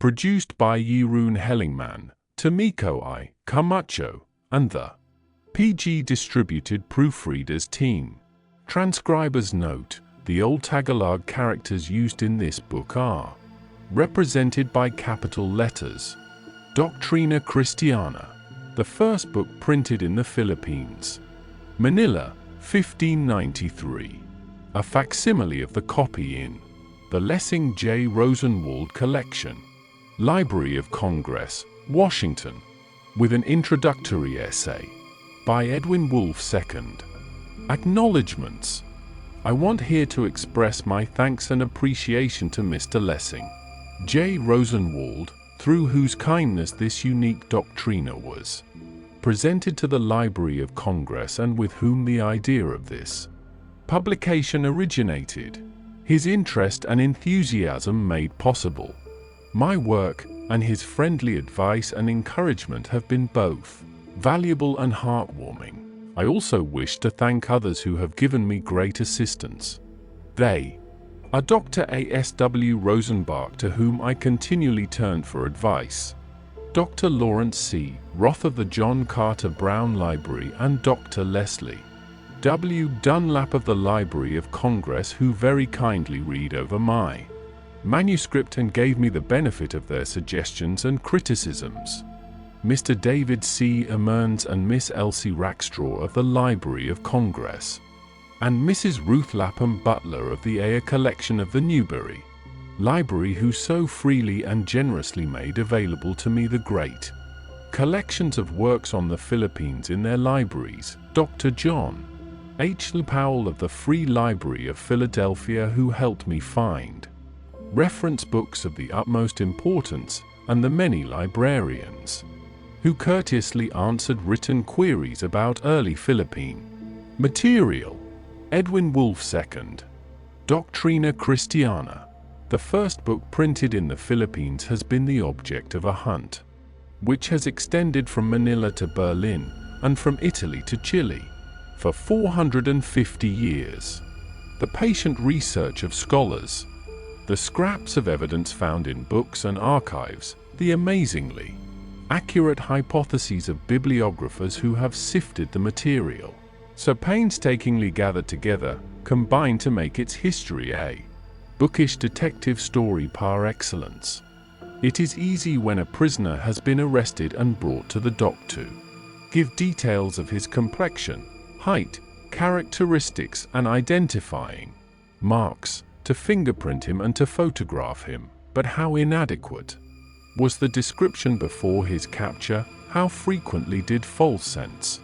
produced by Jeroen Hellingman, Tomiko I. Camacho, and the PG distributed proofreaders team. Transcriber's note: the old Tagalog characters used in this book are represented by capital letters. Doctrina Christiana, the first book printed in the Philippines. Manila, 1593. A facsimile of the copy in the Lessing J. Rosenwald Collection, Library of Congress, Washington, with an introductory essay by Edwin Wolf II. Acknowledgements. I want here to express my thanks and appreciation to Mr. Lessing J. Rosenwald, through whose kindness this unique Doctrina was presented to the Library of Congress and with whom the idea of this publication originated. His interest and enthusiasm made possible my work, and his friendly advice and encouragement have been both valuable and heartwarming. I also wish to thank others who have given me great assistance. They are Dr. A.S.W. Rosenbach, to whom I continually turn for advice, Dr. Lawrence C. Roth of the John Carter Brown Library, and Dr. Leslie W. Dunlap of the Library of Congress, who very kindly read over my manuscript and gave me the benefit of their suggestions and criticisms. Mr. David C. Emerns and Miss Elsie Rackstraw of the Library of Congress, and Mrs. Ruth Lapham Butler of the Ayer Collection of the Newberry Library, who so freely and generously made available to me the great collections of works on the Philippines in their libraries. Dr. John H. Powell of the Free Library of Philadelphia, who helped me find reference books of the utmost importance, and the many librarians who courteously answered written queries about early Philippine material. Edwin Wolf II. Doctrina Christiana, the first book printed in the Philippines, has been the object of a hunt which has extended from Manila to Berlin and from Italy to Chile for 450 years. The patient research of scholars, the scraps of evidence found in books and archives, the amazingly accurate hypotheses of bibliographers who have sifted the material so painstakingly gathered together, combine to make its history a bookish detective story par excellence. It is easy, when a prisoner has been arrested and brought to the dock, to give details of his complexion, height, characteristics, and identifying marks, to fingerprint him and to photograph him. But how inadequate was the description before his capture? How frequently did false scents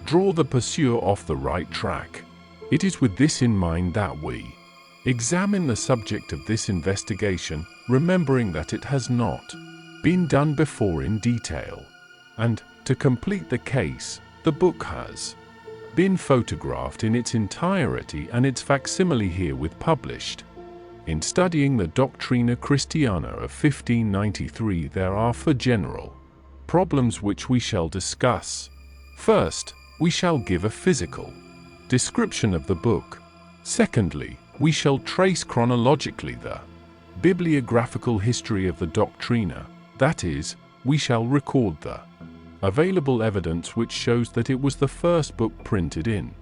draw the pursuer off the right track? It is with this in mind that we examine the subject of this investigation, remembering that it has not been done before in detail. And, to complete the case, the book has been photographed in its entirety and its facsimile herewith published. In studying the Doctrina Christiana of 1593, there are four general problems which we shall discuss. First, we shall give a physical description of the book. Secondly, we shall trace chronologically the bibliographical history of the Doctrina, that is, we shall record the available evidence which shows that it was the first book printed in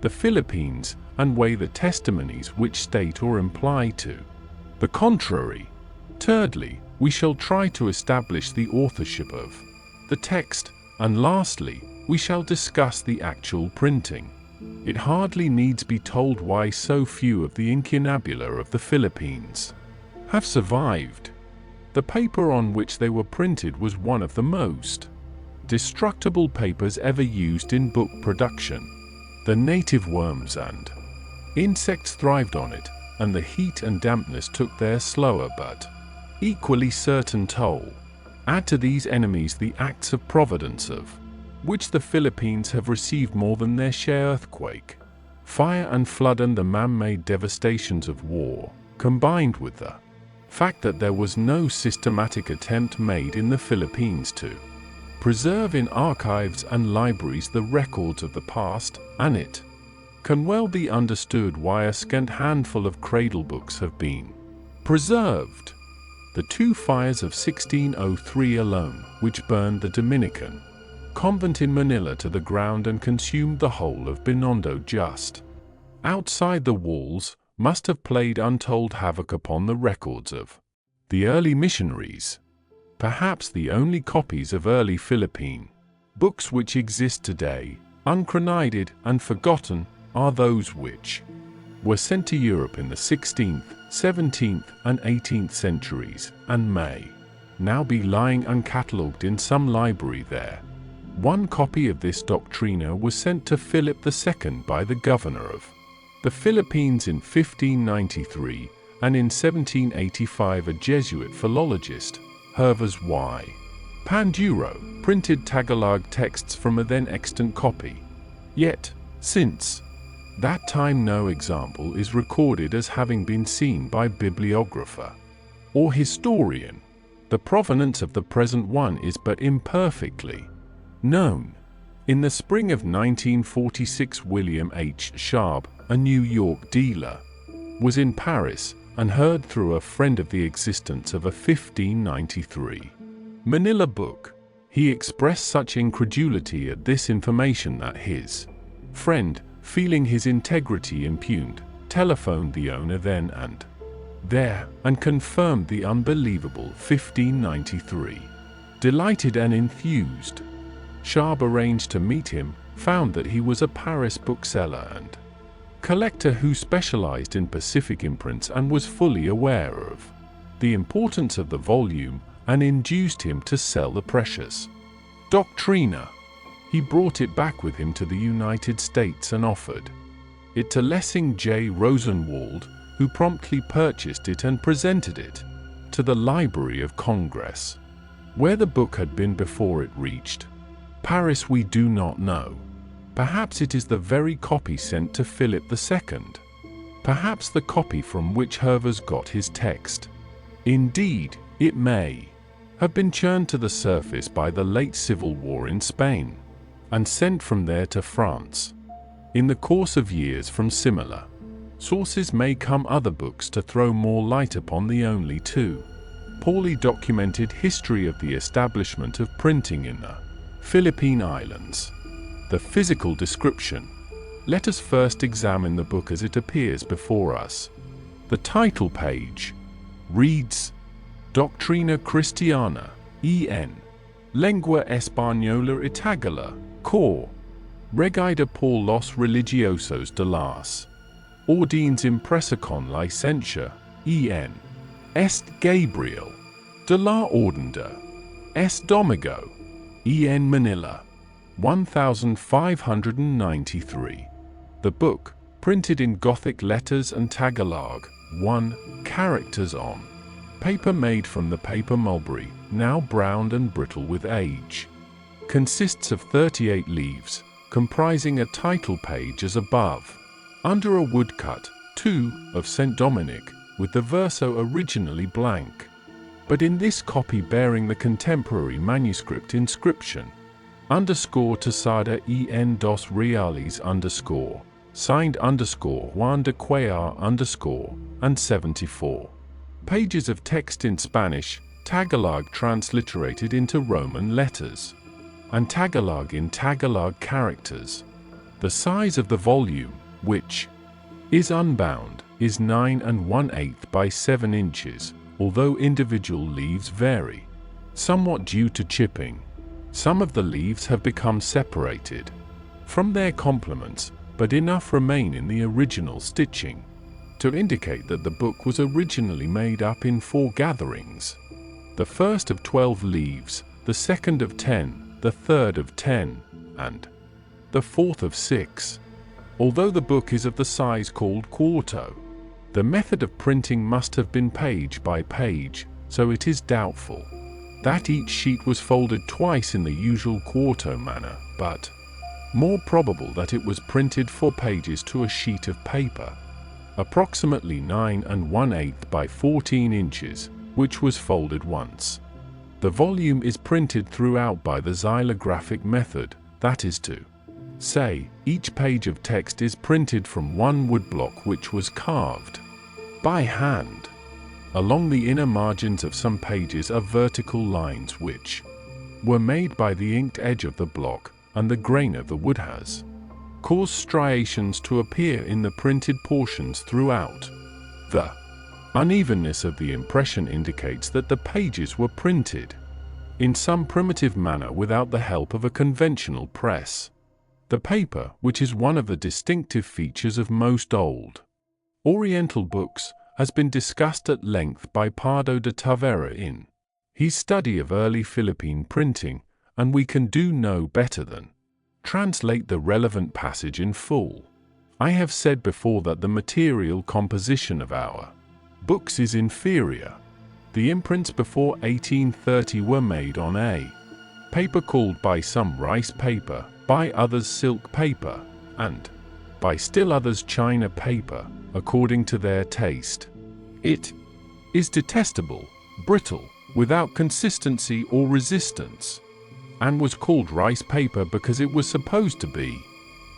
the Philippines, and weigh the testimonies which state or imply to the contrary. Thirdly, we shall try to establish the authorship of the text, and lastly, we shall discuss the actual printing. It hardly needs be told why so few of the incunabula of the Philippines have survived. The paper on which they were printed was one of the most destructible papers ever used in book production. The native worms and insects thrived on it, and the heat and dampness took their slower but equally certain toll. Add to these enemies the acts of providence, of which the Philippines have received more than their share: earthquake, fire and flood, and the man-made devastations of war, combined with the fact that there was no systematic attempt made in the Philippines to preserve in archives and libraries the records of the past, and it can well be understood why a scant handful of cradle books have been preserved. the two fires of 1603 alone, which burned the Dominican convent in Manila to the ground and consumed the whole of Binondo just outside the walls, must have played untold havoc upon the records of the early missionaries. Perhaps the only copies of early Philippine books which exist today, unchronated and forgotten, are those which were sent to Europe in the 16th, 17th, and 18th centuries, and may now be lying uncatalogued in some library there. One copy of this Doctrina was sent to Philip II by the governor of the Philippines in 1593, and in 1785 a Jesuit philologist, Hervas y Panduro, printed Tagalog texts from a then extant copy. Yet, since that time no example is recorded as having been seen by bibliographer or historian. The provenance of the present one is but imperfectly known. In the spring of 1946, William H. Sharp, a New York dealer, was in Paris and heard through a friend of the existence of a 1593 Manila book. He expressed such incredulity at this information that his friend, feeling his integrity impugned, telephoned the owner then and there and confirmed the unbelievable 1593. Delighted and enthused, Sharp arranged to meet him, found that he was a Paris bookseller and collector who specialized in Pacific imprints and was fully aware of the importance of the volume, and induced him to sell the precious Doctrina. He brought it back with him to the United States and offered it to Lessing J. Rosenwald, who promptly purchased it and presented it to the Library of Congress. Where the book had been before it reached Paris we do not know. Perhaps it is the very copy sent to Philip II. Perhaps the copy from which Hervas got his text. Indeed, it may have been churned to the surface by the late civil war in Spain, and sent from there to France. In the course of years from similar sources may come other books to throw more light upon the only too poorly documented history of the establishment of printing in the Philippine Islands. The physical description. Let us first examine the book as it appears before us. The title page reads Doctrina Christiana, en lengua española y Tagalog, cor regida por los religiosos de las Ordines impresa con licencia, en est Gabriel de la Ordenda, est Domingo, en Manila, 1593. The book, printed in Gothic letters and Tagalog, 1 characters on paper made from the paper mulberry, now browned and brittle with age, consists of 38 leaves, comprising a title page as above. Under a woodcut, 2, of St. Dominic, with the verso originally blank, but in this copy bearing the contemporary manuscript inscription, underscore Tosada en dos reales underscore, signed underscore Juan de Cuellar underscore, and 74 pages of text in Spanish, Tagalog transliterated into Roman letters, and Tagalog in Tagalog characters. The size of the volume, which is unbound, is 9 1/8 by 7 inches, although individual leaves vary, somewhat due to chipping. Some of the leaves have become separated from their complements, but enough remain in the original stitching to indicate that the book was originally made up in 4 gatherings. The first of 12 leaves, the second of 10, the third of 10, and the fourth of 6. Although the book is of the size called quarto, the method of printing must have been page by page, so it is doubtful that each sheet was folded twice in the usual quarto manner, but more probable that it was printed 4 pages to a sheet of paper, approximately 9 1/8 by 14 inches, which was folded once. The volume is printed throughout by the xylographic method, that is to say, each page of text is printed from one woodblock which was carved by hand. Along the inner margins of some pages are vertical lines which were made by the inked edge of the block, and the grain of the wood has caused striations to appear in the printed portions throughout. The unevenness of the impression indicates that the pages were printed in some primitive manner without the help of a conventional press. The paper, which is one of the distinctive features of most old Oriental books, has been discussed at length by Pardo de Tavera in his study of early Philippine printing, and we can do no better than translate the relevant passage in full. I have said before that the material composition of our books is inferior. The imprints before 1830 were made on a paper called by some rice paper, by others silk paper, and by still others china paper, according to their taste. It is detestable, brittle, without consistency or resistance, and was called rice paper because it was supposed to be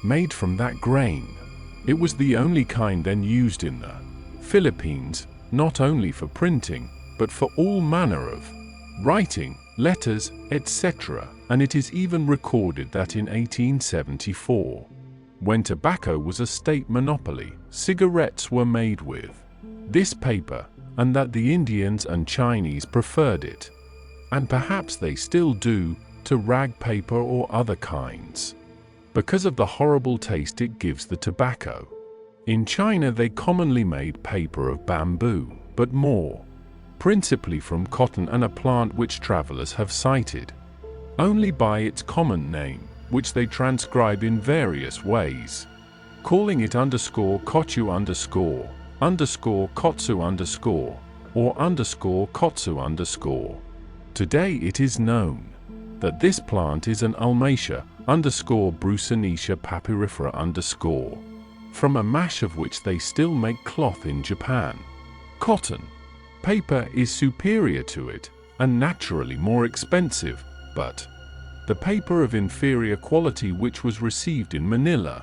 made from that grain. It was the only kind then used in the Philippines, not only for printing, but for all manner of writing, letters, etc., and it is even recorded that in 1874, when tobacco was a state monopoly, cigarettes were made with this paper, and that the Indians and Chinese preferred it, and perhaps they still do, to rag paper or other kinds, because of the horrible taste it gives the tobacco. In China they commonly made paper of bamboo, but more principally from cotton, and a plant which travelers have cited only by its common name, which they transcribe in various ways, calling it _kochu _kotsu or _kotsu _. Today it is known that this plant is an Ulmatia _Brucinicia papyrifera from a mash of which they still make cloth in Japan. Cotton paper is superior to it, and naturally more expensive, but the paper of inferior quality which was received in Manila,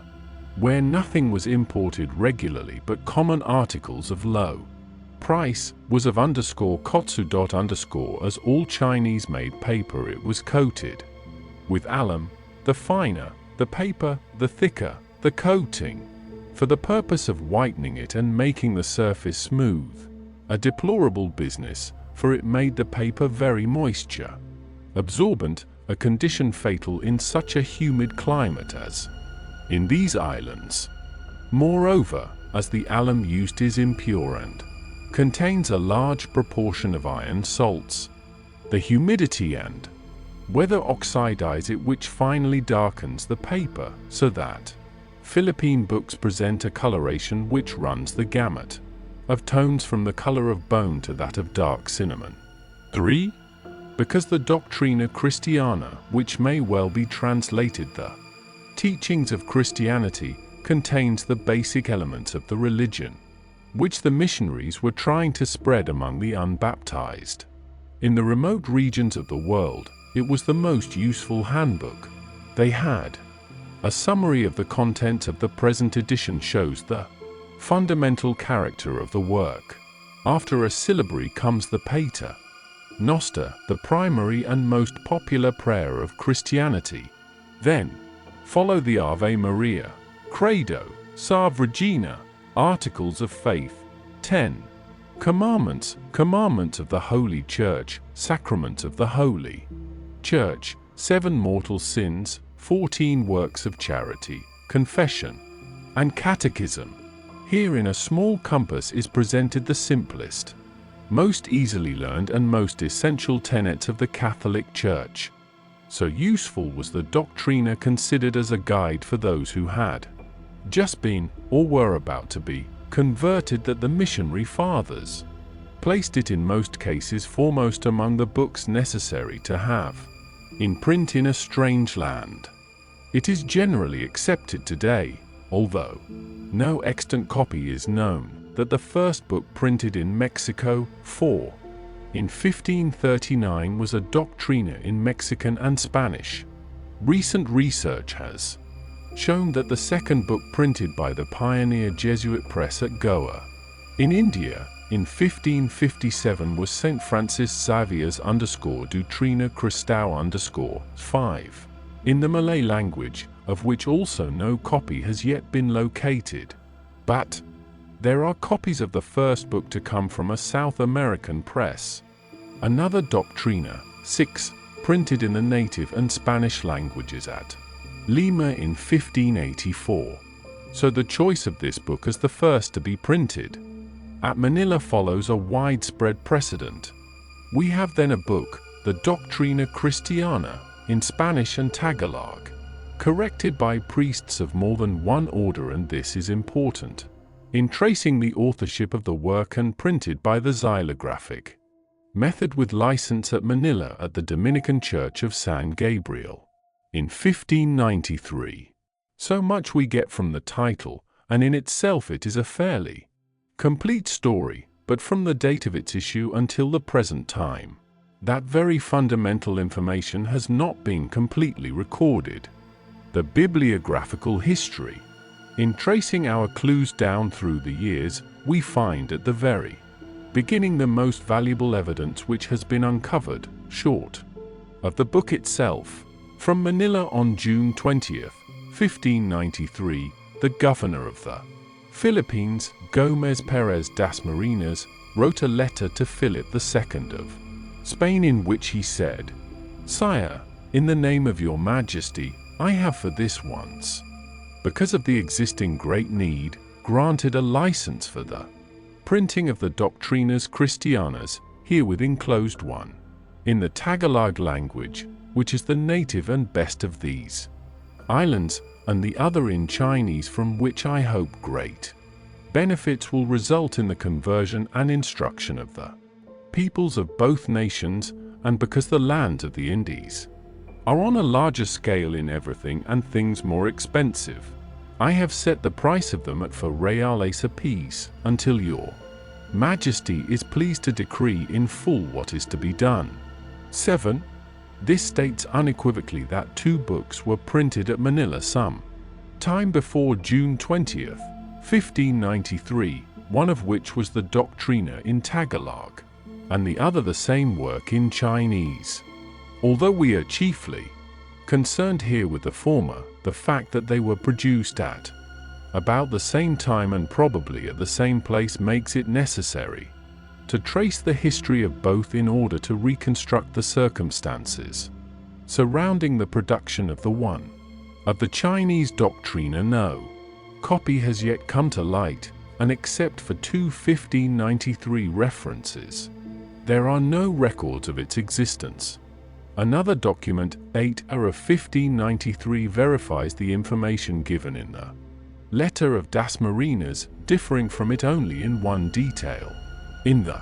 where nothing was imported regularly but common articles of low price, was of _kotsu. As all Chinese-made paper, it was coated with alum, the finer the paper, the thicker the coating, for the purpose of whitening it and making the surface smooth. A deplorable business, for it made the paper very moisture absorbent, a condition fatal in such a humid climate as in these islands. Moreover, as the alum used is impure and contains a large proportion of iron salts, the humidity and weather oxidize it, which finally darkens the paper, so that Philippine books present a coloration which runs the gamut of tones from the color of bone to that of dark cinnamon. 3. Because the Doctrina Christiana, which may well be translated the teachings of Christianity, contains the basic elements of the religion which the missionaries were trying to spread among the unbaptized. In the remote regions of the world, it was the most useful handbook they had. A summary of the contents of the present edition shows the fundamental character of the work. After a syllabary comes the Pater Noster, the primary and most popular prayer of Christianity. Then follow the Ave Maria, Credo, Salve Regina, Articles of Faith, 10. Commandments, Commandments of the Holy Church, Sacraments of the Holy Church, 7 Mortal Sins, 14 Works of Charity, Confession, and Catechism. Here in a small compass is presented the simplest, most easily learned and most essential tenets of the Catholic Church. So useful was the Doctrina considered as a guide for those who had just been, or were about to be, converted, that the missionary fathers placed it in most cases foremost among the books necessary to have in print in a strange land. It is generally accepted today, although no extant copy is known, that the first book printed in Mexico, in 1539 was a Doctrina in Mexican and Spanish. Recent research has shown that the second book printed by the pioneer Jesuit press at Goa, in India, In 1557 was St. Francis Xavier's _Doctrina Christiana _5, in the Malay language, of which also no copy has yet been located. But there are copies of the first book to come from a South American press. Another Doctrina, 6, printed in the native and Spanish languages at Lima in 1584. So the choice of this book as the first to be printed at Manila follows a widespread precedent. We have then a book, the Doctrina Christiana, in Spanish and Tagalog, corrected by priests of more than one order, and this is important in tracing the authorship of the work, and printed by the xylographic method with license at Manila at the Dominican Church of San Gabriel in 1593. So much we get from the title, and in itself it is a fairly complete story, but from the date of its issue until the present time, that very fundamental information has not been completely recorded. The bibliographical history. In tracing our clues down through the years, we find at the very beginning the most valuable evidence which has been uncovered, short of the book itself. From Manila on June 20th, 1593, the governor of the Philippines, Gomez Perez das Marinas, wrote a letter to Philip II of Spain in which he said, "Sire, in the name of your Majesty, I have for this once, because of the existing great need, granted a license for the printing of the Doctrinas Christianas, herewith enclosed one, in the Tagalog language, which is the native and best of these islands, and the other in Chinese, from which I hope great benefits will result in the conversion and instruction of the peoples of both nations, and because the lands of the Indies are on a larger scale in everything and things more expensive, I have set the price of them at 4 reales apiece, until your Majesty is pleased to decree in full what is to be done." 7. This states unequivocally that 2 books were printed at Manila some time before June 20th, 1593, one of which was the Doctrina in Tagalog, and the other the same work in Chinese. Although we are chiefly concerned here with the former, the fact that they were produced at about the same time and probably at the same place makes it necessary to trace the history of both in order to reconstruct the circumstances surrounding the production of the one. Of the Chinese Doctrina, no copy has yet come to light, and except for 2 1593 references, there are no records of its existence. Another document, 8 of 1593, verifies the information given in the letter of Das Marinas, differing from it only in one detail. In the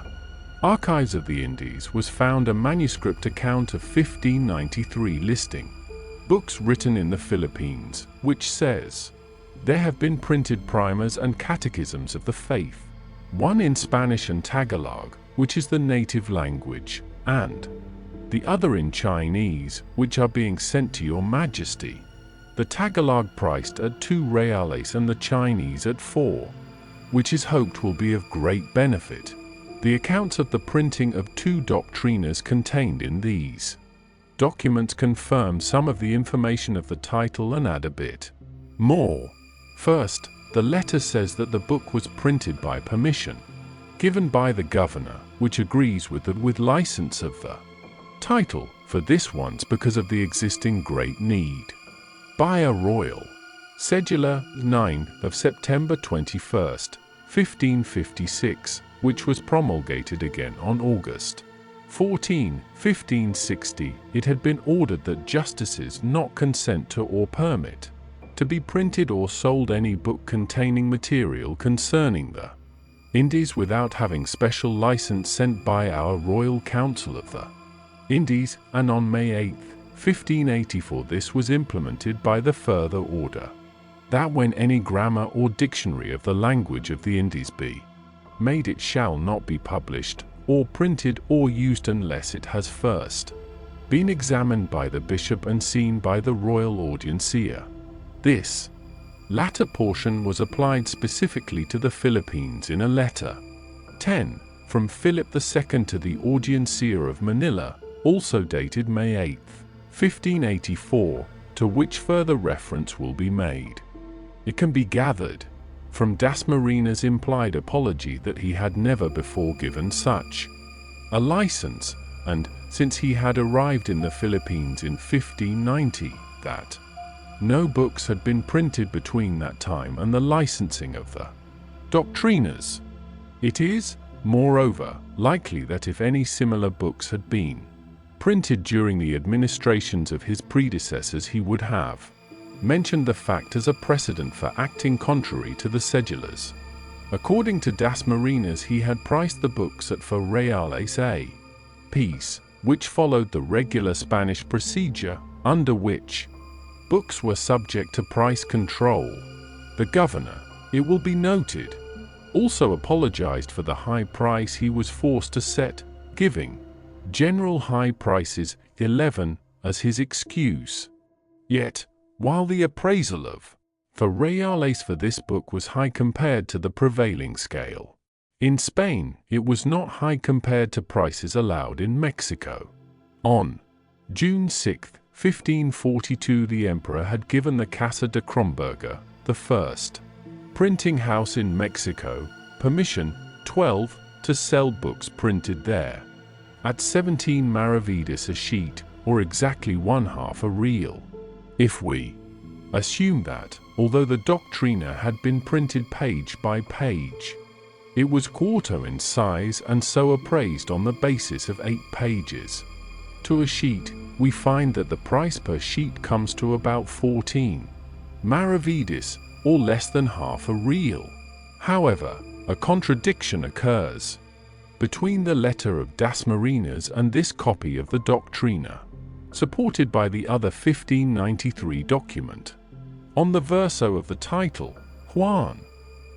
archives of the Indies was found a manuscript account of 1593 listing books written in the Philippines, which says, "There have been printed primers and catechisms of the faith, one in Spanish and Tagalog, which is the native language, and the other in Chinese, which are being sent to your Majesty. The Tagalog priced at 2 reales and the Chinese at 4, which is hoped will be of great benefit." The accounts of the printing of 2 Doctrinas contained in these documents confirm some of the information of the title and add a bit more. First, the letter says that the book was printed by permission given by the governor, which agrees with license of the title for this once because of the existing great need, by a royal cedula 9 of September 21st, 1556, which was promulgated again on August 14, 1560. It had been ordered that justices not consent to or permit to be printed or sold any book containing material concerning the Indies without having special license sent by our Royal Council of the Indies, and on May 8, 1584 this was implemented by the further order that when any grammar or dictionary of the language of the Indies be made, it shall not be published or printed or used unless it has first been examined by the bishop and seen by the royal audiencia. This latter portion was applied specifically to the Philippines in a letter 10. From Philip II to the Audiencia of Manila, also dated May 8, 1584, to which further reference will be made. It can be gathered from Dasmarina's implied apology that he had never before given such a license, and, since he had arrived in the Philippines in 1590, that no books had been printed between that time and the licensing of the Doctrinas. It is, moreover, likely that if any similar books had been printed during the administrations of his predecessors, he would have mentioned the fact as a precedent for acting contrary to the cedulars. According to Dasmarinas, he had priced the books at 4 reales a piece, which followed the regular Spanish procedure, under which books were subject to price control. The governor, it will be noted, also apologized for the high price he was forced to set, giving general high prices 11 as his excuse. Yet, while the appraisal of 4 reales for this book was high compared to the prevailing scale in Spain, it was not high compared to prices allowed in Mexico. On June 6, 1542, the emperor had given the Casa de Kronberger, the first printing house in Mexico, permission, 12, to sell books printed there at 17 maravedis a sheet, or exactly 1/2 a real. If we assume that, although the Doctrina had been printed page by page, it was quarto in size and so appraised on the basis of 8 pages to a sheet, we find that the price per sheet comes to about 14 maravedis, or less than 1/2 a real. However, a contradiction occurs between the letter of Dasmarinas and this copy of the Doctrina, supported by the other 1593 document. On the verso of the title, Juan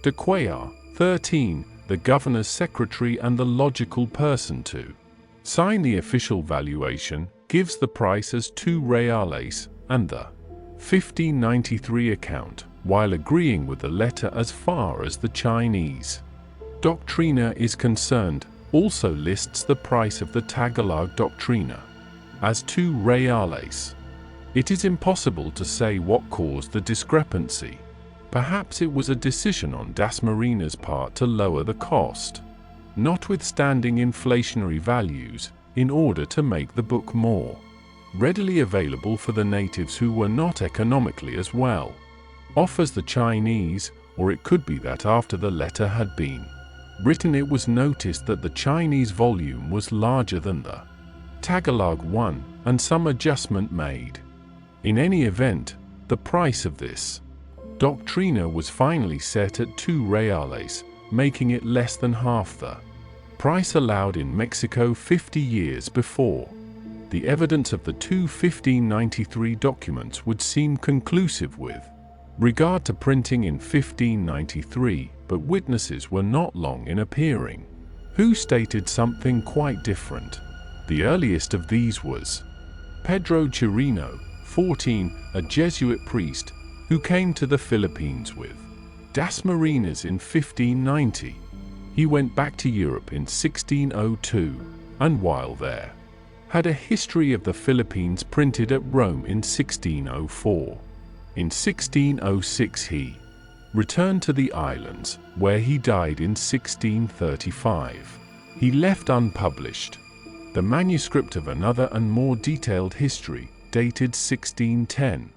de Cuellar, 13, the governor's secretary and the logical person to sign the official valuation, gives the price as 2 reales, and the 1593 account, while agreeing with the letter as far as the Chinese Doctrina is concerned, also lists the price of the Tagalog Doctrina as 2 reales. It is impossible to say what caused the discrepancy. Perhaps it was a decision on Dasmarina's part to lower the cost, notwithstanding inflationary values, in order to make the book more readily available for the natives who were not economically as well off as the Chinese, or it could be that after the letter had been written it was noticed that the Chinese volume was larger than the Tagalog one, and some adjustment made. In any event, the price of this Doctrina was finally set at 2 reales, making it less than half the price allowed in Mexico 50 years before. The evidence of the 2 1593 documents would seem conclusive with regard to printing in 1593, but witnesses were not long in appearing who stated something quite different. The earliest of these was Pedro Chirino, 14, a Jesuit priest, who came to the Philippines with Dasmarinas in 1590. He went back to Europe in 1602, and while there, had a history of the Philippines printed at Rome in 1604. In 1606 he returned to the islands, where he died in 1635. He left unpublished the manuscript of another and more detailed history, dated 1610,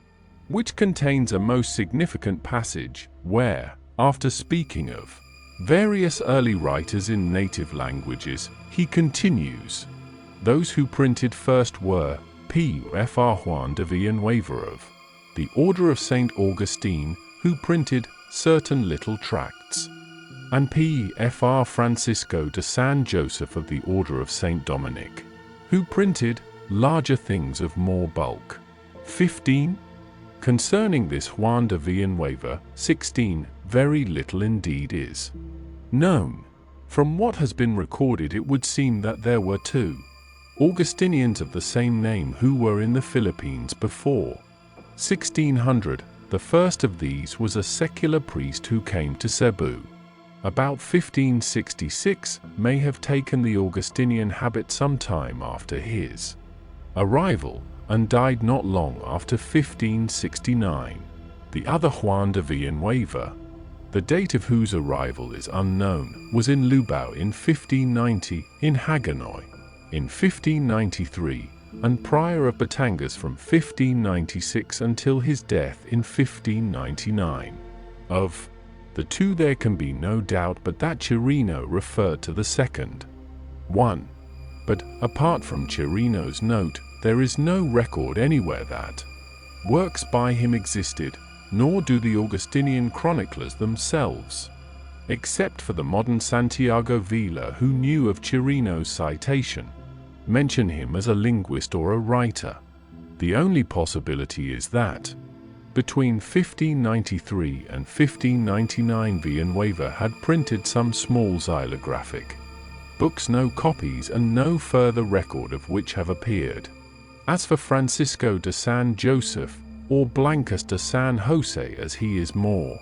which contains a most significant passage, where, after speaking of various early writers in native languages, he continues, "Those who printed first were P.Fr. Juan de Villanueva of the Order of St. Augustine, who printed certain little tracts, and P.Fr. Francisco de San Joseph of the Order of St. Dominic, who printed larger things of more bulk." 15. Concerning this Juan de Villanueva, 16, very little indeed is known. From what has been recorded, it would seem that there were 2 Augustinians of the same name who were in the Philippines before 1600. The first of these was a secular priest who came to Cebu about 1566, may have taken the Augustinian habit some time after his arrival, and died not long after 1569. The other Juan de Villanueva, the date of whose arrival is unknown, was in Lubao in 1590, in Hagonoy in 1593, and prior of Batangas from 1596 until his death in 1599. Of the two there can be no doubt but that Chirino referred to the second one. But, apart from Chirino's note, there is no record anywhere that works by him existed, nor do the Augustinian chroniclers themselves, except for the modern Santiago Vila, who knew of Chirino's citation, mention him as a linguist or a writer. The only possibility is that, between 1593 and 1599, Villanueva had printed some small xylographic books, no copies and no further record of which have appeared. As for Francisco de San Joseph, or Blancas de San Jose as he is more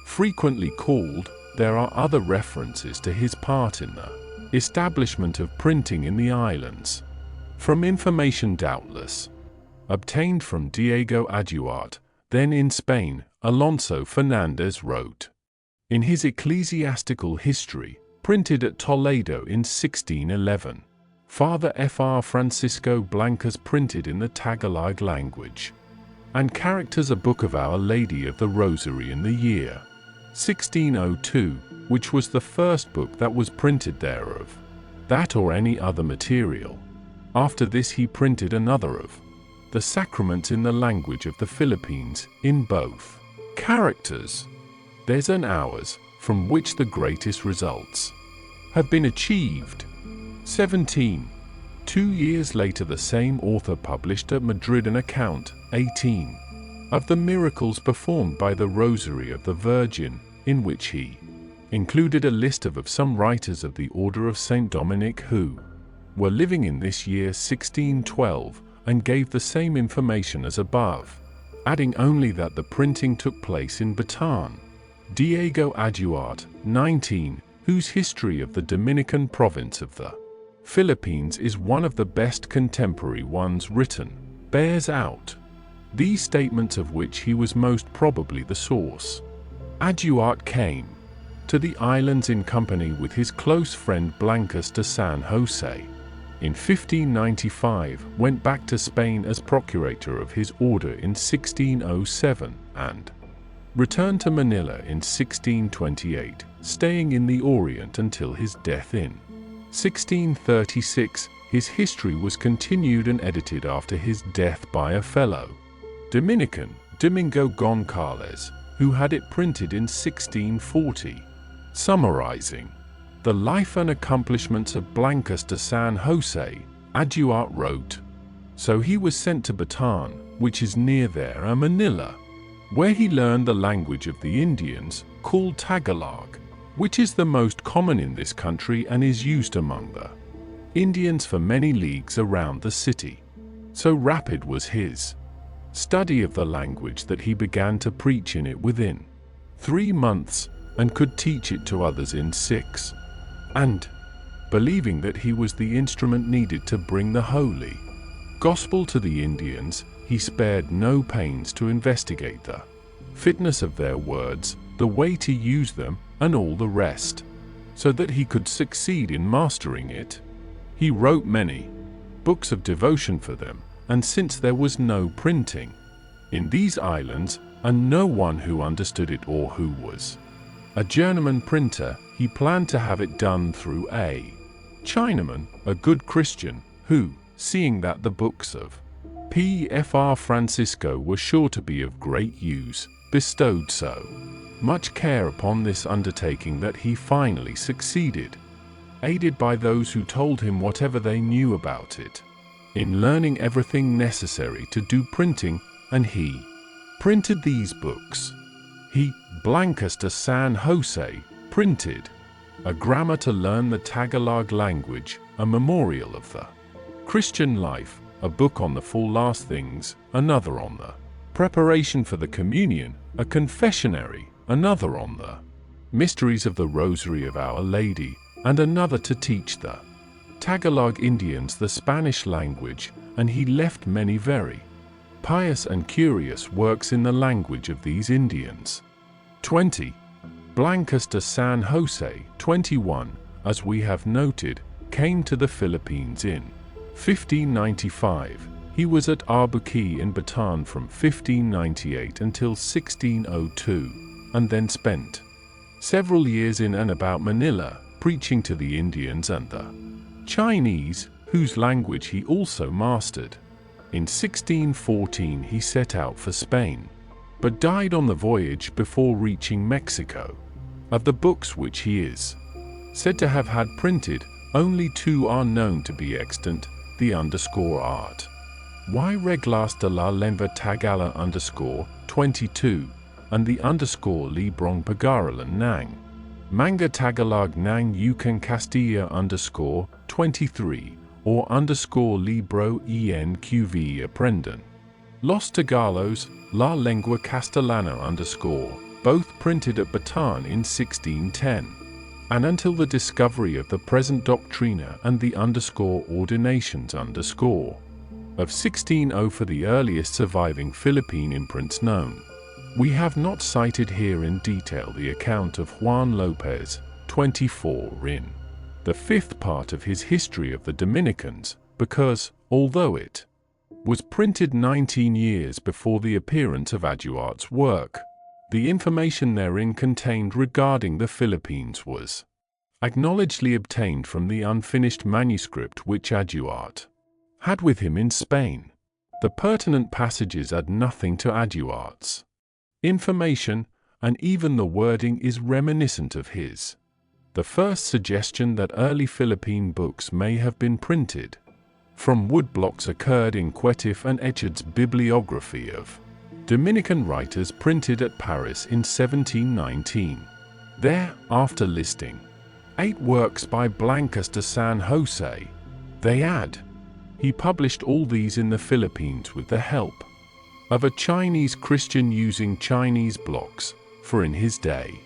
frequently called, there are other references to his part in the establishment of printing in the islands. From information doubtless obtained from Diego Aduart, then in Spain, Alonso Fernandez wrote in his Ecclesiastical History, printed at Toledo in 1611, Father Fr. Francisco Blancas printed in the Tagalog language and characters a book of Our Lady of the Rosary in the year 1602, which was the first book that was printed thereof, that or any other material. After this he printed another of the sacraments in the language of the Philippines, in both characters, theirs and ours, from which the greatest results have been achieved. 17. 2 years later the same author published at Madrid an account, 18, of the miracles performed by the Rosary of the Virgin, in which he included a list of some writers of the Order of Saint Dominic who were living in this year 1612, and gave the same information as above, adding only that the printing took place in Bataan. Diego Aduart, 19, whose history of the Dominican province of the Philippines is one of the best contemporary ones written, bears out these statements, of which he was most probably the source. Aduart came to the islands in company with his close friend Blancas de San Jose. In 1595, went back to Spain as procurator of his order in 1607, and returned to Manila in 1628, staying in the Orient until his death in 1636. His history was continued and edited after his death by a fellow Dominican, Domingo Goncalves, who had it printed in 1640, summarizing the life and accomplishments of Blancas de San Jose. Aduart wrote, so he was sent to Bataan, which is near there, and Manila, where he learned the language of the Indians, called Tagalog, which is the most common in this country and is used among the Indians for many leagues around the city. So rapid was his study of the language that he began to preach in it within 3 months, and could teach it to others in 6. And, believing that he was the instrument needed to bring the holy gospel to the Indians, he spared no pains to investigate the fitness of their words, the way to use them, and all the rest, so that he could succeed in mastering it. He wrote many books of devotion for them, and since there was no printing in these islands, and no one who understood it or who was a journeyman printer, he planned to have it done through a Chinaman, a good Christian, who, seeing that the books of Fr. Francisco were sure to be of great use, bestowed so much care upon this undertaking that he finally succeeded, aided by those who told him whatever they knew about it, in learning everything necessary to do printing, and he printed these books. He, Blancas de San Jose, printed a grammar to learn the Tagalog language, a memorial of the Christian life, a book on the full last things, another on the preparation for the communion, a confessionary, another on the Mysteries of the Rosary of Our Lady, and another to teach the Tagalog Indians the Spanish language, and he left many very pious and curious works in the language of these Indians. 20. Blancas de San Jose. 21. As we have noted, came to the Philippines in 1595. He was at Albuquerque in Bataan from 1598 until 1602, and then spent several years in and about Manila, preaching to the Indians and the Chinese, whose language he also mastered. In 1614 he set out for Spain, but died on the voyage before reaching Mexico. Of the books which he is said to have had printed, only 2 are known to be extant: the _art. Y reglas de la lengua Tagala _22, and the _librong pagaralan ng Manga Tagalog ng Yucang Castilla _23, or _libro en QV Aprendan. Los Tagalos, la lengua castellana both printed at Bataan in 1610, and until the discovery of the present Doctrina and the _ordinations of 1600 for the earliest surviving Philippine imprints known. We have not cited here in detail the account of Juan Lopez, 24, in the 5th part of his History of the Dominicans, because, although it was printed 19 years before the appearance of Aduarte's work, the information therein contained regarding the Philippines was acknowledgedly obtained from the unfinished manuscript which Aduarte had with him in Spain. The pertinent passages add nothing to Aduarte's information, and even the wording is reminiscent of his. The first suggestion that early Philippine books may have been printed from woodblocks occurred in Quetif and Echard's bibliography of Dominican writers printed at Paris in 1719. There, after listing 8 works by Blancas de San Jose, they add, he published all these in the Philippines with the help of a Chinese Christian using Chinese blocks, for in his day,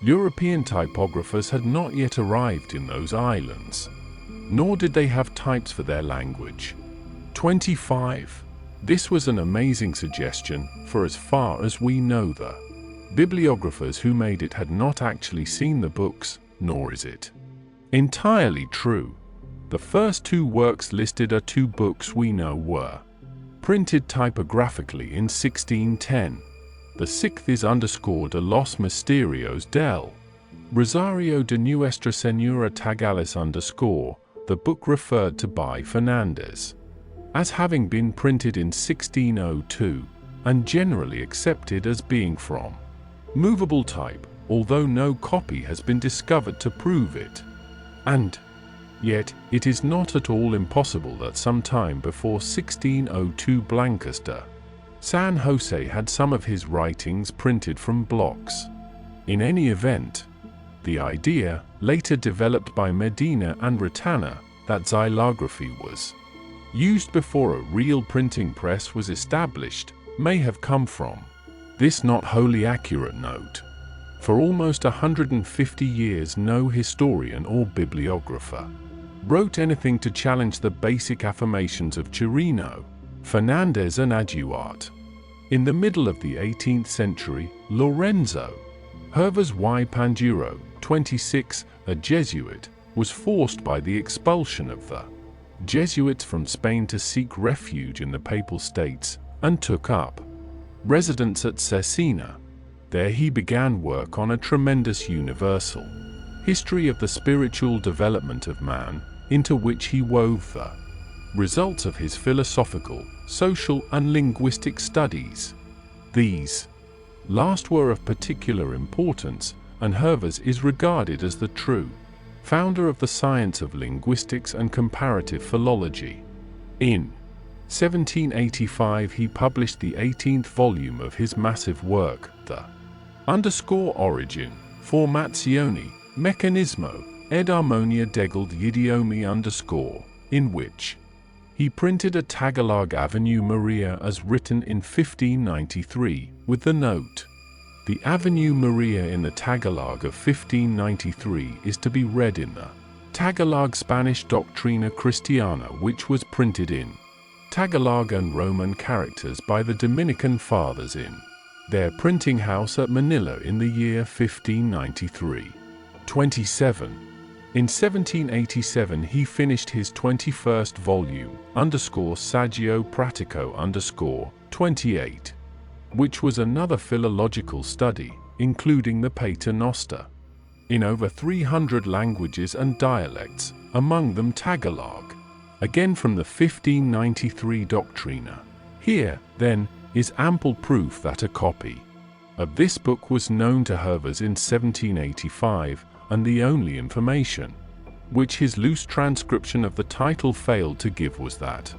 European typographers had not yet arrived in those islands, nor did they have types for their language. 25. This was an amazing suggestion, for as far as we know the bibliographers who made it had not actually seen the books, nor is it entirely true. The first 2 works listed are 2 books we know were printed typographically in 1610. The 6th is _de los Misterios del Rosario de Nuestra Señora Tagales _ the book referred to by Fernandez as having been printed in 1602, and generally accepted as being from movable type, although no copy has been discovered to prove it. And yet, it is not at all impossible that some time before 1602 Blancas de San Jose had some of his writings printed from blocks. In any event, the idea, later developed by Medina and Retana, that xylography was used before a real printing press was established, may have come from this not wholly accurate note. For almost 150 years no historian or bibliographer wrote anything to challenge the basic affirmations of Chirino, Fernandez and Aduarte. In the middle of the 18th century, Lorenzo Hervas y Panjiro, 26, a Jesuit, was forced by the expulsion of the Jesuits from Spain to seek refuge in the Papal States, and took up residence at Cesena. There he began work on a tremendous universal history of the spiritual development of man, into which he wove the results of his philosophical, social, and linguistic studies. These last were of particular importance, and Hervas is regarded as the true founder of the science of linguistics and comparative philology. In 1785 he published the 18th volume of his massive work, the _origin, formazione, meccanismo, ed armonia degli idiomi _ in which he printed a Tagalog Avenue Maria as written in 1593, with the note, The Avenue Maria in the Tagalog of 1593 is to be read in the Tagalog Spanish Doctrina Christiana, which was printed in Tagalog and Roman characters by the Dominican Fathers in their printing house at Manila in the year 1593. 27. In 1787 he finished his 21st volume, Saggio Pratico 28, which was another philological study, including the Pater Noster, in over 300 languages and dialects, among them Tagalog. Again from the 1593 Doctrina. Here, then, is ample proof that a copy of this book was known to Hervas in 1785, and the only information which his loose transcription of the title failed to give was that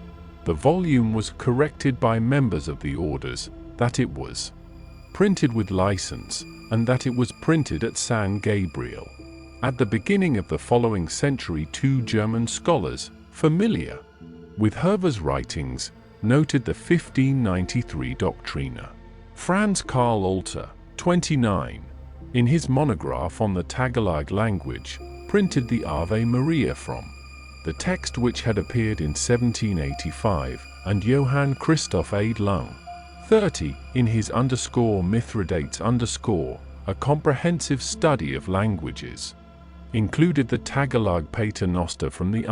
the volume was corrected by members of the orders, that it was printed with license, and that it was printed at San Gabriel. At the beginning of the following century, 2 German scholars, familiar with Hervas' writings, noted the 1593 Doctrina. Franz Karl Alter, 29, in his monograph on the Tagalog language, printed the Ave Maria from the text which had appeared in 1785, and Johann Christoph Adlung, 30, in his Mithridates a comprehensive study of languages, included the Tagalog Pater Noster from the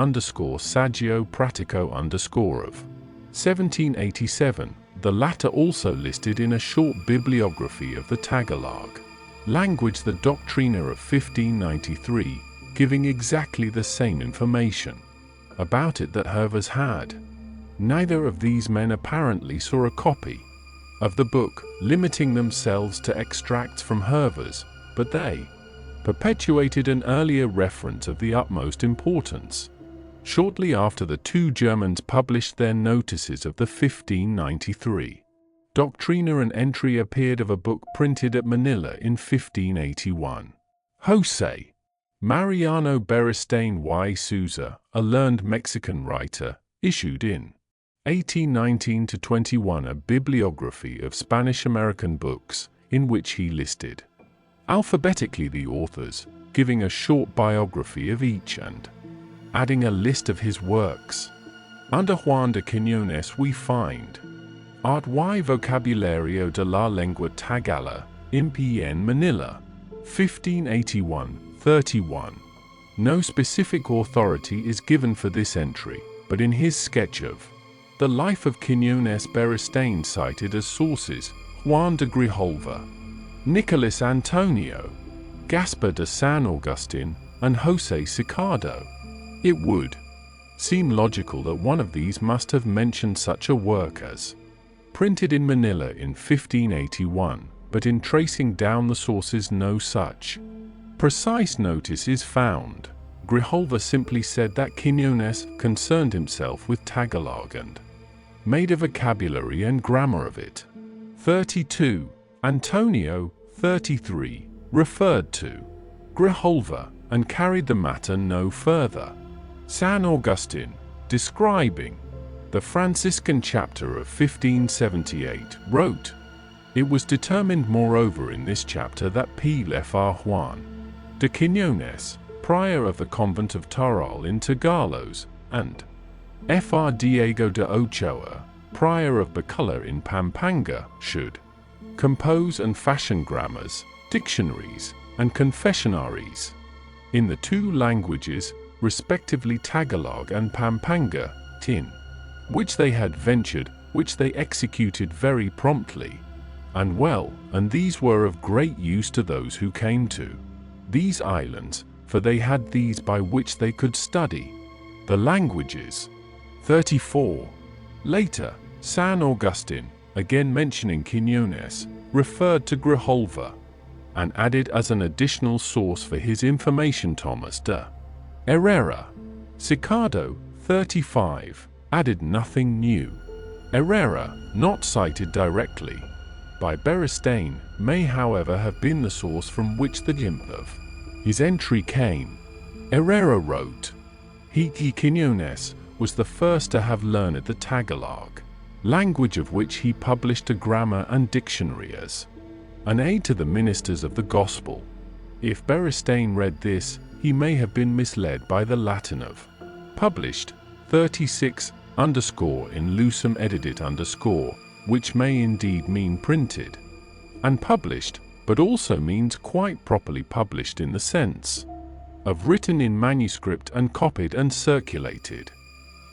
Saggio Pratico of 1787, the latter also listed in a short bibliography of the Tagalog language the Doctrina of 1593, giving exactly the same information about it that Hervas had. Neither of these men apparently saw a copy of the book, limiting themselves to extracts from Hervas, but they perpetuated an earlier reference of the utmost importance. Shortly after, the 2 Germans published their notices of the 1593 Doctrina. An entry appeared of a book printed at Manila in 1581. Jose Mariano Beristain y Souza, a learned Mexican writer, issued in 1819-21 a bibliography of Spanish-American books, in which he listed alphabetically the authors, giving a short biography of each and adding a list of his works. Under Juan de Quiñones we find Art y Vocabulario de la Lengua Tagala, Imp. en Manila, 1581-31. No specific authority is given for this entry, but in his sketch of the life of Quiñones Beristain cited as sources Juan de Grijalva, Nicolas Antonio, Gaspar de San Agustin, and Jose Sicardo. It would seem logical that one of these must have mentioned such a work as printed in Manila in 1581, but in tracing down the sources no such precise notice is found. Grijalva simply said that Quiñones concerned himself with Tagalog and made a vocabulary and grammar of it. 32. Antonio, 33, referred to Grijalva and carried the matter no further. San Agustin, describing the Franciscan chapter of 1578, wrote, "It was determined moreover in this chapter that P.Fr. Juan de Quiñones, prior of the convent of Taral in Tagalos, and Fr. Diego de Ochoa, prior of Bacolor in Pampanga, should compose and fashion grammars, dictionaries, and confessionaries in the 2 languages, respectively Tagalog and Pampanga, tin, which they had ventured, which they executed very promptly and well, and these were of great use to those who came to these islands, for they had these by which they could study the languages." 34. Later, San Agustin, again mentioning Quiñones, referred to Grijalva and added as an additional source for his information Thomas de Herrera. Sicardo, 35, added nothing new. Herrera, not cited directly by Beristain, may however have been the source from which the limp of his entry came. Herrera wrote, Quiñones was the first to have learned the Tagalog language, of which he published a grammar and dictionary as an aid to the ministers of the gospel. If Beresteyn read this, he may have been misled by the Latin of published 36 underscore in lucem edidit underscore, which may indeed mean printed and published, but also means quite properly published in the sense of written in manuscript and copied and circulated.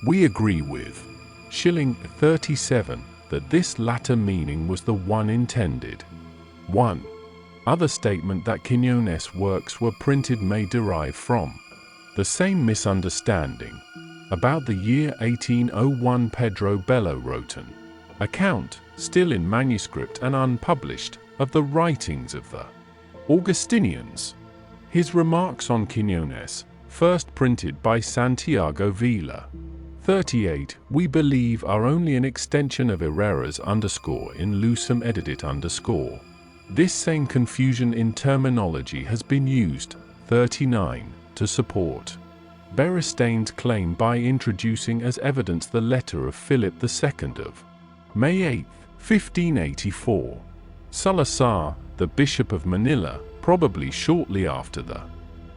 We agree with Schilling 37 that this latter meaning was the one intended. 1. Other statement that Quiñones' works were printed may derive from the same misunderstanding. About the year 1801 Pedro Bello wrote an account, still in manuscript and unpublished, of the writings of the Augustinians. His remarks on Quiñones, first printed by Santiago Vila 38, we believe are only an extension of Herrera's underscore in lucem edidit underscore. This same confusion in terminology has been used 39 to support Beresteyn's claim by introducing as evidence the letter of Philip II of May 8, 1584. Salazar, the Bishop of Manila, probably shortly after the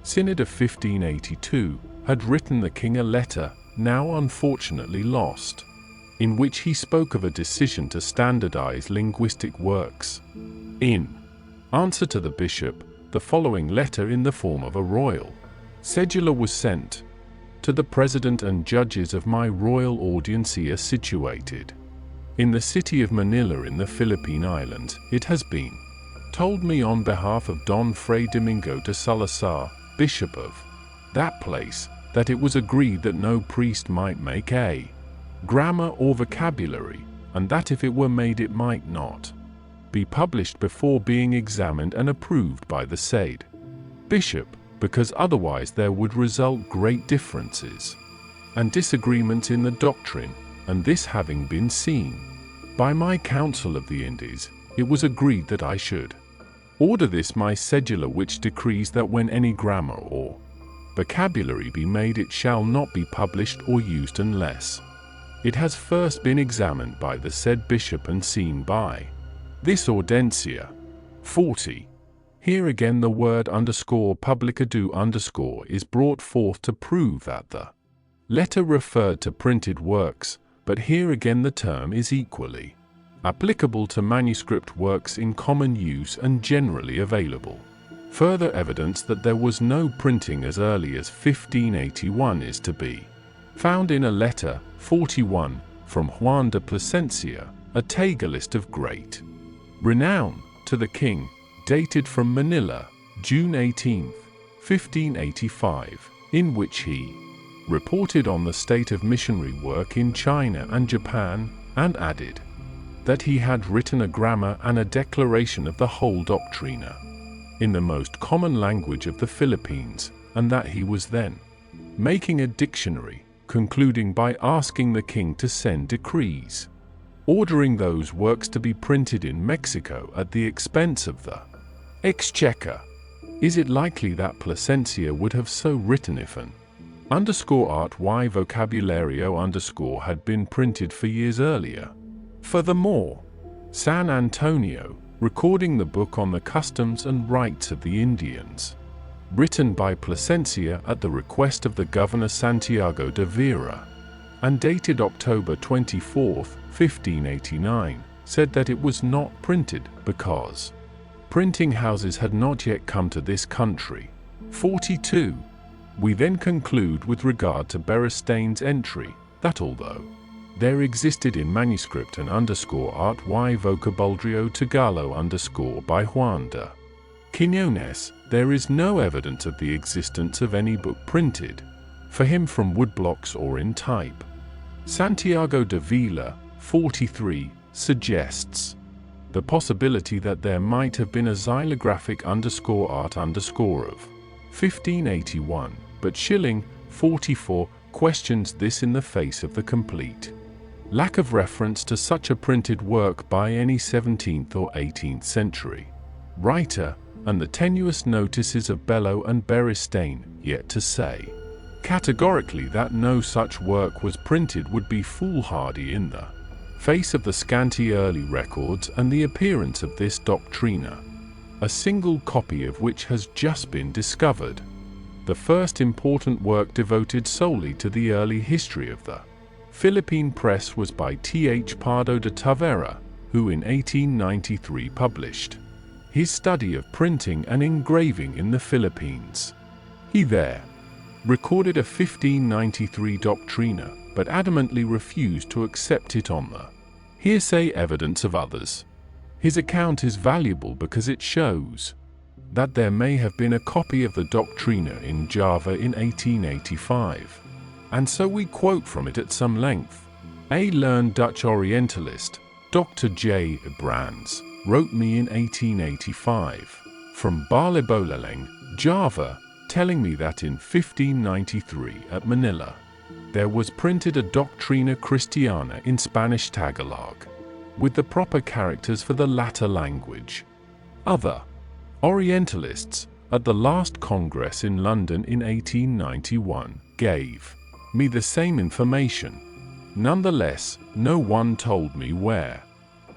Synod of 1582, had written the king a letter, now unfortunately lost, in which he spoke of a decision to standardize linguistic works. In answer to the bishop, the following letter in the form of a royal cedula was sent to the president and judges of my royal audiencia situated in the city of Manila in the Philippine Islands. It has been told me on behalf of Don Fray Domingo de Salazar, bishop of that place, that it was agreed that no priest might make a grammar or vocabulary, and that if it were made it might not be published before being examined and approved by the said bishop, because otherwise there would result great differences and disagreements in the doctrine, and this having been seen by my Council of the Indies, it was agreed that I should order this my cedula, which decrees that when any grammar or vocabulary be made it shall not be published or used unless it has first been examined by the said bishop and seen by this audiencia. 40. Here again the word underscore publicado underscore is brought forth to prove that the letter referred to printed works, but here again the term is equally applicable to manuscript works in common use and generally available. Further evidence that there was no printing as early as 1581 is to be found in a letter, 41, from Juan de Plasencia, a Tagalist of great renown, to the king, dated from Manila, June 18, 1585, in which he reported on the state of missionary work in China and Japan, and added that he had written a grammar and a declaration of the whole Doctrina in the most common language of the Philippines, and that he was then making a dictionary, concluding by asking the king to send decrees ordering those works to be printed in Mexico at the expense of the exchequer. Is it likely that Plasencia would have so written if an _art y vocabulario _ had been printed for years earlier? Furthermore, San Antonio, recording the book on the customs and rights of the Indians, written by Plasencia at the request of the governor Santiago de Vera, and dated October 24, 1589, said that it was not printed because printing houses had not yet come to this country. 42. We then conclude with regard to Beresteyn's entry, that although there existed in manuscript an _art y vocabulario Tagalog by Juan de Quiñones, there is no evidence of the existence of any book printed for him from woodblocks or in type. Santiago de Vila, 43, suggests the possibility that there might have been a xylographic _art_ of 1581, but Schilling, 44, questions this in the face of the complete lack of reference to such a printed work by any 17th or 18th century writer, and the tenuous notices of Bello and Beresteyn, yet to say categorically that no such work was printed would be foolhardy in the face of the scanty early records and the appearance of this Doctrina, a single copy of which has just been discovered, the first important work devoted solely to the early history of the Philippine press was by Th. Pardo de Tavera, who in 1893 published his study of printing and engraving in the Philippines. He there recorded a 1593 Doctrina, but adamantly refused to accept it on the hearsay evidence of others. His account is valuable because it shows that there may have been a copy of the Doctrina in Java in 1885, and so we quote from it at some length. A learned Dutch Orientalist, Dr. J. Brands, wrote me in 1885 from Balebolaleng, Java, telling me that in 1593 at Manila there was printed a Doctrina Christiana in Spanish Tagalog, with the proper characters for the latter language. Other Orientalists, at the last Congress in London in 1891, gave me the same information. Nonetheless, no one told me where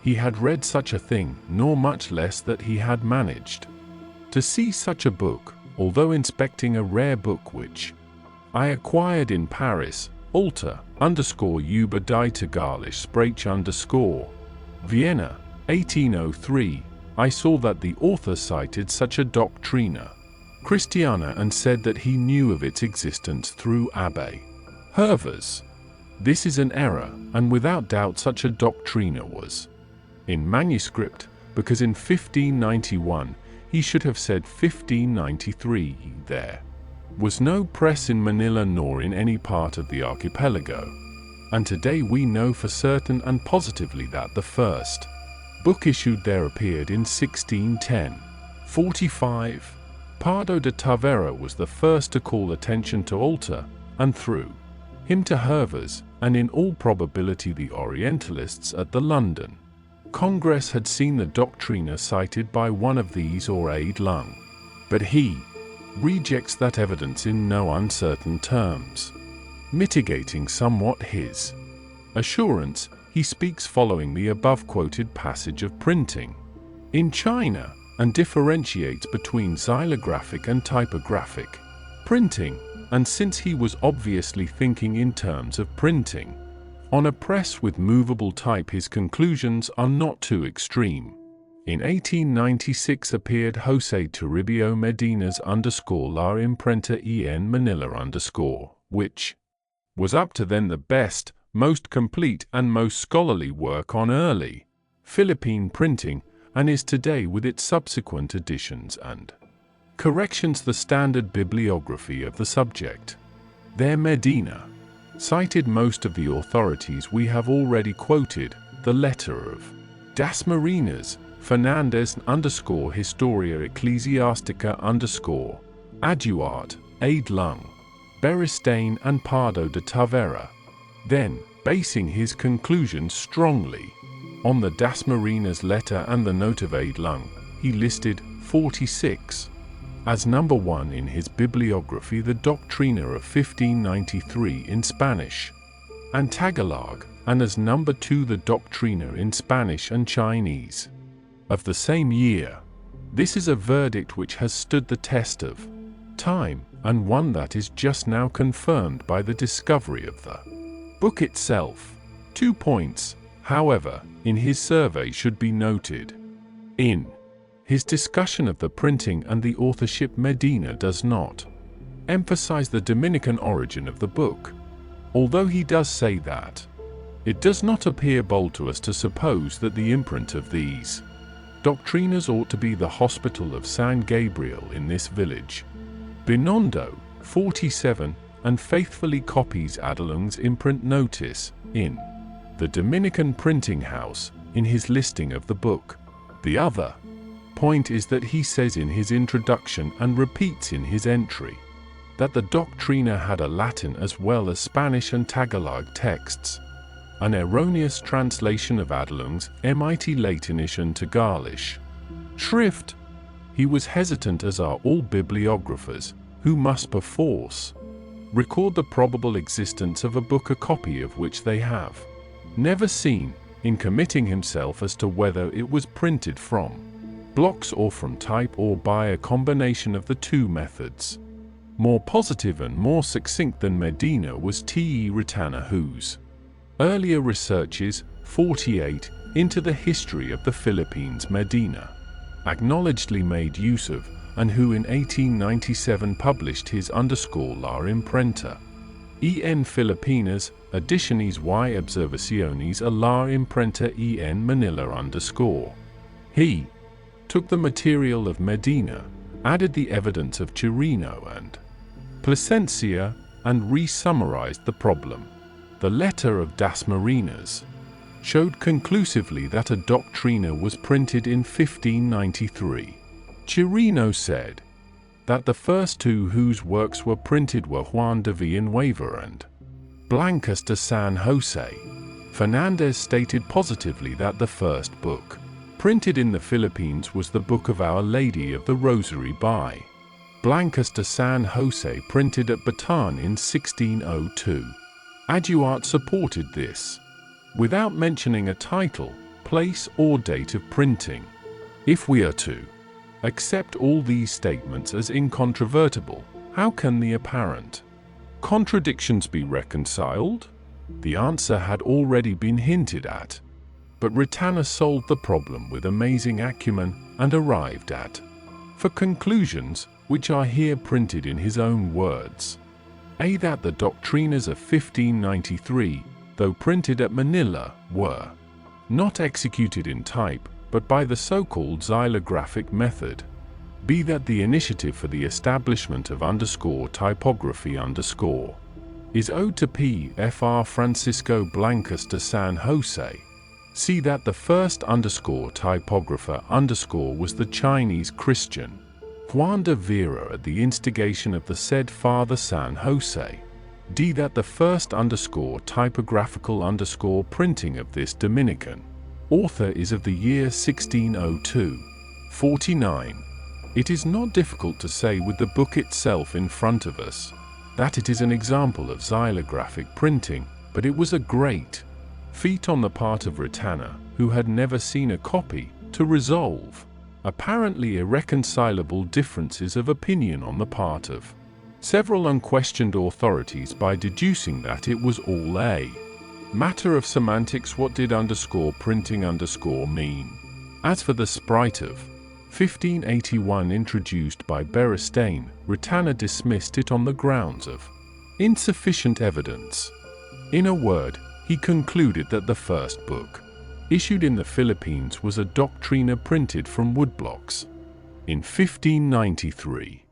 he had read such a thing, nor much less that he had managed to see such a book, although inspecting a rare book which I acquired in Paris, Alta_Uber die Tagalisch Sprache_ Vienna, 1803, I saw that the author cited such a Doctrina Christiana and said that he knew of its existence through Abbe Hervers. This is an error, and without doubt such a Doctrina was in manuscript, because in 1591 he should have said 1593. There was no press in Manila nor in any part of the archipelago, and today we know for certain and positively that the first book issued there appeared in 1610. 45. Pardo de Tavera was the first to call attention to Alta, and through him to Hervers, and in all probability the Orientalists at the London Congress had seen the Doctrina cited by one of these or Aid Lung. But he rejects that evidence in no uncertain terms. Mitigating somewhat his assurance, he speaks following the above-quoted passage of printing in China, and differentiates between xylographic and typographic printing, and since he was obviously thinking in terms of printing on a press with movable type, his conclusions are not too extreme. In 1896 appeared Jose Toribio Medina's _La Imprenta en Manila _, which was up to then the best, most complete and most scholarly work on early Philippine printing, and is today with its subsequent additions and corrections the standard bibliography of the subject. There Medina cited most of the authorities we have already quoted, the letter of Das Marinas, Fernandez _Historia Ecclesiastica _Aduard, Aid Lung, Beristain and Pardo de Tavera. Then, basing his conclusions strongly on the Das Marinas letter and the note of Aid Lung, he listed 46 as number 1 in his bibliography the Doctrina of 1593 in Spanish and Tagalog, and as number 2 the Doctrina in Spanish and Chinese of the same year. This is a verdict which has stood the test of time, and one that is just now confirmed by the discovery of the book itself. 2 points, however, in his survey should be noted. In his discussion of the printing and the authorship, Medina does not emphasize the Dominican origin of the book, although he does say that it does not appear bold to us to suppose that the imprint of these Doctrinas ought to be the hospital of San Gabriel in this village. Binondo, 47, and faithfully copies Adelung's imprint notice in the Dominican printing house in his listing of the book. The other point is that he says in his introduction and repeats in his entry that the Doctrina had a Latin as well as Spanish and Tagalog texts. An erroneous translation of Adelung's MIT Latinisch and Tagalisch Schrift. He was hesitant, as are all bibliographers, who must perforce record the probable existence of a book, a copy of which they have never seen, in committing himself as to whether it was printed from blocks or from type or by a combination of the two methods. More positive and more succinct than Medina was T. E. Retana, whose earlier researches, 48, into the history of the Philippines Medina acknowledgedly made use of, and who in 1897 published his _La imprenta en Filipinas, ediciones y observaciones a la imprenta en Manila _. He took the material of Medina, added the evidence of Chirino and Plasencia, and re-summarized the problem. The letter of Das Marinas showed conclusively that a Doctrina was printed in 1593. Chirino said that the first two whose works were printed were Juan de Villanueva and Blancas de San Jose. Fernandez stated positively that the first book printed in the Philippines was the Book of Our Lady of the Rosary by Blancas de San Jose, printed at Bataan in 1602. Aduart supported this, without mentioning a title, place, or date of printing. If we are to accept all these statements as incontrovertible, how can the apparent contradictions be reconciled? The answer had already been hinted at, but Retana solved the problem with amazing acumen and arrived at for conclusions which are here printed in his own words. A. That the Doctrinas of 1593, though printed at Manila, were not executed in type, but by the so-called xylographic method. B. That the initiative for the establishment of typography is owed to P.Fr. Francisco Blancas de San Jose. C. That the first typographer was the Chinese Christian Juan de Vera at the instigation of the said Father San Jose. D. That the first typographical printing of this Dominican author is of the year 1602. 49. It is not difficult to say with the book itself in front of us that it is an example of xylographic printing, but it was a great feat on the part of Retana, who had never seen a copy, to resolve apparently irreconcilable differences of opinion on the part of several unquestioned authorities by deducing that it was all a matter of semantics. What did printing mean? As for the Sprite of 1581 introduced by Beristain, Retana dismissed it on the grounds of insufficient evidence. In a word, he concluded that the first book issued in the Philippines was a Doctrina printed from woodblocks in 1593.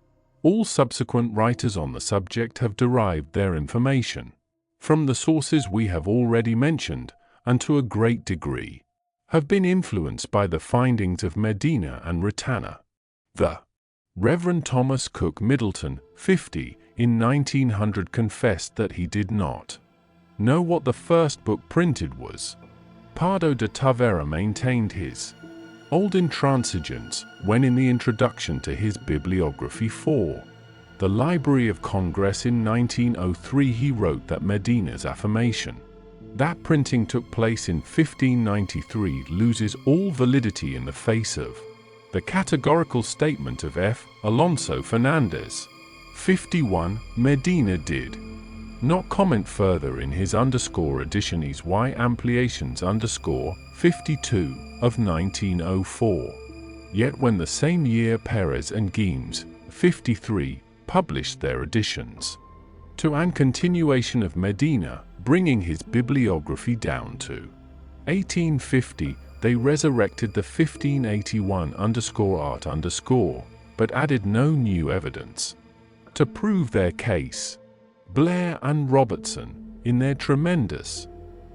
All subsequent writers on the subject have derived their information from the sources we have already mentioned, and to a great degree have been influenced by the findings of Medina and Retana. The Reverend Thomas Cook Middleton, 50, in 1900 confessed that he did not know what the first book printed was. Pardo de Tavera maintained his old intransigence when in the introduction to his bibliography for the Library of Congress in 1903 he wrote that Medina's affirmation that printing took place in 1593 loses all validity in the face of the categorical statement of F. Alonso Fernandez. 51. Medina did not comment further in his editiones y ampliations 52 of 1904. Yet when the same year Perez and Guimes, 53, published their editions to an continuation of Medina, bringing his bibliography down to 1850, they resurrected the 1581 art but added no new evidence to prove their case. Blair and Robertson, in their tremendous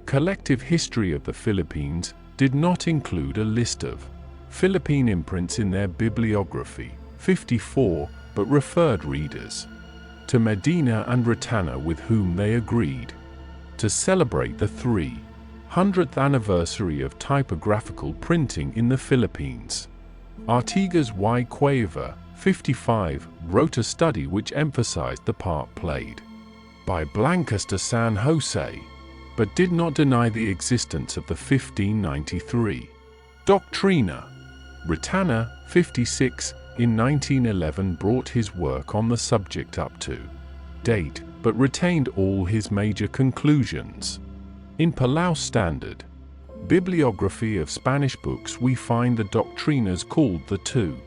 collective history of the Philippines, did not include a list of Philippine imprints in their bibliography, 54, but referred readers to Medina and Retana, with whom they agreed to celebrate the 300th anniversary of typographical printing in the Philippines. Artigas y Cueva, 55, wrote a study which emphasized the part played by Blancas de San Jose but did not deny the existence of the 1593 Doctrina Christiana 56. In 1911 brought his work on the subject up to date, but retained all his major conclusions. In Palau's standard bibliography of Spanish books we find the Doctrinas called the two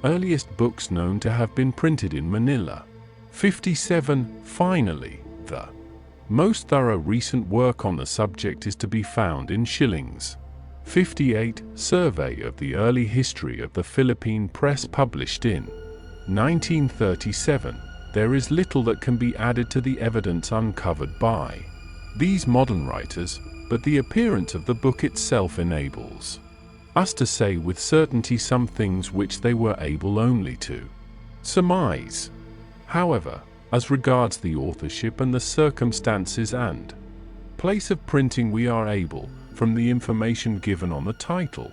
earliest books known to have been printed in Manila. 57. Finally, the most thorough recent work on the subject is to be found in Schilling's 58. Survey of the Early History of the Philippine Press, published in 1937. There is little that can be added to the evidence uncovered by these modern writers, but the appearance of the book itself enables us to say with certainty some things which they were able only to surmise. However, as regards the authorship and the circumstances and place of printing, we are able, from the information given on the title,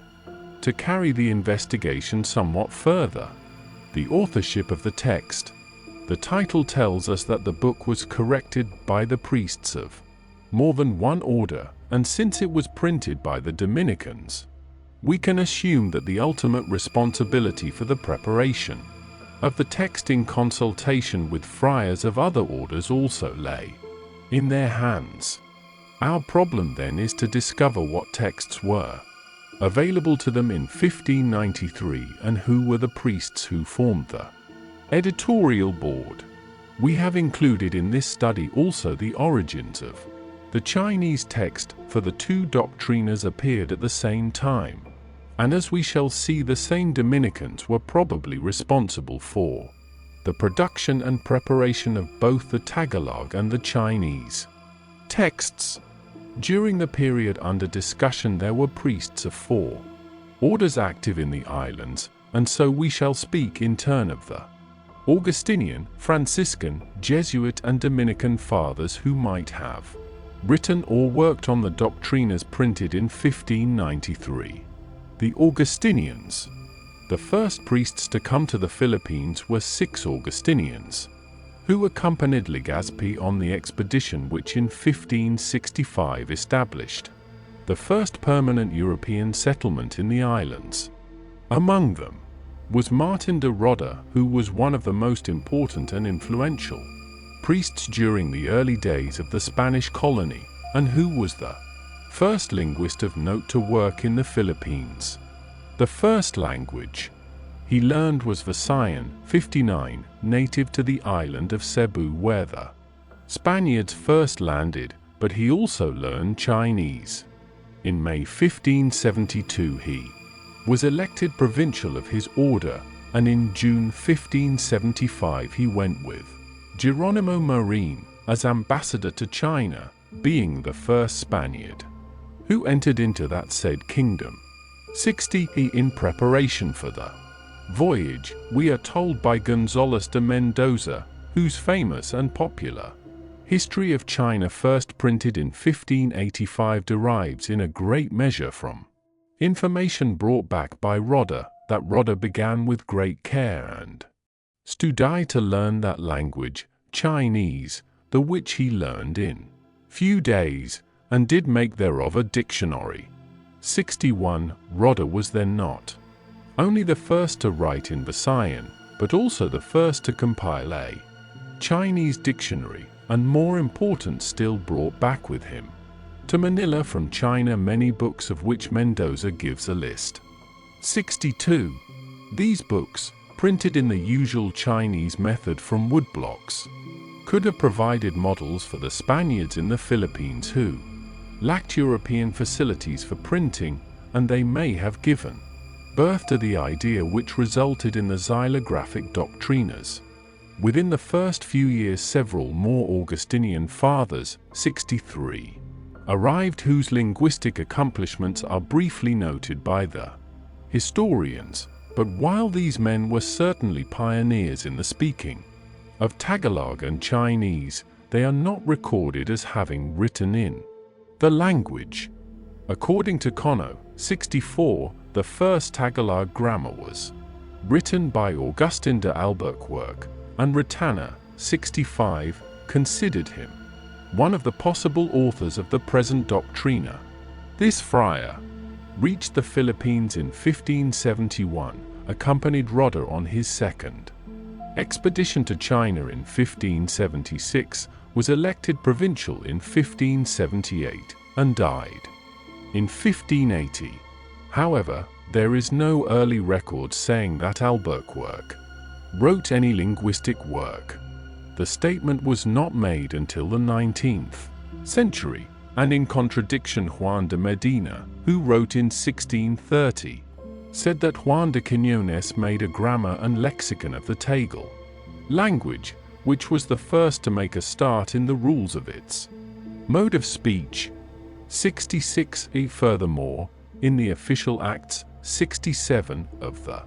to carry the investigation somewhat further. The authorship of the text. The title tells us that the book was corrected by the priests of more than one order, and since it was printed by the Dominicans, we can assume that the ultimate responsibility for the preparation of the text in consultation with friars of other orders also lay in their hands. Our problem then is to discover what texts were available to them in 1593 and who were the priests who formed the editorial board. We have included in this study also the origins of the Chinese text, for the two Doctrinas appeared at the same time, and as we shall see, the same Dominicans were probably responsible for the production and preparation of both the Tagalog and the Chinese texts. During the period under discussion there were priests of four orders active in the islands, and so we shall speak in turn of the Augustinian, Franciscan, Jesuit and Dominican fathers who might have written or worked on the Doctrinas printed in 1593. The Augustinians. The first priests to come to the Philippines were 6 Augustinians, who accompanied Legazpi on the expedition which in 1565 established the first permanent European settlement in the islands. Among them was Martin de Roda, who was one of the most important and influential priests during the early days of the Spanish colony, and who was the first linguist of note to work in the Philippines. The first language he learned was Visayan, 59, native to the island of Cebu where the Spaniards first landed, but he also learned Chinese. In May 1572 he was elected provincial of his order, and in June 1575 he went with Geronimo Marin as ambassador to China, being the first Spaniard who entered into that said kingdom. 60. In preparation for the voyage, we are told by Gonzales de Mendoza, whose famous and popular History of China, first printed in 1585, derives in a great measure from information brought back by Roda, that Roda began with great care and study to learn that language, Chinese, the which he learned in few days, and did make thereof a dictionary. 61. Roda was then not only the first to write in Visayan, but also the first to compile a Chinese dictionary, and more important still, brought back with him to Manila from China many books, of which Mendoza gives a list. 62. These books, printed in the usual Chinese method from woodblocks, could have provided models for the Spaniards in the Philippines who lacked European facilities for printing, and they may have given birth to the idea which resulted in the xylographic Doctrinas. Within the first few years several more Augustinian fathers, 63, arrived, whose linguistic accomplishments are briefly noted by the historians, but while these men were certainly pioneers in the speaking of Tagalog and Chinese, they are not recorded as having written in the language. According to Cono, 64, the first Tagalog grammar was written by Augustin de Albuquerque, and Retana, 65, considered him one of the possible authors of the present Doctrina. This friar reached the Philippines in 1571, accompanied Roder on his second expedition to China in 1576, was elected provincial in 1578, and died in 1580. However, there is no early record saying that Albuquerque wrote any linguistic work. The statement was not made until the 19th century, and in contradiction, Juan de Medina, who wrote in 1630, said that Juan de Quiñones made a grammar and lexicon of the Tagal language, which was the first to make a start in the rules of its mode of speech. 66. Furthermore, in the official Acts 67 of the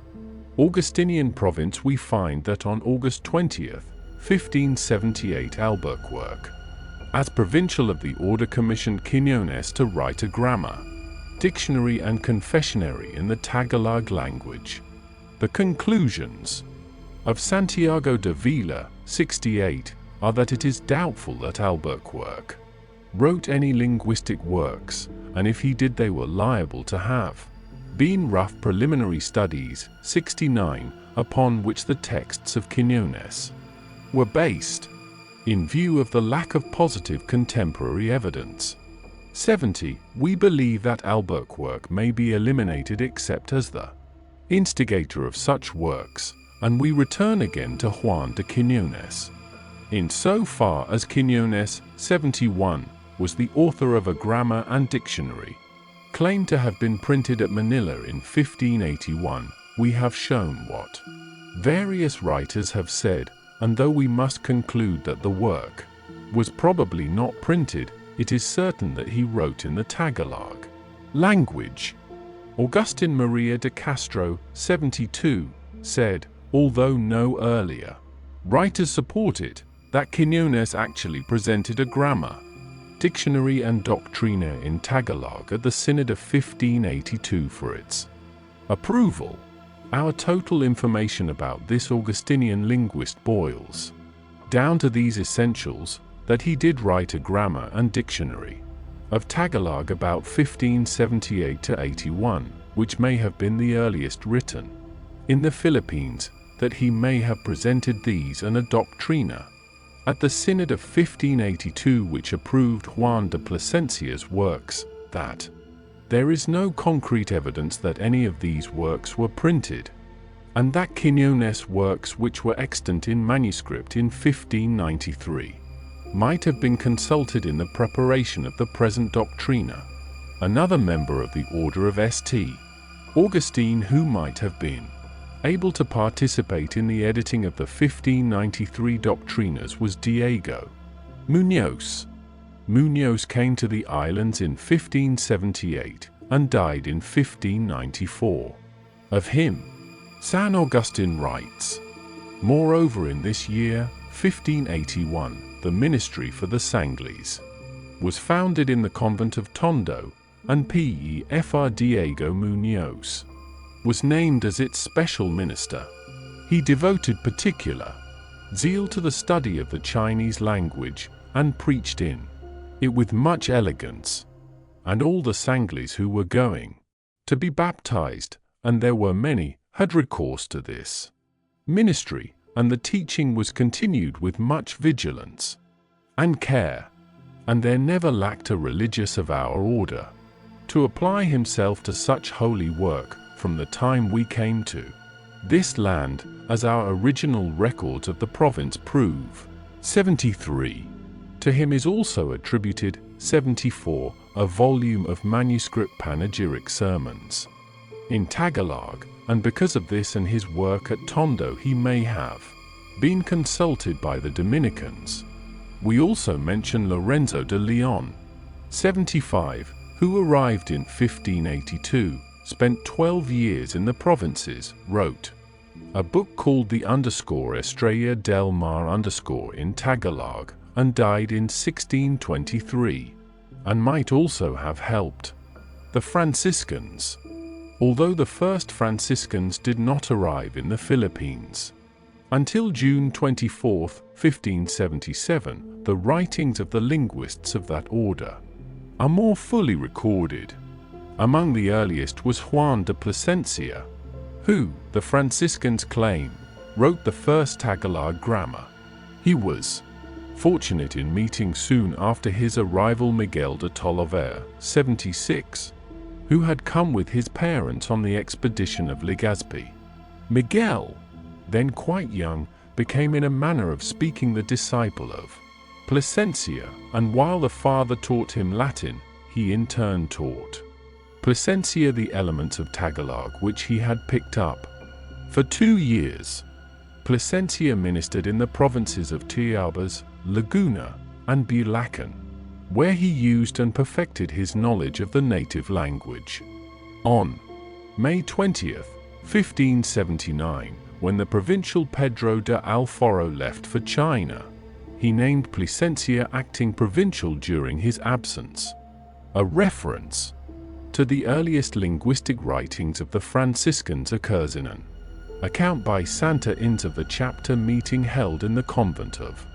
Augustinian province we find that on August 20th, 1578 Albuquerque, as provincial of the order, commissioned Quiñones to write a grammar, dictionary and confessionary in the Tagalog language. The conclusions of Santiago de Vila, 68, are that it is doubtful that Albuquerque wrote any linguistic works, and if he did they were liable to have been rough preliminary studies, 69, upon which the texts of Quiñones were based, in view of the lack of positive contemporary evidence. 70. We believe that Albuquerque may be eliminated except as the instigator of such works, and we return again to Juan de Quiñones. In so far as Quiñones, 71, was the author of a grammar and dictionary, claimed to have been printed at Manila in 1581, we have shown what various writers have said, and though we must conclude that the work was probably not printed, it is certain that he wrote in the Tagalog language. Agustin Maria de Castro, 72, said, although no earlier writers support it, that Quiñones actually presented a grammar, dictionary and Doctrina in Tagalog at the Synod of 1582 for its approval. Our total information about this Augustinian linguist boils down to these essentials: that he did write a grammar and dictionary of Tagalog about 1578 to 81, which may have been the earliest written in the Philippines, that he may have presented these and a Doctrina at the Synod of 1582 which approved Juan de Plasencia's works, that there is no concrete evidence that any of these works were printed, and that Quiñones' works which were extant in manuscript in 1593 might have been consulted in the preparation of the present Doctrina. Another member of the order of St. Augustine who might have been able to participate in the editing of the 1593 Doctrinas was Diego Muñoz. Muñoz came to the islands in 1578 and died in 1594. Of him, San Augustine writes, moreover in this year, 1581, the ministry for the Sangles was founded in the convent of Tondo, and Pfr. Diego Muñoz was named as its special minister. He devoted particular zeal to the study of the Chinese language, and preached in it with much elegance. And all the Sangles who were going to be baptized, and there were many, had recourse to this ministry, and the teaching was continued with much vigilance and care, and there never lacked a religious of our order to apply himself to such holy work from the time we came to this land, as our original records of the province prove. 73. To him is also attributed, 74, a volume of manuscript panegyric sermons in Tagalog, and because of this and his work at Tondo he may have been consulted by the Dominicans. We also mention Lorenzo de Leon, 75, who arrived in 1582, spent 12 years in the provinces, wrote a book called the Estrella del Mar in Tagalog, and died in 1623, and might also have helped the Franciscans, although the first Franciscans did not arrive in the Philippines Until June 24, 1577, the writings of the linguists of that order are more fully recorded. Among the earliest was Juan de Plasencia, who, the Franciscans claim, wrote the first Tagalog grammar. He was fortunate in meeting soon after his arrival Miguel de Tolover, 76, who had come with his parents on the expedition of Legazpi. Miguel, then quite young, became in a manner of speaking the disciple of Plasencia, and while the father taught him Latin, he in turn taught Plasencia the elements of Tagalog which he had picked up. For 2 years, Plasencia ministered in the provinces of Tayabas, Laguna, and Bulacan, where he used and perfected his knowledge of the native language. On May 20, 1579, when the provincial Pedro de Alfaro left for China, he named Plasencia acting provincial during his absence, a reference to the earliest linguistic writings of the Franciscans occurs in an account by Santa Inés of the chapter meeting held in the convent of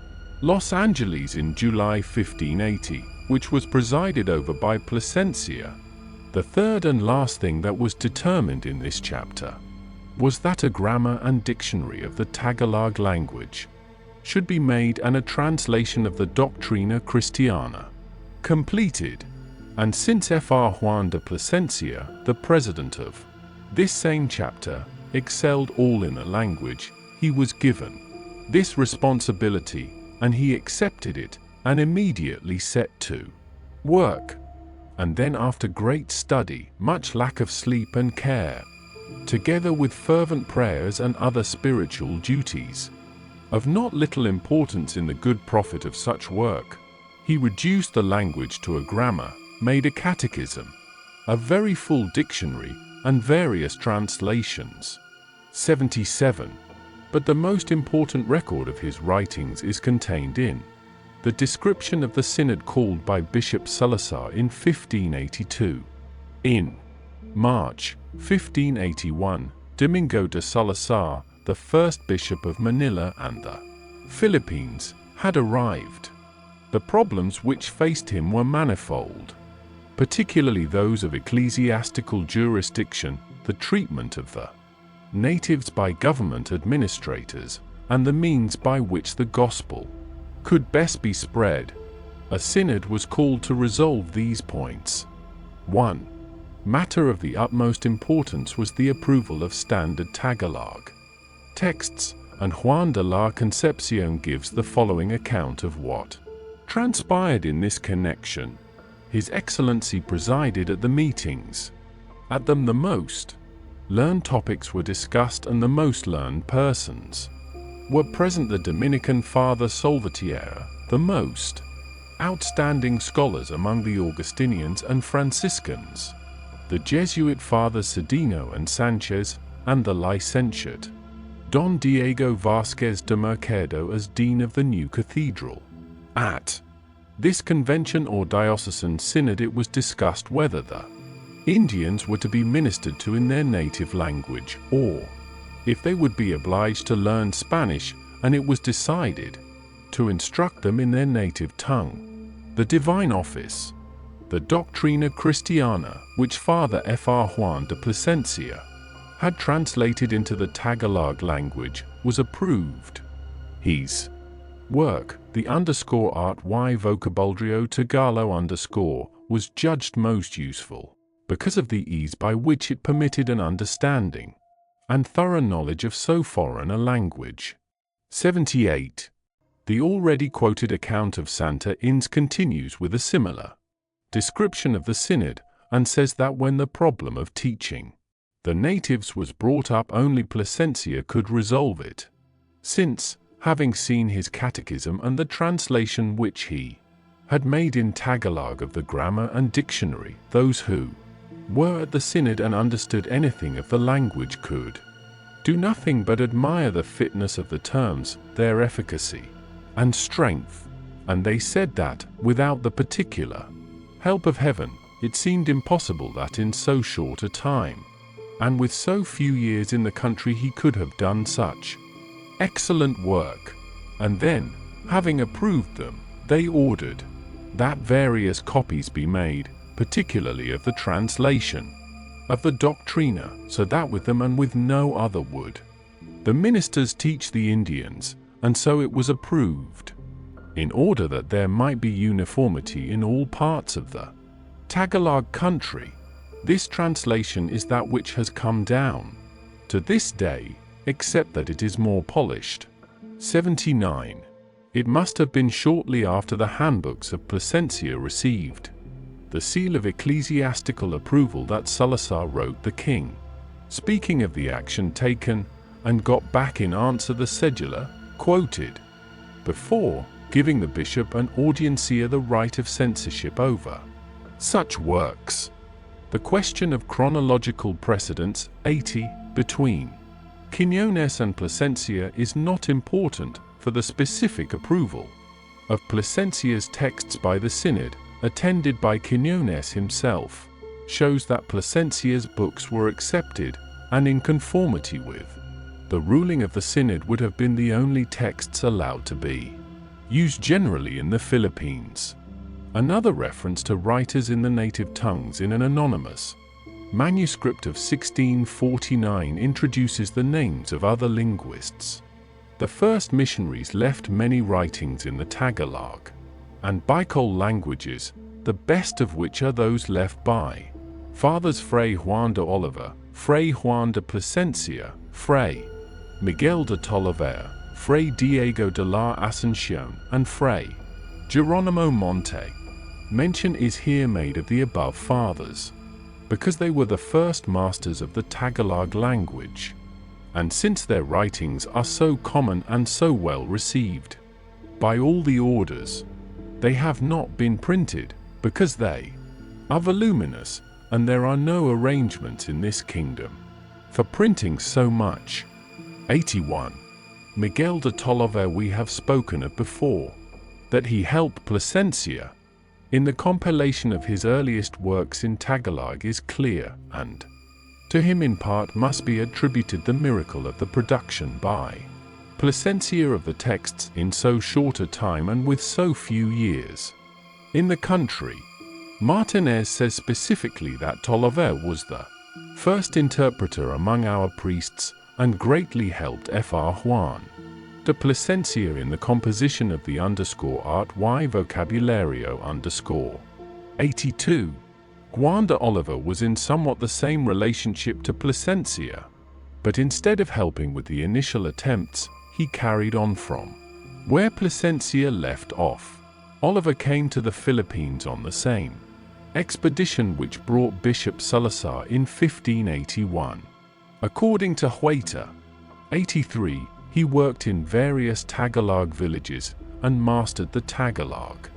Los Angeles in July 1580, which was presided over by Plasencia. The third and last thing that was determined in this chapter was that a grammar and dictionary of the Tagalog language should be made and a translation of the Doctrina Christiana completed. And since Fr. Juan de Plasencia, the president of this same chapter, excelled all in the language, he was given this responsibility, and he accepted it, and immediately set to work. And then after great study, much lack of sleep and care, together with fervent prayers and other spiritual duties, of not little importance in the good profit of such work, he reduced the language to a grammar, made a catechism, a very full dictionary, and various translations. 77. But the most important record of his writings is contained in the description of the synod called by Bishop Salazar in 1582. In March 1581, Domingo de Salazar, the first bishop of Manila and the Philippines, had arrived. The problems which faced him were manifold, particularly those of ecclesiastical jurisdiction, the treatment of the natives by government administrators, and the means by which the gospel could best be spread. A synod was called to resolve these points. 1. Matter of the utmost importance was the approval of standard Tagalog texts, and Juan de la Concepcion gives the following account of what transpired in this connection. His Excellency presided at the meetings. At them the most learned topics were discussed, and the most learned persons were present: the Dominican Father Salvatierra, the most outstanding scholars among the Augustinians and Franciscans, the Jesuit Fathers Cedeno and Sanchez, and the licentiate Don Diego Vasquez de Mercado as Dean of the new cathedral. At this convention or diocesan synod it was discussed whether the Indians were to be ministered to in their native language, or if they would be obliged to learn Spanish, and it was decided to instruct them in their native tongue. The divine office, the Doctrina Christiana, which Father Fr. Juan de Plasencia had translated into the Tagalog language, was approved. His work, the _art y vocabulario Tagalog_ was judged most useful, because of the ease by which it permitted an understanding and thorough knowledge of so foreign a language. 78. The already quoted account of Santa Inés continues with a similar description of the synod, and says that when the problem of teaching the natives was brought up, only Plasencia could resolve it, since, having seen his catechism and the translation which he had made in Tagalog of the grammar and dictionary, those who were at the synod and understood anything of the language could do nothing but admire the fitness of the terms, their efficacy and strength, and they said that, without the particular help of heaven, it seemed impossible that in so short a time, and with so few years in the country, he could have done such excellent work, and then, having approved them, they ordered that various copies be made, particularly of the translation of the Doctrina, so that with them and with no other would the ministers teach the Indians, and so it was approved, in order that there might be uniformity in all parts of the Tagalog country. This translation is that which has come down to this day, except that it is more polished. 79. It must have been shortly after the handbooks of Plasencia received the seal of ecclesiastical approval that Salazar wrote the king, speaking of the action taken, and got back in answer the cedula quoted before, giving the bishop and audiencia the right of censorship over such works. The question of chronological precedence 80 between Quiñones and Plasencia is not important for the specific approval of Plasencia's texts by the synod, attended by Quiñones himself, shows that Plasencia's books were accepted and in conformity with the ruling of the synod would have been the only texts allowed to be used generally in the Philippines. Another reference to writers in the native tongues in an anonymous manuscript of 1649 introduces the names of other linguists. The first missionaries left many writings in the Tagalog and Bicol languages, the best of which are those left by Fathers Fray Juan de Oliva, Fray Juan de Plasencia, Fray Miguel de Toliver, Fray Diego de la Asunción, and Fray Geronimo Monte. Mention is here made of the above fathers, because they were the first masters of the Tagalog language, and since their writings are so common and so well received by all the orders, they have not been printed, because they are voluminous, and there are no arrangements in this kingdom for printing so much. 81. Miguel de Toliver we have spoken of before, that he helped Plasencia in the compilation of his earliest works in Tagalog is clear, and to him in part must be attributed the miracle of the production by Plasencia of the texts in so short a time and with so few years in the country. Martinez says specifically that Toliver was the first interpreter among our priests and greatly helped Fr. Juan de Plasencia in the composition of the art y vocabulario _ 82. Juan de Oliva was in somewhat the same relationship to Plasencia, but instead of helping with the initial attempts, he carried on from where Plasencia left off. Oliva came to the Philippines on the same expedition which brought Bishop Salazar in 1581. According to Huerta, 83, he worked in various Tagalog villages and mastered the Tagalog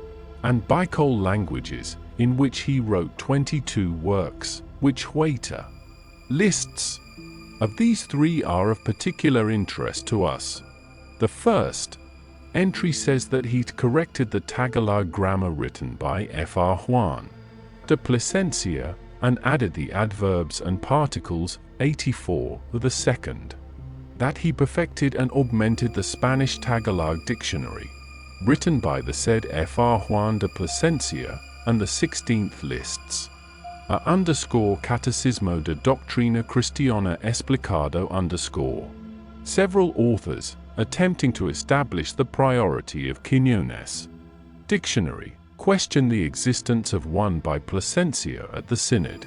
and Bicol languages, in which he wrote 22 works, which Huerta lists. Of these, 3 are of particular interest to us. The first entry says that he corrected the Tagalog grammar written by Fr. Juan de Plasencia and added the adverbs and particles. 84. The second, that he perfected and augmented the Spanish Tagalog dictionary, written by the said Fr. Juan de Plasencia, and the 16th lists a _Catechismo de Doctrina Christiana explicado _ several authors attempting to establish the priority of Quiñones' dictionary, question the existence of one by Plasencia at the Synod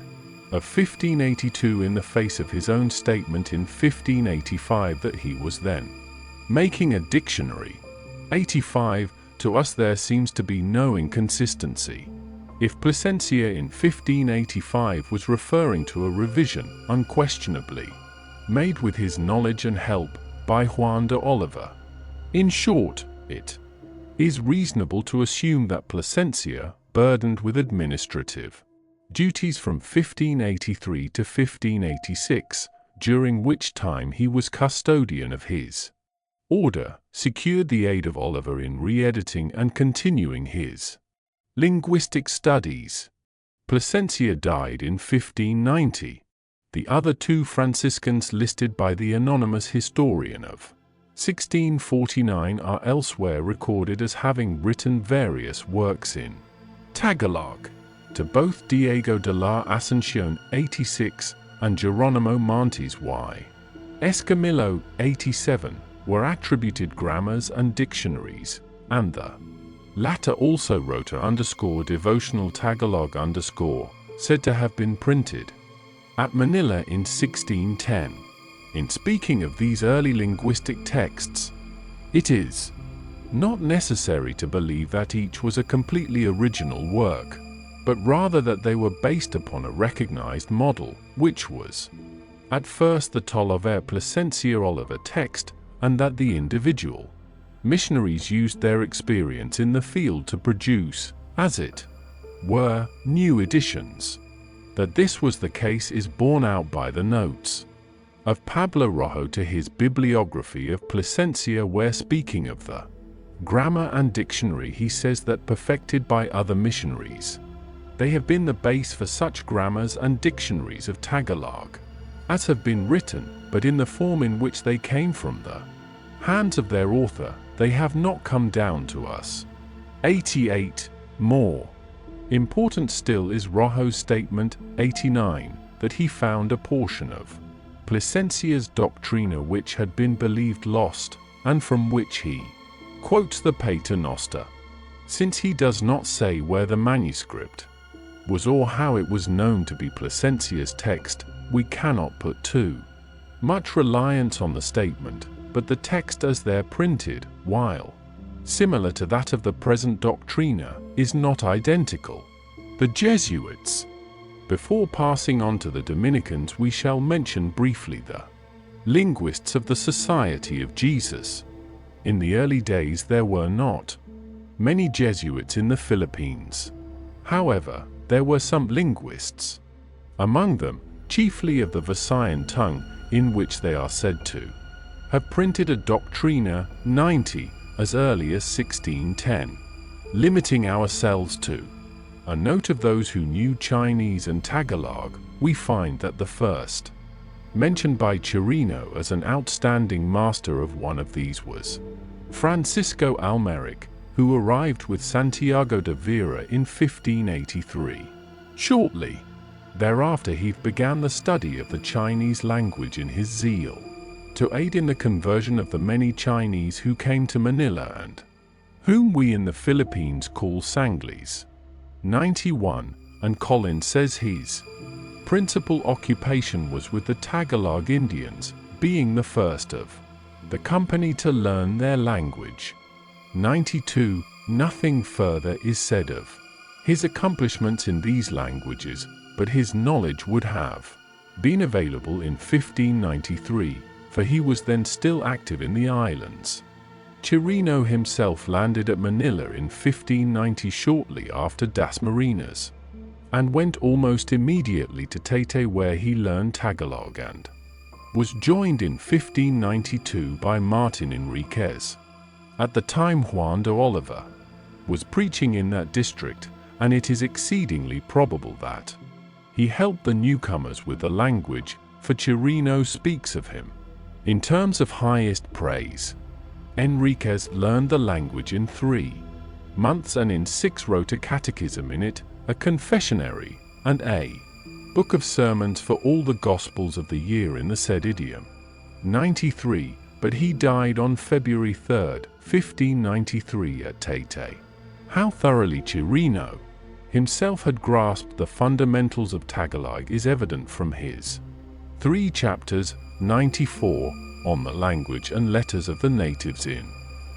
of 1582 in the face of his own statement in 1585 that he was then making a dictionary. 85. To us there seems to be no inconsistency. If Plasencia in 1585 was referring to a revision, unquestionably made with his knowledge and help, by Juan de Oliva. In short, it is reasonable to assume that Plasencia, burdened with administrative duties from 1583 to 1586, during which time he was custodian of his order, secured the aid of Oliva in re-editing and continuing his linguistic studies. Plasencia died in 1590. The other 2 Franciscans listed by the anonymous historian of 1649 are elsewhere recorded as having written various works in Tagalog to both Diego de la Asuncion 86 and Geronimo Montes y Escamillo 87 were attributed grammars and dictionaries, and the latter also wrote a devotional Tagalog said to have been printed at Manila in 1610. In speaking of these early linguistic texts, it is not necessary to believe that each was a completely original work, but rather that they were based upon a recognized model, which was at first the Tolover Plasencia Oliver text, and that the individual missionaries used their experience in the field to produce, as it were, new editions. That this was the case is borne out by the notes of Pablo Rojo to his bibliography of Plasencia, where speaking of the grammar and dictionary he says that perfected by other missionaries, they have been the base for such grammars and dictionaries of Tagalog as have been written, but in the form in which they came from the hands of their author, they have not come down to us. 88. More important still is Rojo's statement, 89, that he found a portion of Plasencia's Doctrina which had been believed lost, and from which he quotes the Pater Noster. Since he does not say where the manuscript was or how it was known to be Plasencia's text, we cannot put too much reliance on the statement, but the text as there printed, while similar to that of the present Doctrina, is not identical. The Jesuits. Before passing on to the Dominicans, we shall mention briefly the linguists of the Society of Jesus. In the early days there were not many Jesuits in the Philippines. However, there were some linguists among them, chiefly of the Visayan tongue, in which they are said to have printed a Doctrina 90 as early as 1610. Limiting ourselves to a note of those who knew Chinese and Tagalog, we find that the first mentioned by Chirino as an outstanding master of one of these was Francisco Almeric, who arrived with Santiago de Vera in 1583. Shortly thereafter he began the study of the Chinese language in his zeal to aid in the conversion of the many Chinese who came to Manila and whom we in the Philippines call Sanglis. 91, and Collins says his principal occupation was with the Tagalog Indians, being the first of the company to learn their language. 92, nothing further is said of his accomplishments in these languages, but his knowledge would have been available in 1593, for he was then still active in the islands. Chirino himself landed at Manila in 1590 shortly after Dasmariñas, and went almost immediately to Taytay, where he learned Tagalog and was joined in 1592 by Martin Enriquez. At the time Juan de Oliva was preaching in that district, and it is exceedingly probable that he helped the newcomers with the language, for Chirino speaks of him in terms of highest praise. Enriquez learned the language in 3 months and in 6 wrote a catechism in it, a confessionary, and a book of sermons for all the Gospels of the year in the said idiom. 93, but he died on February 3, 1593 at Taytay. How thoroughly Chirino himself had grasped the fundamentals of Tagalog is evident from his 3 chapters, 94, on the language and letters of the natives, in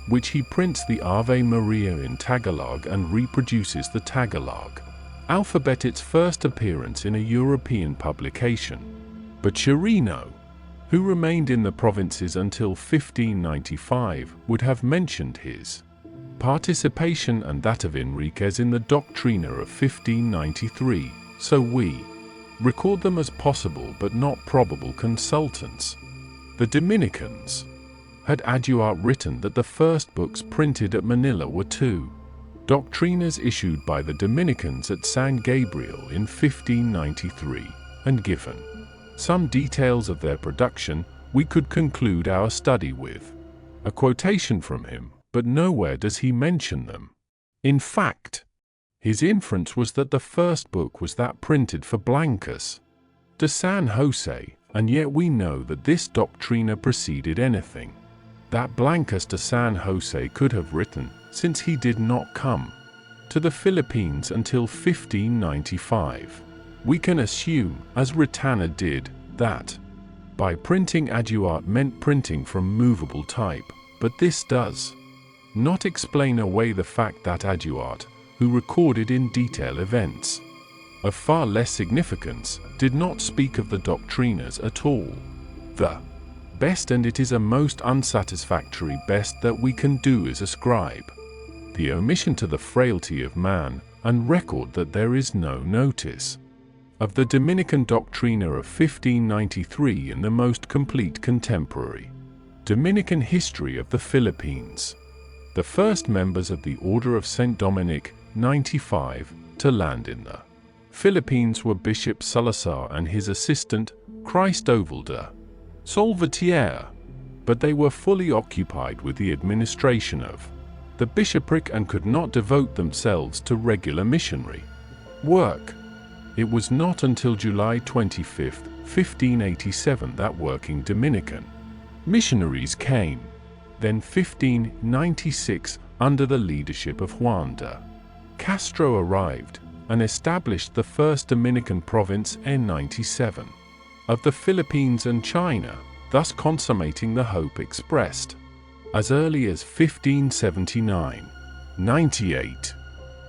which he prints the Ave Maria in Tagalog and reproduces the Tagalog alphabet, its first appearance in a European publication. But Chirino, who remained in the provinces until 1595, would have mentioned his participation and that of Enriquez in the Doctrina of 1593, so we record them as possible but not probable consultants. The Dominicans had adduart written that the first books printed at Manila were 2 Doctrinas issued by the Dominicans at San Gabriel in 1593, and given some details of their production, we could conclude our study with A quotation from him, but nowhere does he mention them. In fact, his inference was that the first book was that printed for Blancas de San Jose, and yet we know that this Doctrina preceded anything that Blancas de San Jose could have written, since he did not come to the Philippines until 1595. We can assume, as Retana did, that by printing Aduart meant printing from movable type, but this does not explain away the fact that Aduart, who recorded in detail events of far less significance, did not speak of the Doctrinas at all. The best, and it is a most unsatisfactory best that we can do, is ascribe the omission to the frailty of man, and record that there is no notice of the Dominican Doctrina of 1593 in the most complete contemporary Dominican history of the Philippines. The first members of the Order of St. Dominic, 95, to land in the Philippines were Bishop Salazar and his assistant, Cristobal de Salvatierra, but they were fully occupied with the administration of the bishopric and could not devote themselves to regular missionary work. It was not until July 25, 1587 that working Dominican missionaries came. Then 1596, under the leadership of Juan de Castro, arrived and established the first Dominican province N97 of the Philippines and China, thus consummating the hope expressed as early as 1579-98.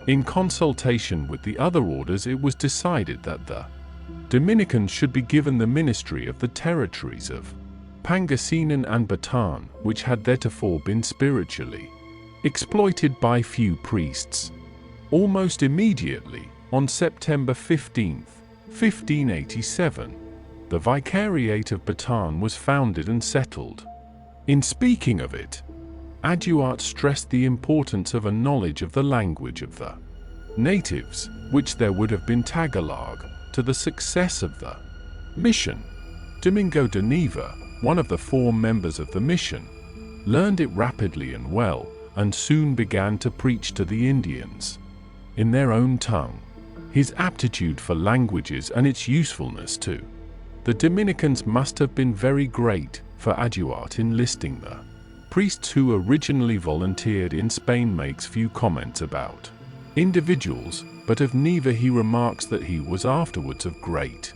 In consultation with the other orders, it was decided that the Dominicans should be given the ministry of the territories of Pangasinan and Bataan, which had theretofore been spiritually exploited by few priests. Almost immediately, on September 15, 1587, the Vicariate of Bataan was founded and settled. In speaking of it, Aduart stressed the importance of a knowledge of the language of the natives, which there would have been Tagalog, to the success of the mission. Domingo de Neva, one of the 4 members of the mission, learned it rapidly and well, and soon began to preach to the Indians in their own tongue. His aptitude for languages and its usefulness to the Dominicans must have been very great, for Aduart enlisting the priests who originally volunteered in Spain makes few comments about individuals, but of Neva he remarks that he was afterwards of great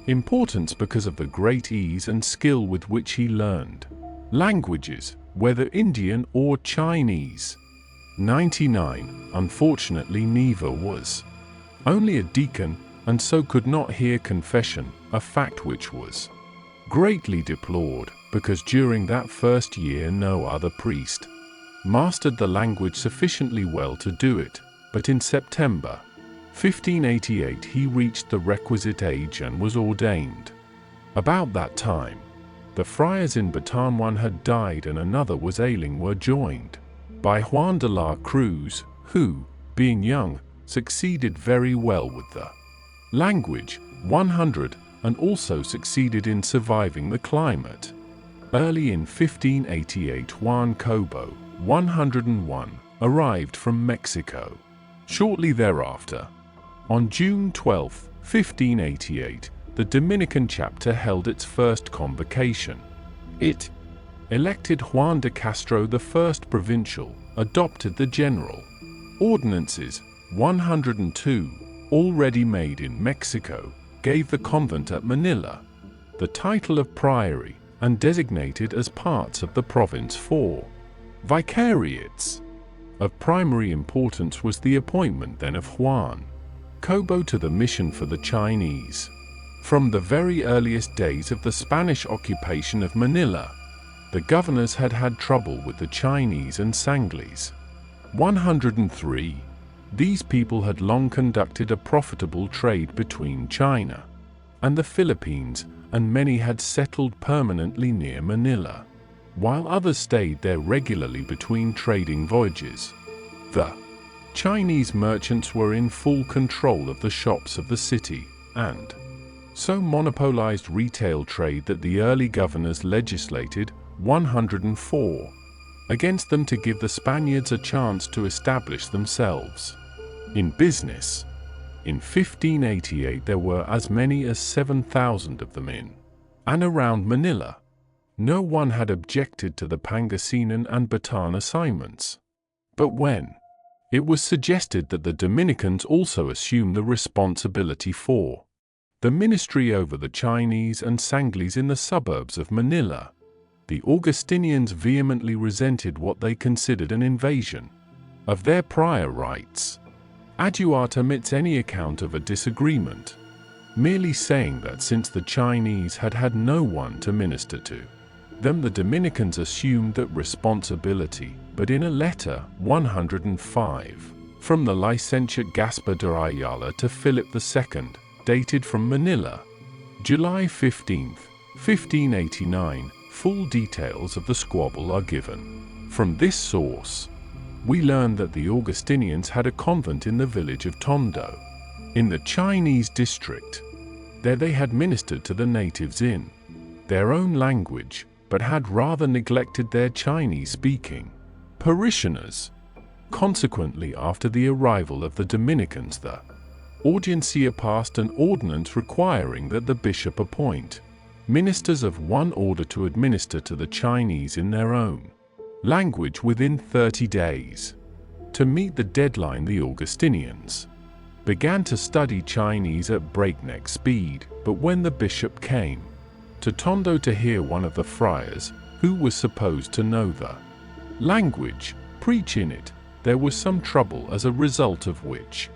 importance because of the great ease and skill with which he learned languages, whether Indian or Chinese. 99. Unfortunately, Neva was only a deacon, and so could not hear confession, a fact which was greatly deplored, because during that first year no other priest mastered the language sufficiently well to do it, but in September 1588 he reached the requisite age and was ordained. About that time, the friars in Bataan, one had died and another was ailing, were joined by Juan de la Cruz, who, being young, succeeded very well with the language, 100, and also succeeded in surviving the climate. Early in 1588 Juan Cobo, 101, arrived from Mexico. Shortly thereafter, on June 12, 1588, the Dominican chapter held its first convocation. It elected Juan de Castro the first provincial, adopted the general ordinances, 102, already made in Mexico, gave the convent at Manila the title of priory, and designated as parts of the province 4 vicariates. Of primary importance was the appointment then of Juan Cobo to the mission for the Chinese. From the very earliest days of the Spanish occupation of Manila, the governors had had trouble with the Chinese and Sanglis. 103. These people had long conducted a profitable trade between China and the Philippines, and many had settled permanently near Manila, while others stayed there regularly between trading voyages. The Chinese merchants were in full control of the shops of the city, and so monopolized retail trade that the early governors legislated, 104, against them to give the Spaniards a chance to establish themselves. In business, in 1588 there were as many as 7,000 of them in and around Manila. No one had objected to the Pangasinan and Bataan assignments. But when it was suggested that the Dominicans also assume the responsibility for the ministry over the Chinese and Sanglis in the suburbs of Manila, the Augustinians vehemently resented what they considered an invasion of their prior rights. Aduart omits any account of a disagreement, merely saying that since the Chinese had had no one to minister to them, the Dominicans assumed that responsibility. But in a letter 105 from the licentiate Gaspar de Ayala to Philip II, dated from Manila, July 15, 1589, full details of the squabble are given. From this source, we learn that the Augustinians had a convent in the village of Tondo, in the Chinese district. There they had ministered to the natives in their own language, but had rather neglected their Chinese-speaking parishioners. Consequently, after the arrival of the Dominicans, the Audiencia passed an ordinance requiring that the bishop appoint ministers of one order to administer to the Chinese in their own language within 30 days. To meet the deadline, the Augustinians began to study Chinese at breakneck speed, but when the bishop came to Tondo to hear one of the friars, who was supposed to know the language, preach in it, there was some trouble, as a result of which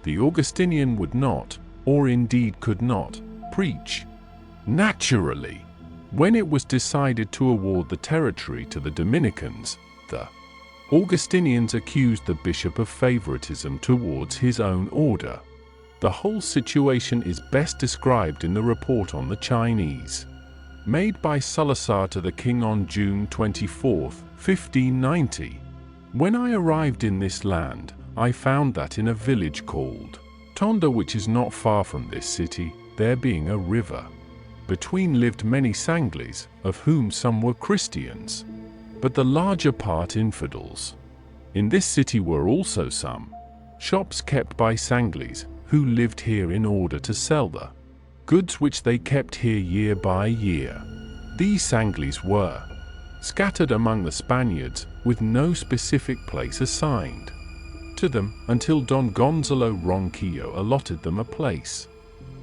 the Augustinian would not, or indeed could not, preach. Naturally, when it was decided to award the territory to the Dominicans, the Augustinians accused the bishop of favoritism towards his own order. The whole situation is best described in the report on the Chinese, made by Salazar to the king on June 24, 1590. When I arrived in this land, I found that in a village called Tondo, which is not far from this city, there being a river between, lived many Sanglis, of whom some were Christians, but the larger part infidels. In this city were also some shops kept by Sanglis, who lived here in order to sell the goods which they kept here year by year. These Sanglis were scattered among the Spaniards, with no specific place assigned to them, until Don Gonzalo Ronquillo allotted them a place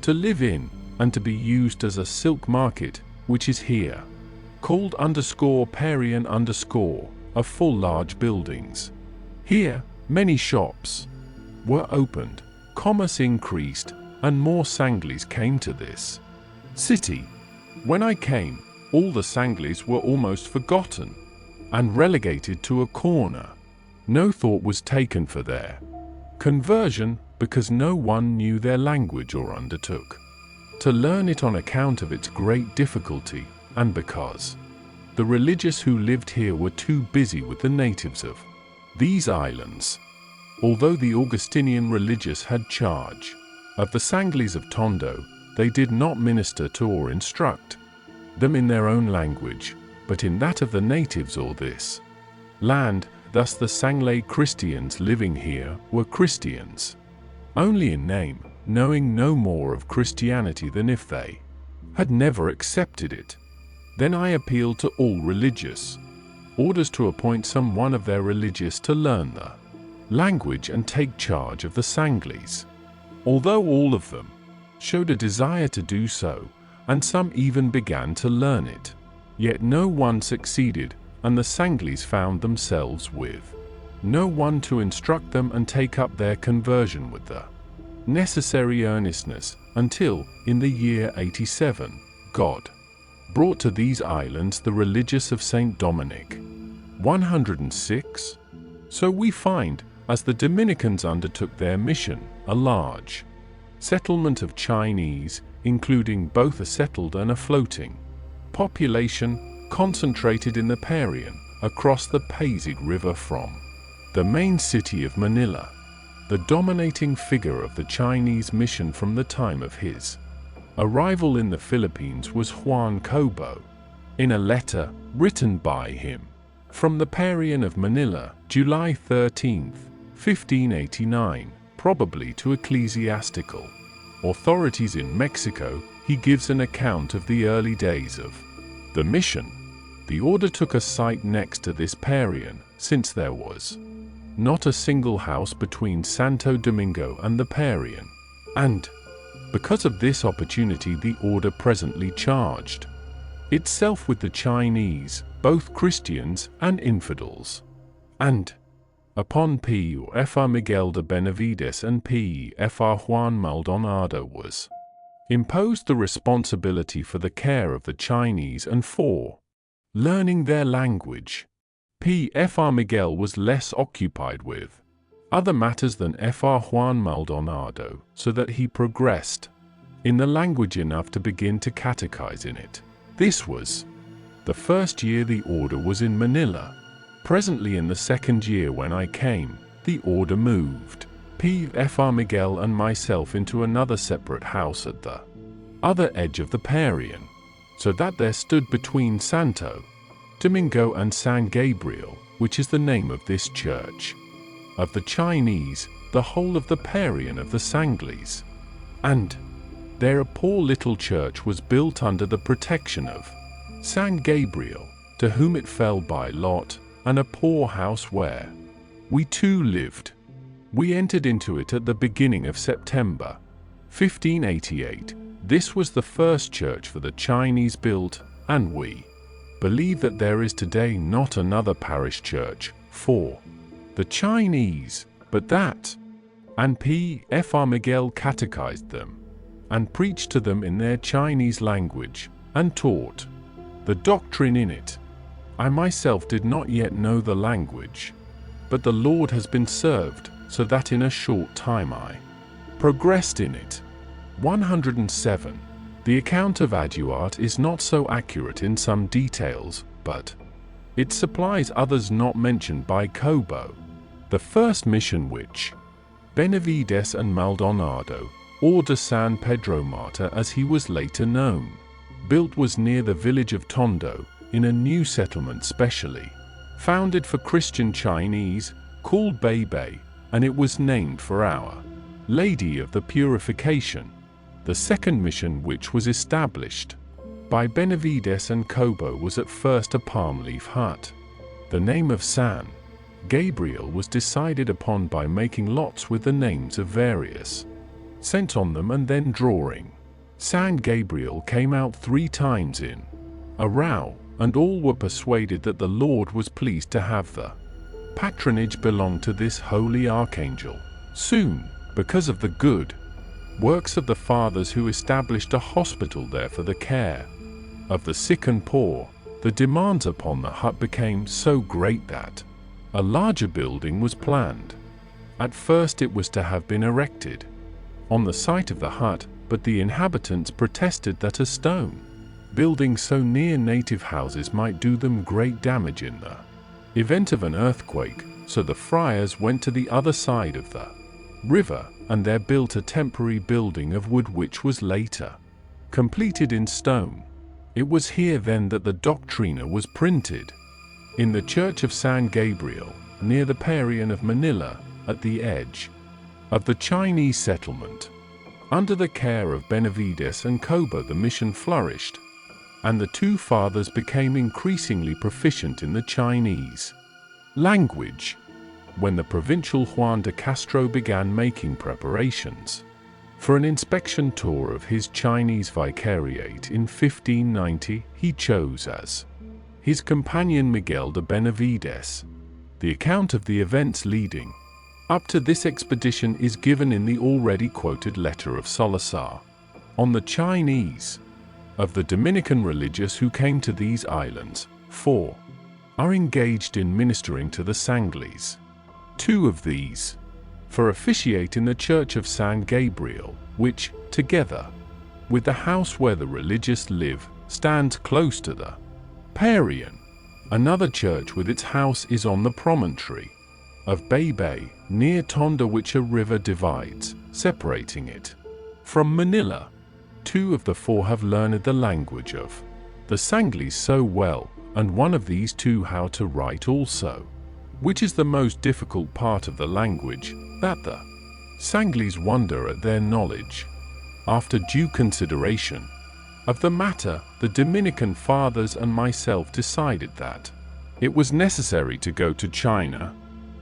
to live in, and to be used as a silk market, which is here called _Parian of full large buildings. Here many shops were opened, commerce increased, and more Sanglis came to this city. When I came, all the Sanglis were almost forgotten and relegated to a corner. No thought was taken for their conversion, because no one knew their language or undertook to learn it on account of its great difficulty, and because the religious who lived here were too busy with the natives of these islands. Although the Augustinian religious had charge of the Sanglis of Tondo, they did not minister to or instruct them in their own language, but in that of the natives or this land. Thus the Sanglay Christians living here were Christians only in name, knowing no more of Christianity than if they had never accepted it. Then I appealed to all religious orders to appoint some one of their religious to learn the language and take charge of the Sanglis. Although all of them showed a desire to do so, and some even began to learn it, yet no one succeeded, and the Sanglis found themselves with no one to instruct them and take up their conversion with the necessary earnestness, until, in the year 87, God brought to these islands the religious of Saint Dominic. 106. So we find, as the Dominicans undertook their mission, a large settlement of Chinese, including both a settled and a floating population, concentrated in the Parian, across the Pasig River from the main city of Manila. The dominating figure of the Chinese mission from the time of his arrival in the Philippines was Juan Cobo. In a letter written by him From the Parian of Manila, July 13, 1589, probably to ecclesiastical authorities in Mexico, he gives an account of the early days of the mission. The order took a site next to this Parian, since there was not a single house between Santo Domingo and the Parian, and because of this opportunity the order presently charged itself with the Chinese, both Christians and infidels, and upon P.Fr. Miguel de Benavides and P.Fr. Juan Maldonado was imposed the responsibility for the care of the Chinese and for learning their language. P.Fr. Miguel was less occupied with other matters than Fr. Juan Maldonado, so that he progressed in the language enough to begin to catechize in it. This was the first year the order was in Manila. Presently in the second year when I came, the order moved P.Fr. Miguel and myself into another separate house at the other edge of the Parian, so that there stood between Santo Domingo and San Gabriel, which is the name of this church of the Chinese, the whole of the Parian of the Sanglis. And there a poor little church was built under the protection of San Gabriel, to whom it fell by lot, and a poor house where we too lived. We entered into it at the beginning of September, 1588. This was the first church for the Chinese built, and we believe that there is today not another parish church for the Chinese, but that. And P.Fr. Miguel catechized them, and preached to them in their Chinese language, and taught the doctrine in it. I myself did not yet know the language, but the Lord has been served, so that in a short time I progressed in it. 107. The account of Aduart is not so accurate in some details, but it supplies others not mentioned by Cobo. The first mission which Benavides and Maldonado, or de San Pedro Marta as he was later known, built was near the village of Tondo, in a new settlement specially founded for Christian Chinese, called Beibei, and it was named for Our Lady of the Purification. The second mission which was established by Benavides and Cobo was at first a palm leaf hut. The name of San Gabriel was decided upon by making lots with the names of various sent on them, and then drawing San Gabriel came out 3 times in a row, and all were persuaded that the Lord was pleased to have the patronage belong to this holy archangel. Soon, because of the good works of the fathers who established a hospital there for the care of the sick and poor, the demands upon the hut became so great that a larger building was planned. At first it was to have been erected on the site of the hut, but the inhabitants protested that a stone building so near native houses might do them great damage in the event of an earthquake, so the friars went to the other side of the river, and there built a temporary building of wood which was later completed in stone. It was here then that the Doctrina was printed, in the church of San Gabriel, near the Parian of Manila, at the edge of the Chinese settlement. Under the care of Benavides and Cobo the mission flourished, and the 2 fathers became increasingly proficient in the Chinese language. When the provincial Juan de Castro began making preparations for an inspection tour of his Chinese vicariate in 1590, he chose as his companion Miguel de Benavides. The account of the events leading up to this expedition is given in the already quoted letter of Salazar on the Chinese of the Dominican religious who came to these islands, 4 are engaged in ministering to the Sanglis. 2 of these for officiate in the church of San Gabriel, which, together with the house where the religious live, stands close to the Parian. Another church with its house is on the promontory of Beibei, near Tondo, which a river divides, separating it from Manila. 2 of the 4 have learned the language of the Sanglis so well, and one of these two how to write also, which is the most difficult part of the language, that the Sanglis wonder at their knowledge. After due consideration of the matter, the Dominican fathers and myself decided that it was necessary to go to China.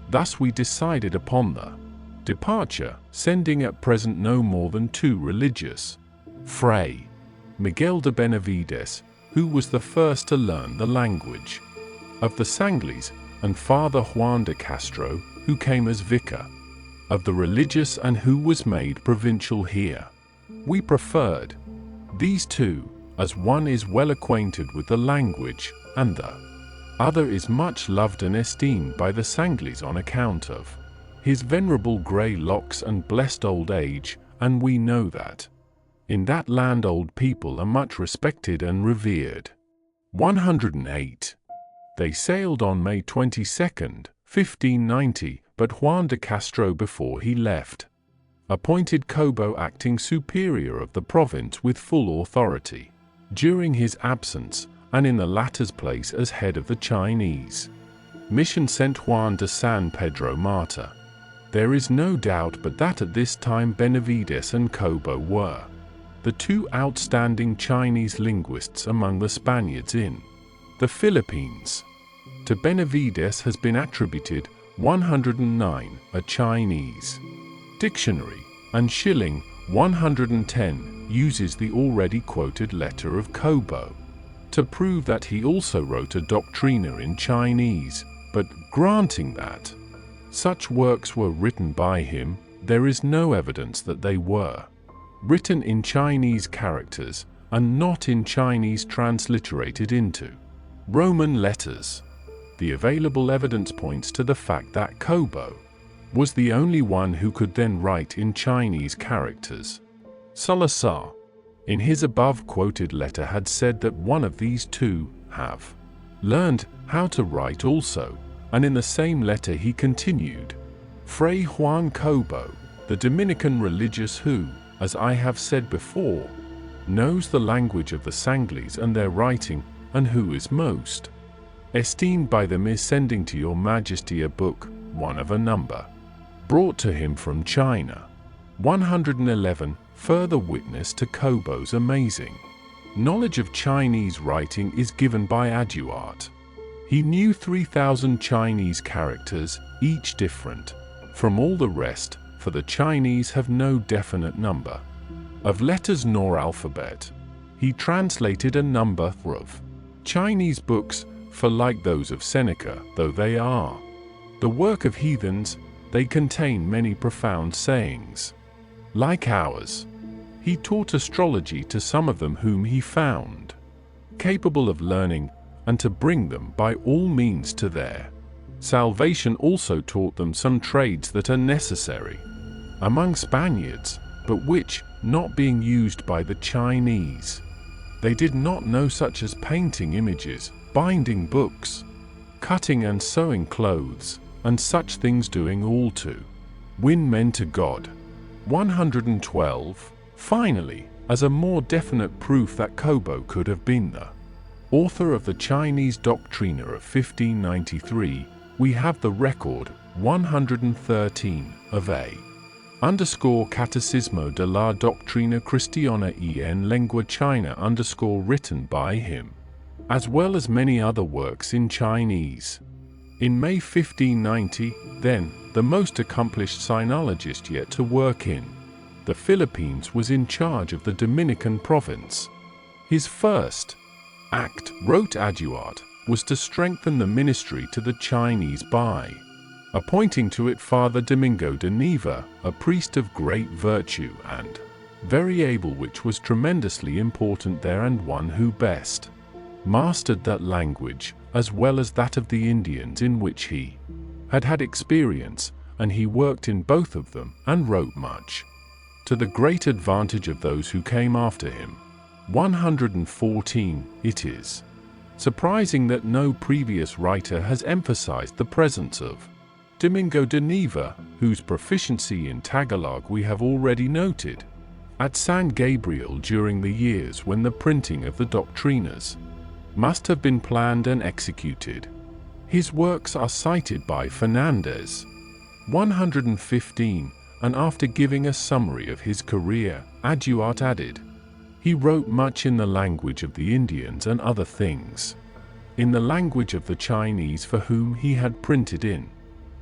Thus we decided upon the departure, sending at present no more than 2 religious, Fray Miguel de Benavides, who was the first to learn the language of the Sanglis, and Father Juan de Castro, who came as vicar of the religious and who was made provincial here. We preferred these two, as one is well acquainted with the language, and the other is much loved and esteemed by the Sanglis on account of his venerable grey locks and blessed old age, and we know that in that land old people are much respected and revered. 108. They sailed on May 22nd, 1590, but Juan de Castro, before he left, appointed Cobo acting superior of the province with full authority during his absence, and in the latter's place as head of the Chinese mission sent Juan de San Pedro Marta. There is no doubt but that at this time Benavides and Cobo were the 2 outstanding Chinese linguists among the Spaniards in the Philippines. To Benavides has been attributed 109, a Chinese dictionary, and Schilling 110 uses the already quoted letter of Cobo to prove that he also wrote a Doctrina in Chinese, but granting that such works were written by him, there is no evidence that they were written in Chinese characters and not in Chinese transliterated into Roman letters. The available evidence points to the fact that Cobo was the only one who could then write in Chinese characters. Salazar, in his above-quoted letter, had said that one of these two have learned how to write also, and in the same letter he continued, Fray Juan Cobo, the Dominican religious who, as I have said before, knows the language of the Sanglis and their writing, and who is most esteemed by them, is sending to your Majesty a book, one of a number, brought to him from China. 111. Further witness to Cobo's amazing knowledge of Chinese writing is given by Aduart. He knew 3,000 Chinese characters, each different from all the rest, for the Chinese have no definite number of letters nor alphabet. He translated a number of Chinese books, for like those of Seneca, though they are the work of heathens, they contain many profound sayings like ours. He taught astrology to some of them whom he found capable of learning, and to bring them by all means to their salvation. Also taught them some trades that are necessary among Spaniards, but which, not being used by the Chinese, they did not know, such as painting images, binding books, cutting and sewing clothes, and such things, doing all to win men to God. 112. Finally, as a more definite proof that Cobo could have been the author of the Chinese Doctrina of 1593, we have the record 113 of _Catechismo de la Doctrina Christiana en lengua China written by him, as well as many other works in Chinese. In May 1590, then, the most accomplished sinologist yet to work in the Philippines was in charge of the Dominican province. His first act, wrote Aduart, was to strengthen the ministry to the Chinese by appointing to it Father Domingo de Neva, a priest of great virtue and very able, which was tremendously important there, and one who best mastered that language, as well as that of the Indians, in which he had had experience, and he worked in both of them, and wrote much to the great advantage of those who came after him. 114. It is surprising that no previous writer has emphasized the presence of Domingo de Neva, whose proficiency in Tagalog we have already noted, at San Gabriel during the years when the printing of the Doctrinas must have been planned and executed. His works are cited by Fernandez, 115, and after giving a summary of his career, Aduart added, "He wrote much in the language of the Indians and other things. In the language of the Chinese for whom he had printed in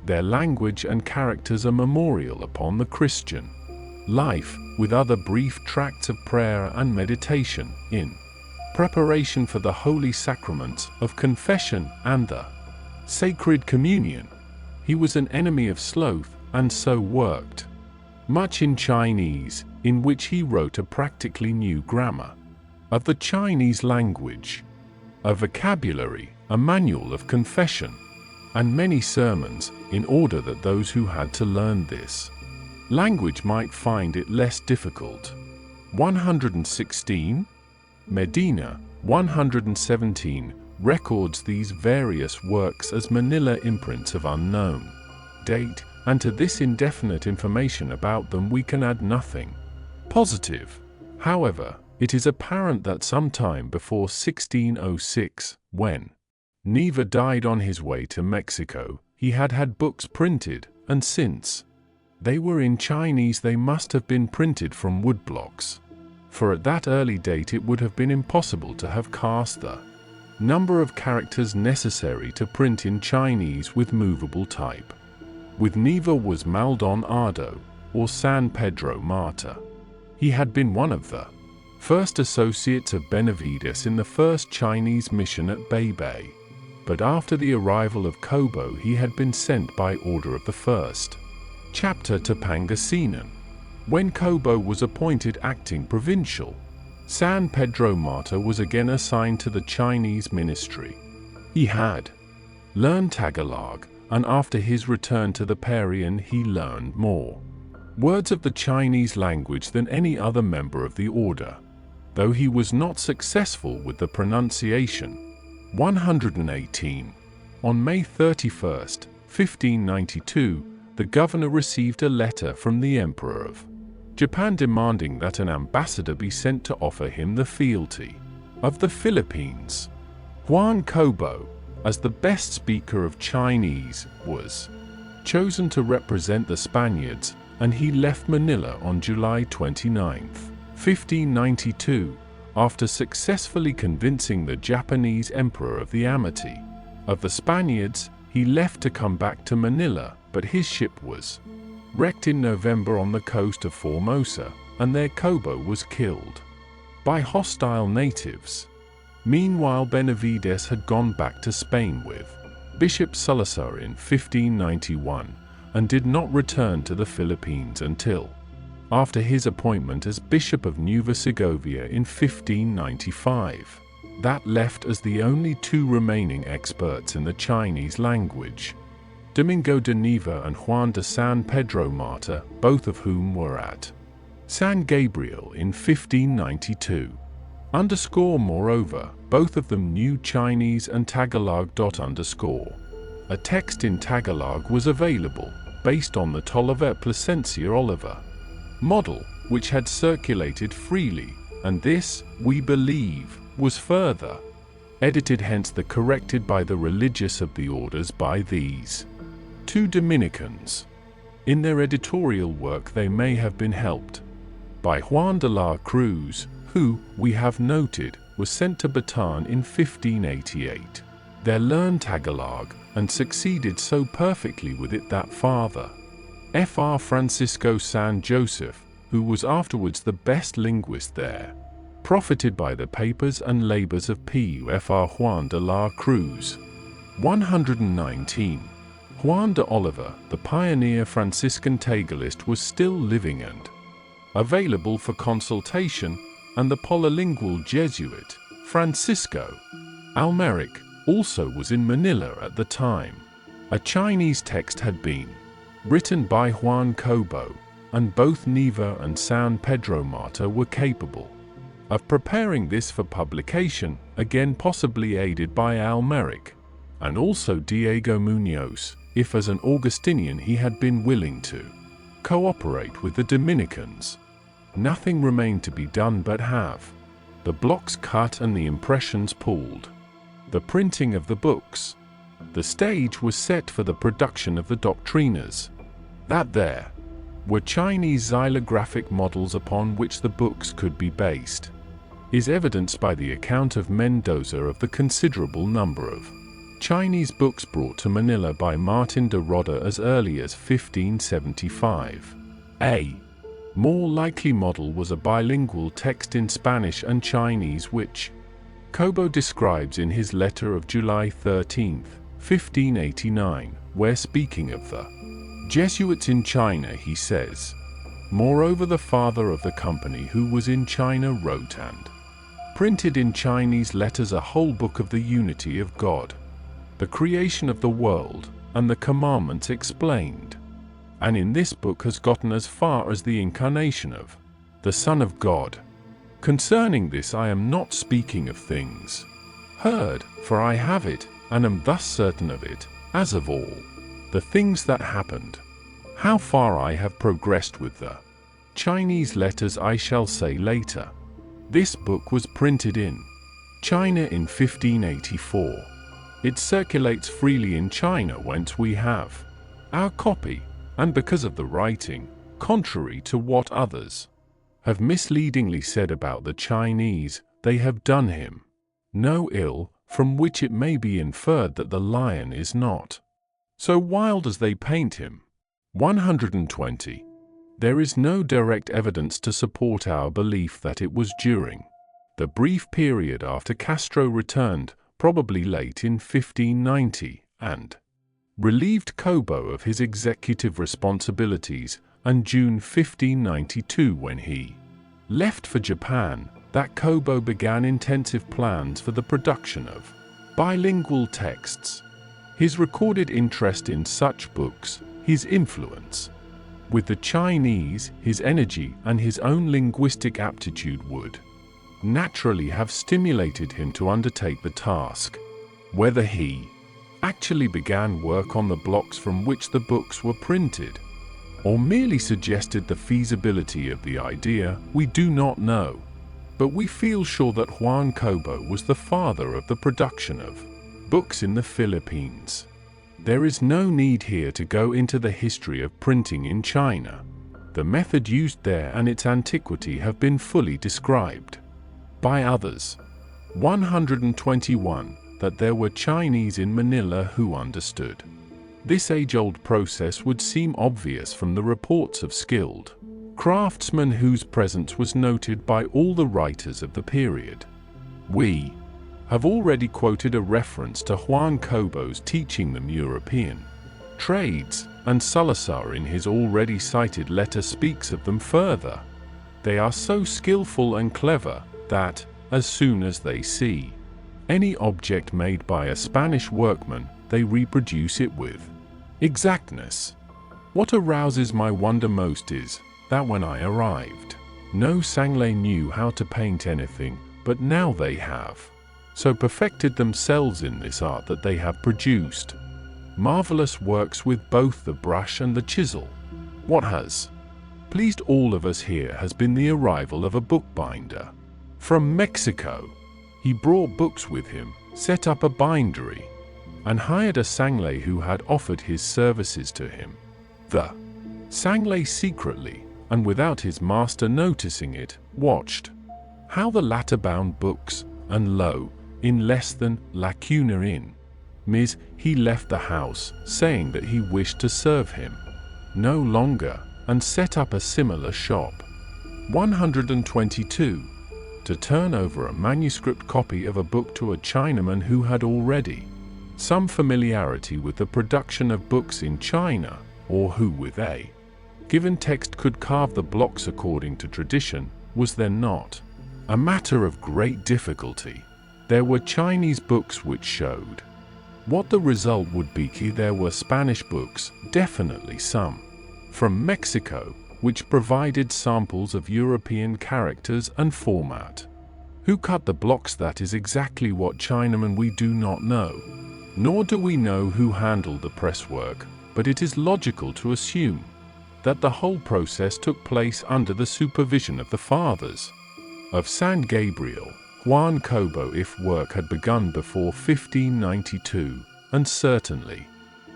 their language and characters a memorial upon the Christian life, with other brief tracts of prayer and meditation, in preparation for the holy sacraments of confession and the sacred communion. He was an enemy of sloth, and so worked much in Chinese, in which he wrote a practically new grammar of the Chinese language, a vocabulary, a manual of confession, and many sermons, in order that those who had to learn this language might find it less difficult." 116. Medina, 117, records these various works as Manila imprints of unknown date, and to this indefinite information about them we can add nothing positive. However, it is apparent that sometime before 1606, when Neva died on his way to Mexico, he had had books printed, and since they were in Chinese they must have been printed from woodblocks, for at that early date it would have been impossible to have cast the number of characters necessary to print in Chinese with movable type. With Neva was Maldonado, or San Pedro Martyr. He had been one of the first associates of Benavides in the first Chinese mission at Baybay, but after the arrival of Cobo he had been sent by order of the first chapter to Pangasinan. When Cobo was appointed acting provincial, San Pedro Martyr was again assigned to the Chinese ministry. He had learned Tagalog, and after his return to the Parian he learned more words of the Chinese language than any other member of the order, though he was not successful with the pronunciation. 118. On May 31, 1592, the governor received a letter from the Emperor of Japan demanding that an ambassador be sent to offer him the fealty of the Philippines. Juan Cobo, as the best speaker of Chinese, was chosen to represent the Spaniards, and he left Manila on July 29, 1592, after successfully convincing the Japanese emperor of the amity of the Spaniards. He left to come back to Manila, but his ship was wrecked in November on the coast of Formosa, and there Cobo was killed by hostile natives. Meanwhile, Benavides had gone back to Spain with Bishop Salazar in 1591, and did not return to the Philippines until after his appointment as Bishop of Nueva Segovia in 1595. That left as the only two remaining experts in the Chinese language, Domingo de Neva and Juan de San Pedro Martyr, both of whom were at San Gabriel in 1592. Moreover, both of them knew Chinese and Tagalog. A text in Tagalog was available, based on the Tolliver Plasencia Oliver model, which had circulated freely, and this, we believe, was further edited, hence the corrected by the religious of the orders by these two Dominicans. In their editorial work they may have been helped by Juan de la Cruz, who, we have noted, was sent to Bataan in 1588. There learned Tagalog, and succeeded so perfectly with it that Father Fr. Francisco San Joseph, who was afterwards the best linguist there, profited by the papers and labors of Fr. Juan de la Cruz. 119. Juan de Oliva, the pioneer Franciscan Tagalist, was still living and available for consultation, and the polylingual Jesuit, Francisco Almeric, also was in Manila at the time. A Chinese text had been written by Juan Cobo, and both Neva and San Pedro Martyr were capable of preparing this for publication, again possibly aided by Almeric, and also Diego Muñoz, if as an Augustinian he had been willing to cooperate with the Dominicans. Nothing remained to be done but have the blocks cut and the impressions pulled. the printing of the books. The stage was set for the production of the Doctrinas. That there were Chinese xylographic models upon which the books could be based is evidenced by the account of Mendoza of the considerable number of Chinese books brought to Manila by Martin de Roda as early as 1575. A more likely model was a bilingual text in Spanish and Chinese which Cobo describes in his letter of July 13, 1589, where speaking of the Jesuits in China he says, "Moreover the father of the company who was in China wrote and printed in Chinese letters a whole book of the unity of God, the creation of the world, and the commandments explained, and in this book has gotten as far as the incarnation of the Son of God. Concerning this I am not speaking of things heard, for I have it, and am thus certain of it, as of all the things that happened. How far I have progressed with the Chinese letters I shall say later. This book was printed in China in 1584. It circulates freely in China whence we have our copy, and because of the writing, contrary to what others have misleadingly said about the Chinese, they have done him no ill, from which it may be inferred that the lion is not so wild as they paint him. 120. There is no direct evidence to support our belief that it was during the brief period after Castro returned, probably late in 1590, and relieved Cobo of his executive responsibilities, and June 1592 when he left for Japan, that Cobo began intensive plans for the production of bilingual texts. His recorded interest in such books, his influence with the Chinese, his energy, and his own linguistic aptitude would naturally have stimulated him to undertake the task. Whether he actually began work on the blocks from which the books were printed, or merely suggested the feasibility of the idea, we do not know. But we feel sure that Juan Cobo was the father of the production of books in the Philippines. There is no need here to go into the history of printing in China. The method used there and its antiquity have been fully described by others. 121. That there were Chinese in Manila who understood this age-old process would seem obvious from the reports of skilled craftsmen whose presence was noted by all the writers of the period. We have already quoted a reference to Juan Cobo's teaching them European trades, and Salazar in his already cited letter speaks of them further. They are so skillful and clever that, as soon as they see any object made by a Spanish workman, they reproduce it with exactness. What arouses my wonder most is that when I arrived, no Sangley knew how to paint anything, but now they have so perfected themselves in this art that they have produced marvelous works with both the brush and the chisel. What has pleased all of us here has been the arrival of a bookbinder from Mexico. He brought books with him, set up a bindery, and hired a Sangley who had offered his services to him. The Sangley secretly, and without his master noticing it, watched how the latter bound books, and lo, in less than lacuna in Ms. he left the house, saying that he wished to serve him no longer, and set up a similar shop. 122. To turn over a manuscript copy of a book to a Chinaman who had already some familiarity with the production of books in China, or who with a given text could carve the blocks according to tradition, was then not a matter of great difficulty. There were Chinese books which showed what the result would be. There were Spanish books, definitely some from Mexico, which provided samples of European characters and format. Who cut the blocks? That is exactly what Chinaman we do not know. Nor do we know who handled the presswork, but it is logical to assume that the whole process took place under the supervision of the fathers of San Gabriel, Juan Cobo if work had begun before 1592, and certainly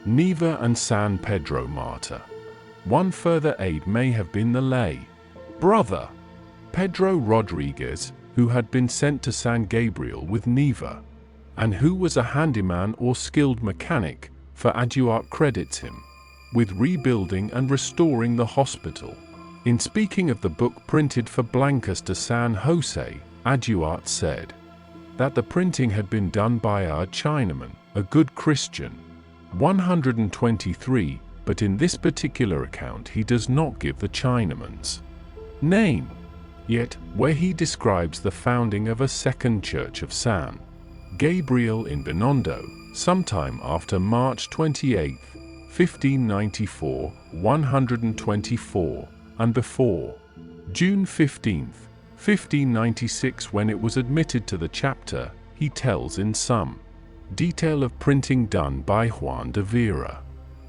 Neva and San Pedro Martyr. One further aid may have been the lay brother Pedro Rodriguez, who had been sent to San Gabriel with Neva, and who was a handyman or skilled mechanic, for Aduart credits him with rebuilding and restoring the hospital. In speaking of the book printed for Blancas de San Jose, Aduart said that the printing had been done by a Chinaman, a good Christian. 123, but in this particular account he does not give the Chinaman's name. Yet, where he describes the founding of a second church of San Gabriel in Binondo, sometime after March 28, 1594, 124, and before June 15, 1596, when it was admitted to the chapter, he tells in some detail of printing done by Juan de Vera.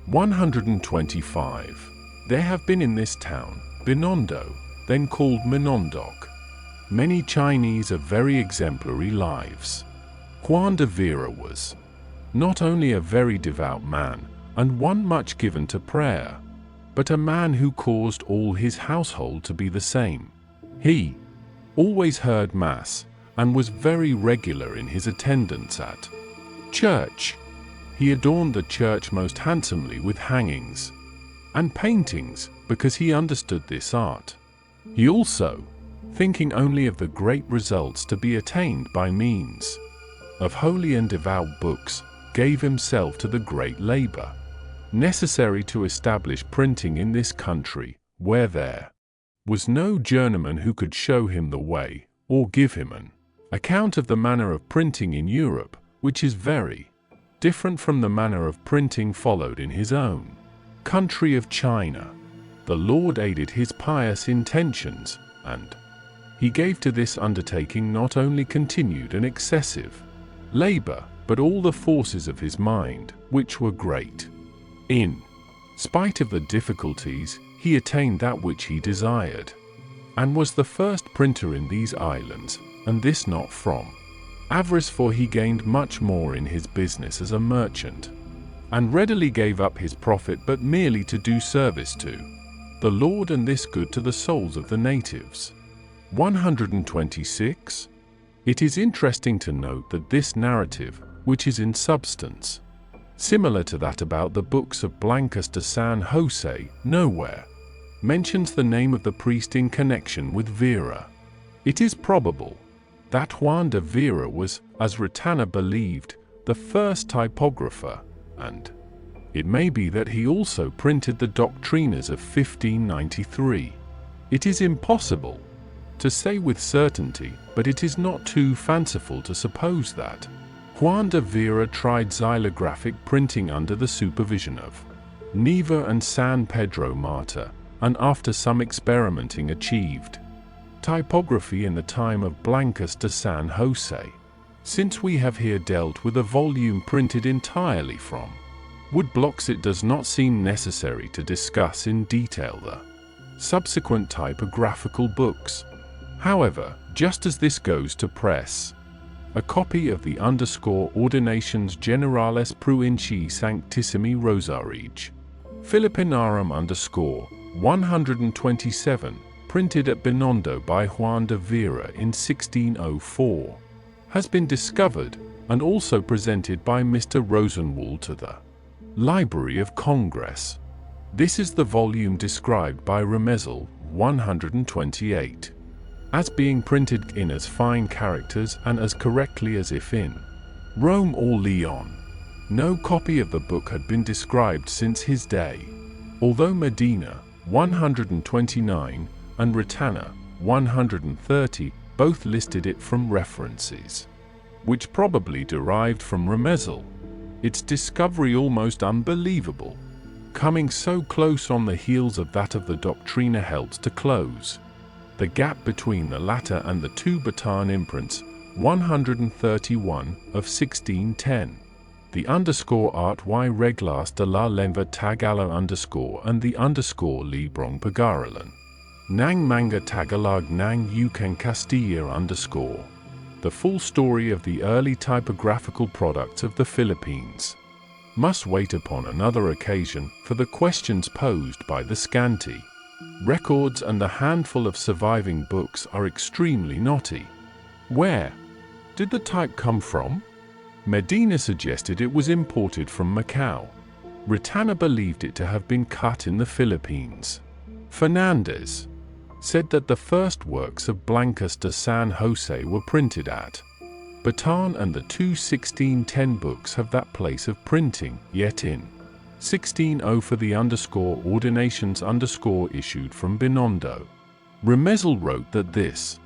125. There have been in this town, Binondo, then called Minondoc, many Chinese of very exemplary lives. Juan de Vera was not only a very devout man, and one much given to prayer, but a man who caused all his household to be the same. He always heard Mass, and was very regular in his attendance at church. He adorned the church most handsomely with hangings and paintings, because he understood this art. He also, thinking only of the great results to be attained by means of holy and devout books, gave himself to the great labor necessary to establish printing in this country, where there was no journeyman who could show him the way, or give him an account of the manner of printing in Europe, which is very different from the manner of printing followed in his own country of China. The Lord aided his pious intentions, and he gave to this undertaking not only continued and excessive labor, but all the forces of his mind, which were great. In spite of the difficulties, he attained that which he desired, and was the first printer in these islands, and this not from avarice, for he gained much more in his business as a merchant, and readily gave up his profit, but merely to do service to the Lord, and this good to the souls of the natives. 126. It is interesting to note that this narrative, which is in substance similar to that about the books of Blancas de San Jose, nowhere mentions the name of the priest in connection with Vera. It is probable that Juan de Vera was, as Retana believed, the first typographer, and it may be that he also printed the Doctrinas of 1593. It is impossible to say with certainty, but it is not too fanciful to suppose that Juan de Vera tried xylographic printing under the supervision of Neva and San Pedro Martyr, and after some experimenting achieved typography in the time of Blancas de San Jose. Since we have here dealt with a volume printed entirely from wood blocks, it does not seem necessary to discuss in detail the subsequent typographical books. However, just as this goes to press, a copy of the Ordinations Generales Pruinci Sanctissimi Rosarige Philippinarum 127, printed at Binondo by Juan de Vera in 1604, has been discovered, and also presented by Mr. Rosenwald to the Library of Congress. This is the volume described by Remesel, 128, as being printed in as fine characters and as correctly as if in Rome or Lyon. No copy of the book had been described since his day, although Medina, 129, and Retana, 130, both listed it from references, which probably derived from Remesel. Its discovery almost unbelievable, coming so close on the heels of that of the Doctrina, helps to close the gap between the latter and the two Bataan imprints, 131 of 1610. The art y reglas de la lengua Tagalog and the Librong Pagaralan. Nang manga Tagalog nang Yukan Castilla . The full story of the early typographical products of the Philippines must wait upon another occasion, for the questions posed by the scanty records and the handful of surviving books are extremely knotty. Where did the type come from? Medina suggested it was imported from Macau. Ritana believed it to have been cut in the Philippines. Fernandez said that the first works of Blancas de San Jose were printed at Bataan, and the two 1610 books have that place of printing, yet in 1600 for the ordinations issued from Binondo. Remesel wrote that this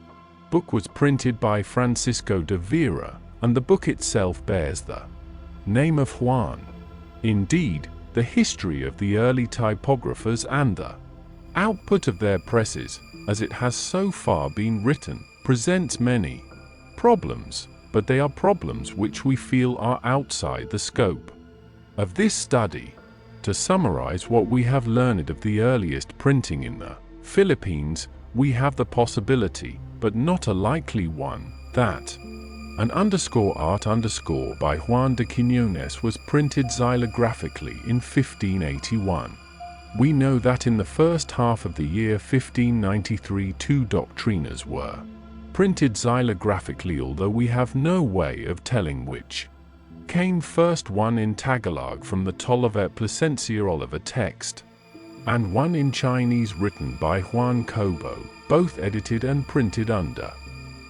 book was printed by Francisco de Vera, and the book itself bears the name of Juan. Indeed, the history of the early typographers and the output of their presses, as it has so far been written, presents many problems, but they are problems which we feel are outside the scope of this study. To summarize what we have learned of the earliest printing in the Philippines, we have the possibility, but not a likely one, that an art by Juan de Quiñones was printed xylographically in 1581. We know that in the first half of the year 1593 two doctrinas were printed xylographically, although we have no way of telling which came first, one in Tagalog from the Tolivet Plasencia Oliver text, and one in Chinese written by Juan Cobo, both edited and printed under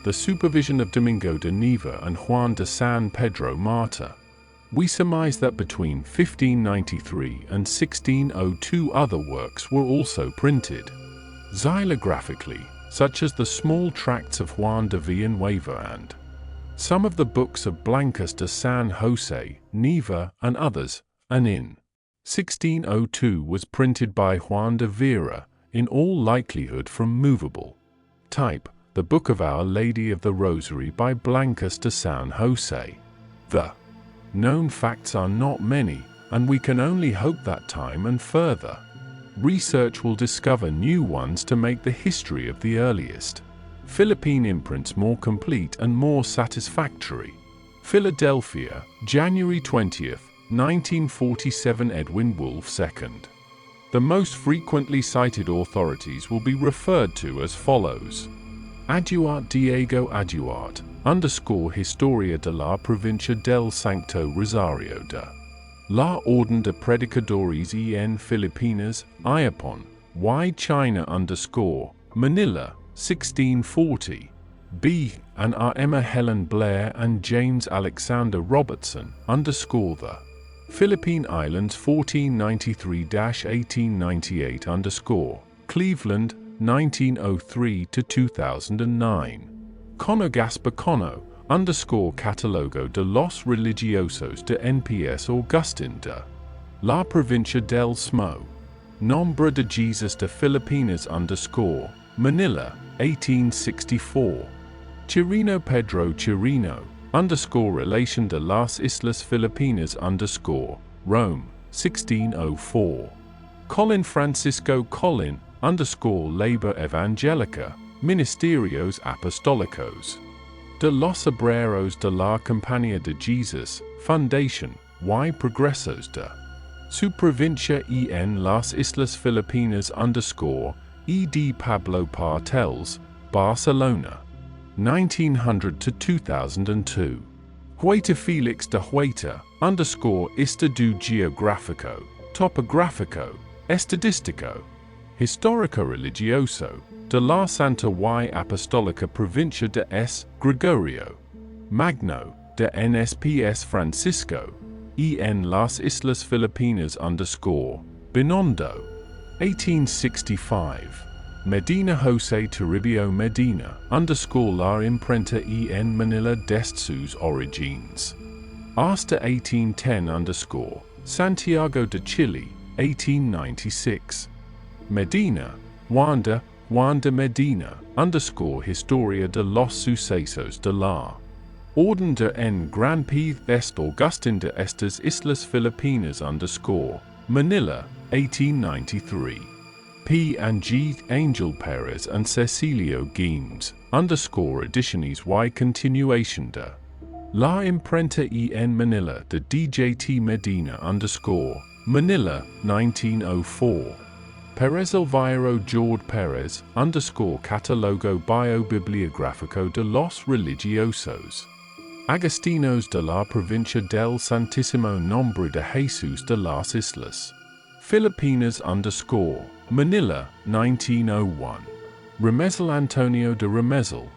the supervision of Domingo de Neva and Juan de San Pedro Marta. We surmise that between 1593 and 1602 other works were also printed xylographically, such as the small tracts of Juan de Villanueva and some of the books of Blancas de San Jose, Neva, and others, and in 1602 was printed by Juan de Vera, in all likelihood from movable type, the Book of Our Lady of the Rosary by Blancas de San Jose. The known facts are not many, and we can only hope that time and further research will discover new ones to make the history of the earliest Philippine imprints more complete and more satisfactory. Philadelphia, January 20th, 1947. Edwin Wolf II. The most frequently cited authorities will be referred to as follows. Aduart Diego Aduart, Historia de la Provincia del Sancto Rosario de la Orden de Predicadores en Filipinas, Iapon, Y China Manila, 1640. B. and R. Emma Helen Blair and James Alexander Robertson, the Philippine Islands 1493-1898 Cleveland, 1903 to 2009. Cono Gaspar Cono, Catalogo de los Religiosos de NPS Augustin de la Provincia del Smo. Nombre de Jesus de Filipinas Manila, 1864. Chirino Pedro Chirino, Relation de las Islas Filipinas Rome, 1604. Colin Francisco Colin, Labor Evangelica, Ministerios Apostolicos de los Obreros de la Compañía de Jesus, Fundación, y Progresos de su Provincia en las Islas Filipinas ed Pablo Partells, Barcelona, 1900 to 2002. Hueta Felix de Hueta, Estado Geográfico, Topográfico, Estadístico, Histórico Religioso, de la Santa y Apostólica Provincia de S. Gregorio Magno, de NSPS Francisco, en las Islas Filipinas Binondo, 1865. Medina Jose Toribio Medina, la imprenta en Manila dest sus origines. Hasta 1810 Santiago de Chile, 1896. Medina, Wanda Medina, Historia de los Sucesos de la Orden de en Gran Pez est Augustin de estas Islas Filipinas Manila, 1893. P and G Angel Perez and Cecilio Guimes, _ediciones y continuation de La Imprenta en Manila de DJT Medina Manila, 1904. Perez Elviro Jorge Perez, Catalogo Biobibliográfico de los Religiosos Agostinos de la Provincia del Santísimo Nombre de Jesús de las Islas Filipinas Manila, 1901. Remesel Antonio de Remesel,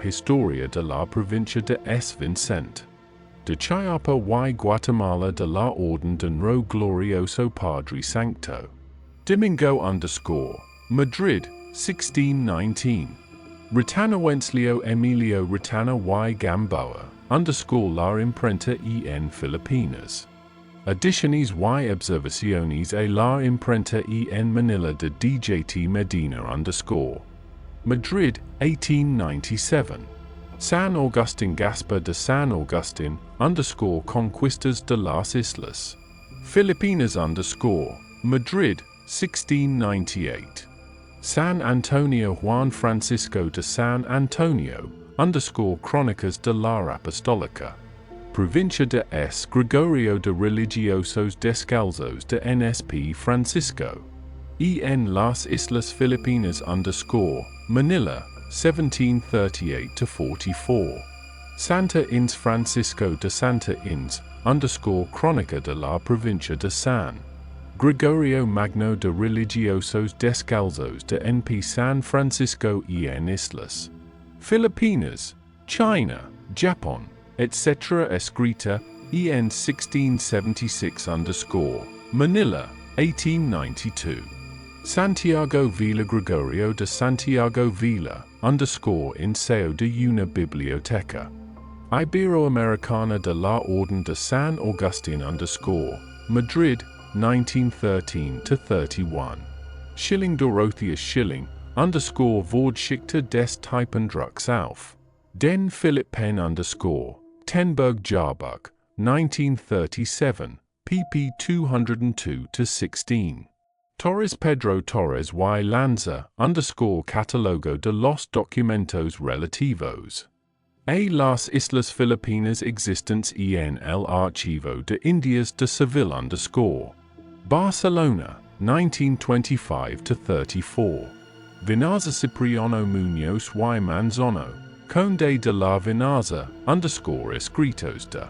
Historia de la Provincia de S. Vicente de Chiapa y Guatemala de la Orden de Nro Glorioso Padre Sancto. Domingo Madrid, 1619. Retana Wensleo Emilio Retana y Gamboa, la Imprenta en Filipinas. Ediciones y observaciones a la Imprenta en Manila de DJT Medina Madrid, 1897. San Agustín Gaspar de San Agustín, Conquistas de las Islas Filipinas Madrid, 1698. San Antonio Juan Francisco de San Antonio, Crónicas de la Apostólica. Provincia de S. Gregorio de Religiosos Descalzos de NSP Francisco. En las Islas Filipinas Manila, 1738-44. Santa Ins Francisco de Santa Ins, Crónica de la Provincia de San Gregorio Magno de Religiosos Descalzos de NP San Francisco en Islas Filipinas, China, Japón, etc. Escrita, en 1676 Manila, 1892. Santiago Vila Gregorio de Santiago Vila, Enseo de una biblioteca Iberoamericana de la Orden de San Agustín Madrid, 1913-31. Schilling Dorotheus Schilling, Vorgeschichte des Typendrucks auf den Philipp Penn Tenberg Jahrbuch, 1937, pp 202-16. Torres Pedro Torres y Lanza, Catalogo de los Documentos Relativos a las Islas Filipinas existentes en el Archivo de Indias de Seville Barcelona, 1925-34. Vinaza Cipriano Muñoz y Manzano, Conde de la Vinaza, Escritos de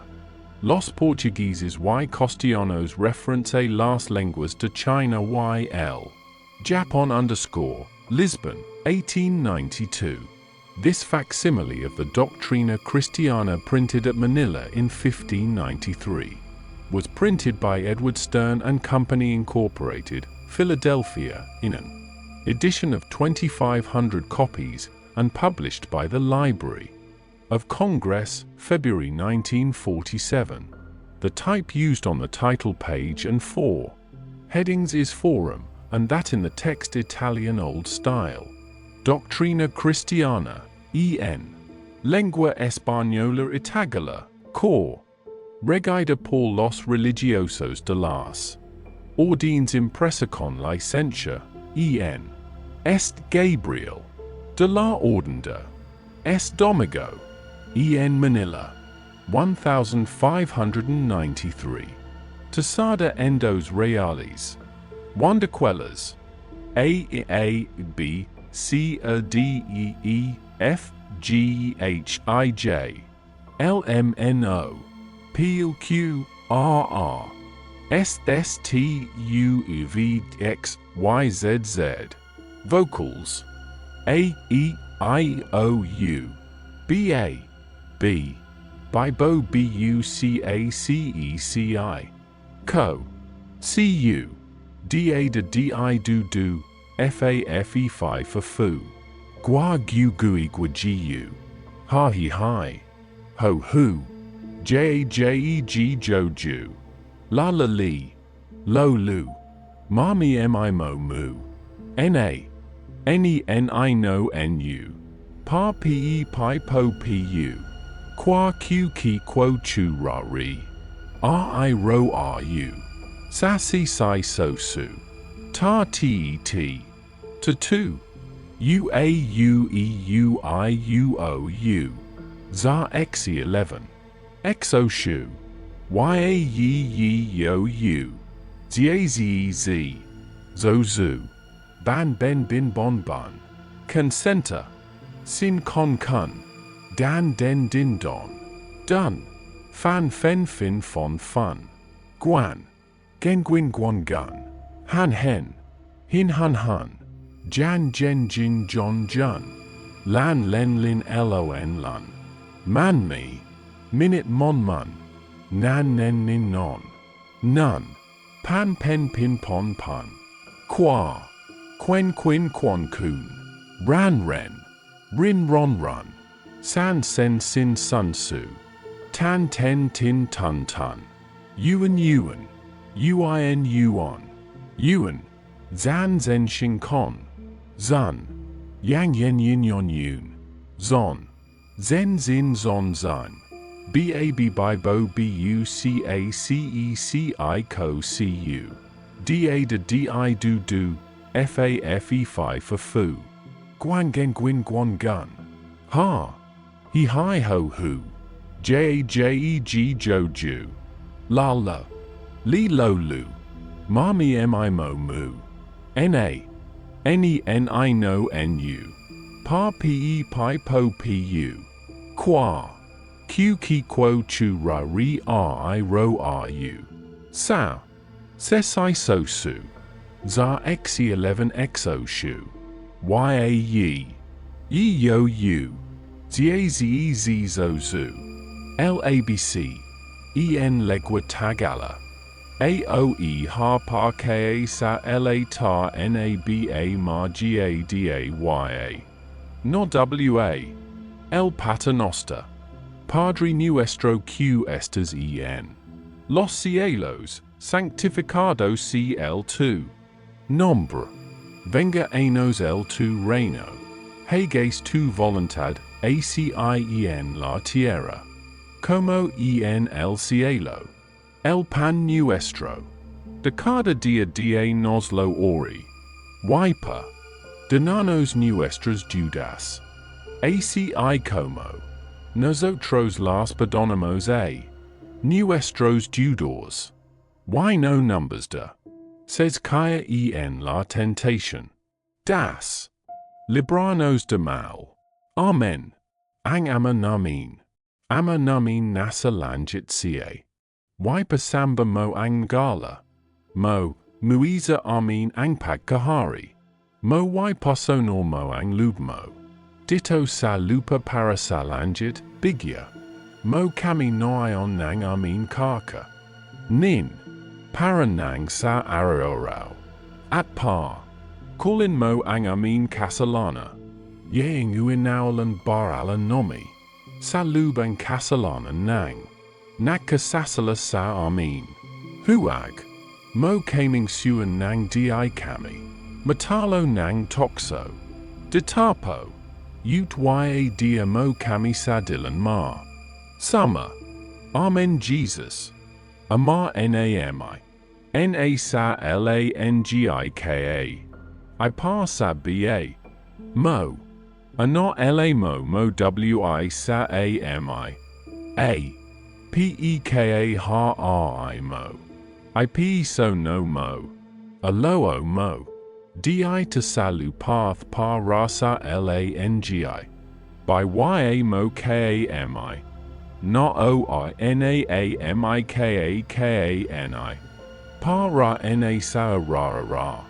los Portugueses y Castellanos reference a las lenguas de China y el Japón Lisbon, 1892. This facsimile of the Doctrina Christiana printed at Manila in 1593 was printed by Edward Stern and Company Incorporated, Philadelphia, in an edition of 2,500 copies and published by the Library of Congress, February 1947. The type used on the title page and 4 headings is Forum, and that in the text Italian Old Style. Doctrina Christiana, en Lengua Española y Tagala, Cor. Regida por los religiosos de las Ordines impresa con licencia, en Est Gabriel, de la Orden de Est Domingo, en Manila, 1593. Tesada en dos reales. Wanderquellas. A, C, D, E, F, G, H, I, J, L, M, N, O, P, Q, R, R, S, S, T, U, V, X, Y, Z, Z. Vocals. A, E, I, O, U, B, A, B. Bibo, B, U, C, A, C, E, C, I. Co. C, U. D, A, D, I, do. F-A-F-E 5 for foo. Gua gu gui gua G-U. Ha-he hi. Ho-hoo. J-J-E-G Joju. La-la-lee. Lo-lu. Mami M-I-mo moo. N-A. N-E-N-I no N-U. Pa P-E pi po P-U. Qua Q-ki quo chu ra-ri. R-I-ro-R-U. Sa-si-si so-su. Ta tet. To two. Uaueiuiuou. Za xi 11. Xo shu. Yaeyou. Zaz. Zozu. Ban ben bin bon bun. Consenter. Sin con kun. Dan den din don. Dun. Fan fen fin fon fun. Guan. Gen gwin guan gun. Han hen. Hin hun hun. Jan jen jin jon jun. Lan len lin lon lun. Man me. Minute mon mun. Nan nen nin non. Nun. Pan pen pin pon pun. Qua. Quen quin quan kun. Ran ren. Rin ron run. San sen sin sun su. Tan ten tin tun tun. Yuan yuan. Uin yuan. Yuan. Zan zen shin con. Zun. Yang yen yin yon yun. Zon. Zen zin zon zun. Bab by bo bucaceci co cu. Da de di do do. Fafe fi for fu. Guan gen gwin guan gun. Ha. He hi ho hu. Jej joju. La lo. Li lo lu. Mami mi mo mu. Na. Ni no nu. Pa pe pi po pu. Qua. Q ki quo chu ra ri I ro ru. Sa. Ses I so su. Za xi 11 xo shu. Ya yi. Yi yo yu. Zaz zo zu. Labc. En legua tagala. Aoe ha pa ka sa la ta naba ma gada. No wa. El paternoster. Padre nuestro q estes en. Los cielos, sanctificado cl2. Nombre. Venga anos l2 reino. Hages tu voluntad, acien la tierra. Como en el cielo. El pan nuestro. De cada dia nos lo ori. Wiper. Danos nuestras Judas. Aci como. Nosotros las perdonamos nuestros deudores. Why no numbers de? Says Kaya en la tentation. Das. Libranos de mal. Amen. Ang ama namin. Ama namin nasa langit cie. Why pasamba mo ang gala? Mo, muiza amin ang pagkahari. Mo why paso normo ang lubmo. Ditto sa lupa para sa langit, bigya. Mo kami noion nang amin kaka. Nin. Para nang sa araorao. At par. Kulin mo ang amin kasalana. Yeing uinawalan baralan nomi. Sa lubang kasalana nang. Nakasasala sa amin. Huag. Mo kaming suan nang di kami. Matalo nang tokso. Ditapo. Ut ya dia mo kami sa dilan ma. Sama. Amen Jesus. Ama nami. Na sa langika. I pa sa ba. Mo. Ano la mo wi sa ami. A. Peka ha I mo. I p so no mo. Alo mo. Di to salu path pa rasa langi. By ya mo kami. No oi naamikakani. Pa ra na sa ra ra.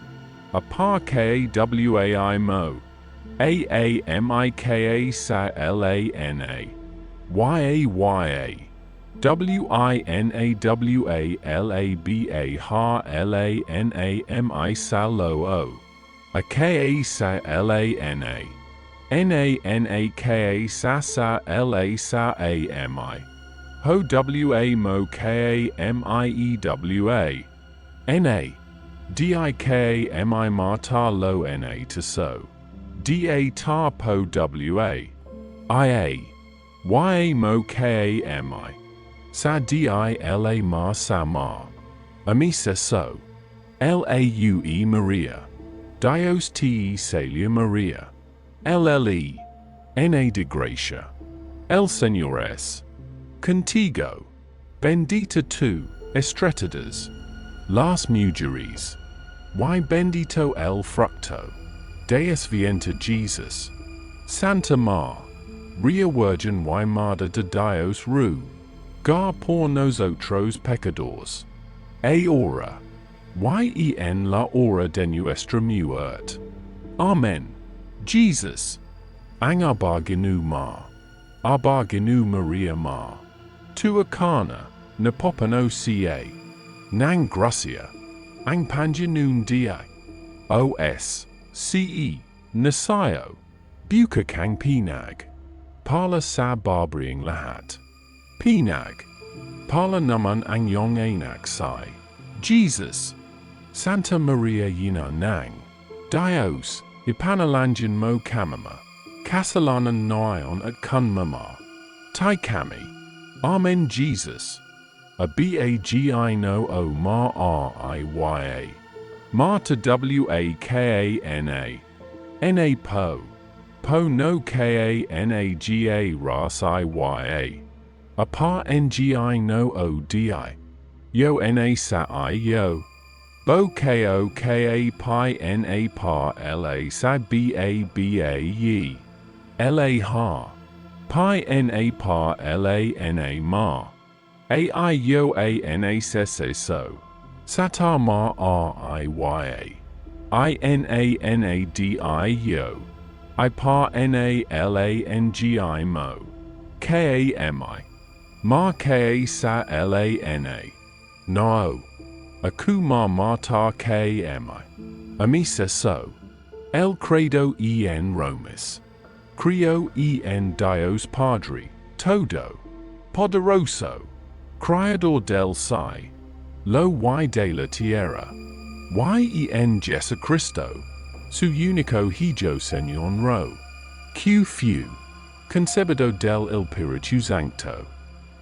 A pa kwai mo. Aamika sa lana. Ya. WINAWALABA ha LANAMI sa lo o. A ka sa LANA. NANAKA sa LA sa AMI. Ho WA mo KAMIEWA. NA. DIKA MI ma ta lo NA to so. DA ta po WA. IA. YA mo KAMI. Sa DILA ma sa ma. Amisa so. Laue Maria, Dios te Celia Maria, LLE, Na de Gracia, El Señores, Contigo, Bendita tu, estretadas, las mujeres, y bendito el fructo, Deus vienta Jesus, Santa Mar, Ria Virgen y Madre de Dios gar por nosotros pecadores, ahora, y en la hora de nuestra muerte. Amen. Jesus, ang abarginu Maria Mar, tua carna, napopano ca, nang gracia, ang panjanun di, os, ce, nasayo, buka kang pinag, pala sa barbering lahat. Pinag, pala naman ang yong anak sai, Jesus, Santa Maria Yina Nang, Dios, Ipanalanjan mo kamama, Kasalanan noyon at kun mama, Tai kami, Amen Jesus, a bagi no o ma riya, Marta wakana, na po no kanaga ras iya, a pa ngi no odi, yo na sa I yo, bo ko ka pi na pa la sa ba ye, la ha, pi na pa la na ma, ai yo a na se so, sata ma riya, inanadi yo, I pa na langi mo, kami, ma ka sa lana, no, akuma mata kami, amisa so, el credo en Romis, creo en Dios Padre, todo, poderoso, criador del Sai, lo y de la tierra, y en Jesucristo, su único hijo Señor ro, q few, concebido del Espíritu Santo,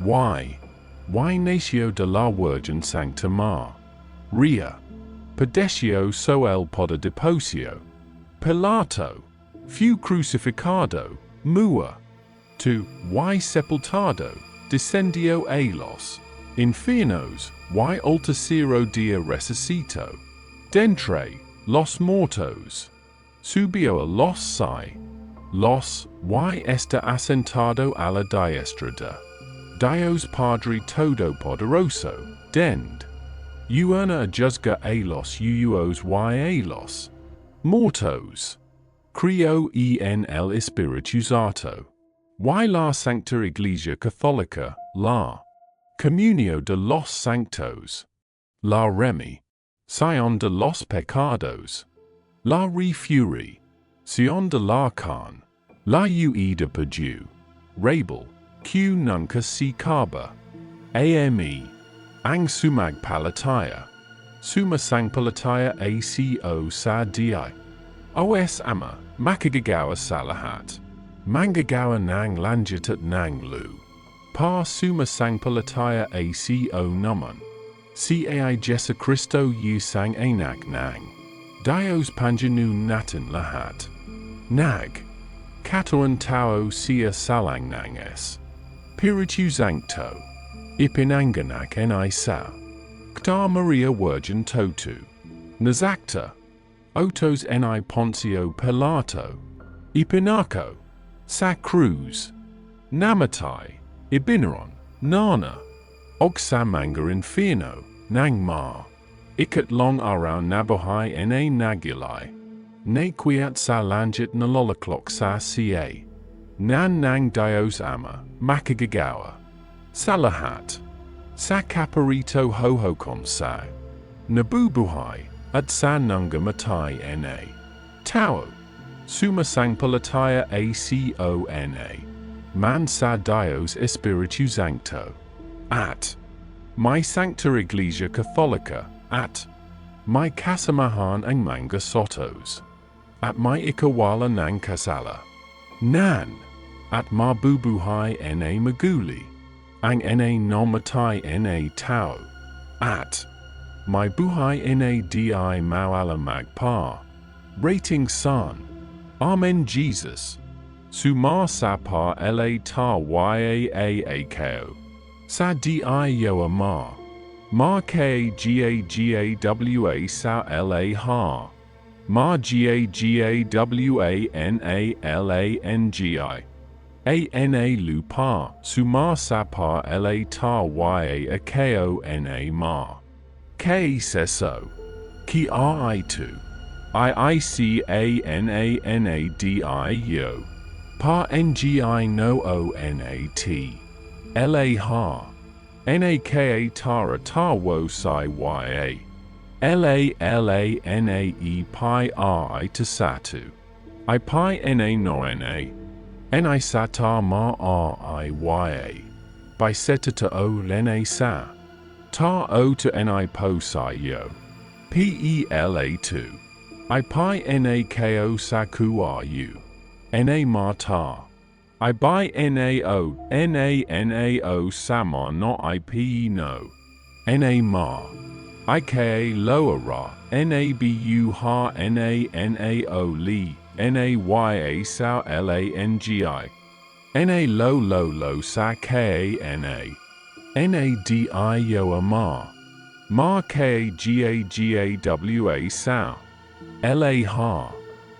y nació de la Virgen Sancta Maria, padeció so el poder deposio, Pilato, fu crucificado, mua, tu, y sepultado, descendio a los infiernos, y al tercero dia resucitó, dentre los mortos, subió a los sai, los, y está asentado a la diestra de Dios Padre Todopoderoso, dend. Uerna a juzga a los uos y a los mortos. Creo en el Espíritu Santo. Y la Sancta Iglesia Católica, la Comunio de los Sanctos. La Remi. Sion de los Pecados. La Refuri. Sion de la Carne. La Ue de Paju. Rabel. Q nunca si caba. Ame. Ang sumag palataya. Suma sang palataya aco sa di. Os ama, makagagawa sa lahat. Manggagawa nang lanjit at nang lu. Pa suma sang palataya aco naman. Cai Jesucristo yu sang anak nang. Dios panjanun natin lahat. Nag. Katuan tao siya salang nanges. Piritu Sancto, Ipinanganak ni sa, Kta Maria Virgen Totu, Nazakta, Otos ni Poncio Pilato, Ipinaco, Sa Cruz, Namatai, Ibineron, Nana, Ogsamanga Infierno, Nangma, Ikat Long Arau Nabohai na Nagilai, Naquiat Sa Lanjit Nalolaklok Sa Ca. Nan nang Dios ama, makagagawa. Salahat. Sa caparito hohokon sa. Nabubuhay, at sa nunga matai na. Tao. Suma sang palataya acona. Man sa Dios Espiritu Sancto. At. My Sancta Iglesia Catholica, at. My kasamahan ang manga sotos. At my ikawala nang kasala. Nan. At mabubuhay na maguli, ang na nomatay na tao, at My buhay nadi maualamag pa. Rating san. Amen Jesus. Sumar sapa la ta yaakao. Sa di yo ama. Ma ka gawa sa la ha. Ma gawanalangi. Ana lupa. Sumar sapa la ta yaakao na ma. K seso. Ki ri2. IICANANADIO. Pa NGI no ONAT. LA ha. NAKA tara ta wo si YA. LALANAE pi I to satu. I pi NA no NA. NI sata ma RIYA. By seta to O lene sa. Ta O to NI po si yo. PELA2. I pi NAKO saku RU. NA ma ta. I buy NAO NANAO sama no IPE no. NA ma. IKA lower ra. NABU ha NANAO li. NAYA sao LANGI. NA lo sa KANA. NADI yo ama. Ma KGAGAWA sao. LA ha.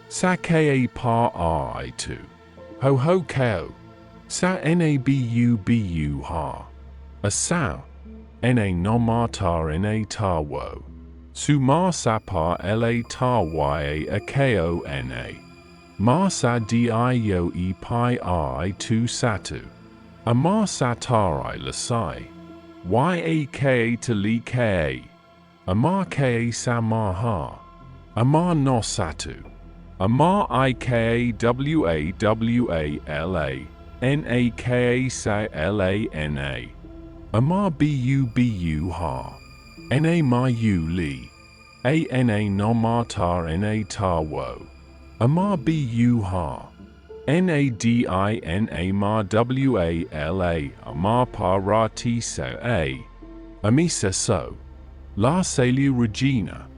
Sa ka pa I2. Ho ho ko. Sa NABU ha. A sao. NA no ma ta NA ta wo. Su ma sa pa LA ta ya a ko NA. Ma sa di yo e pi I2 satu. A ma sa ta I lasai. YAK to li ka. A ma ka sa ma ha. A ma no satu. A ma IKAWAWALA. NAKA sa LANA. A ma BU ha. NA ma u li. ANA no ma ta NA ta wo. A ma BU ha. NADINA ma WALA. A ma pa ra ti sa a. Amisa so. La Saliu Regina.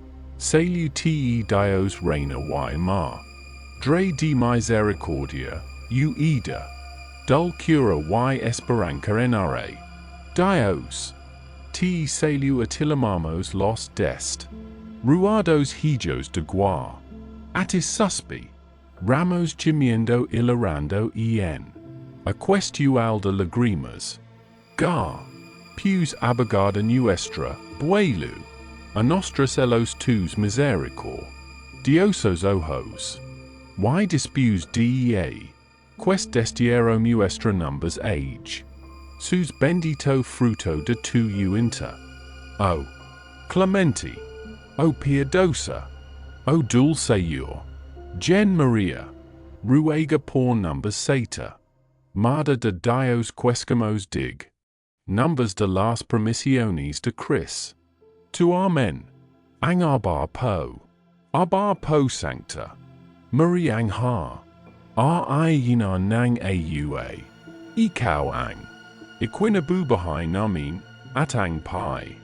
Saliu te Dios reina y ma. Dre di misericordia, u ida. Dulcura y esperanca nra. Dios. Te saliu atilamamos los dest. Ruados hijos de gua. Atis suspi. Ramos gimiendo ilarando en. Aquestu alda lagrimas. Gar. Pius abogada nuestra, buelu. A nostros elos tus misericor. Diosos ojos. Y dispus dea. Quest destiero nuestra numbers age. Sus bendito fruto de tu inter. O Clementi. O Piadosa. O Dulceur. Gen Maria. Ruega por numbers sata. Mada de Dios quescamos dig. Numbers de las promisiones de Chris. To Amen. Ang Arbar Po Sancta. Muriang Ha. Yinar Nang Aua. Ikau Ang. Equinabubahi Namin. Atang Pai.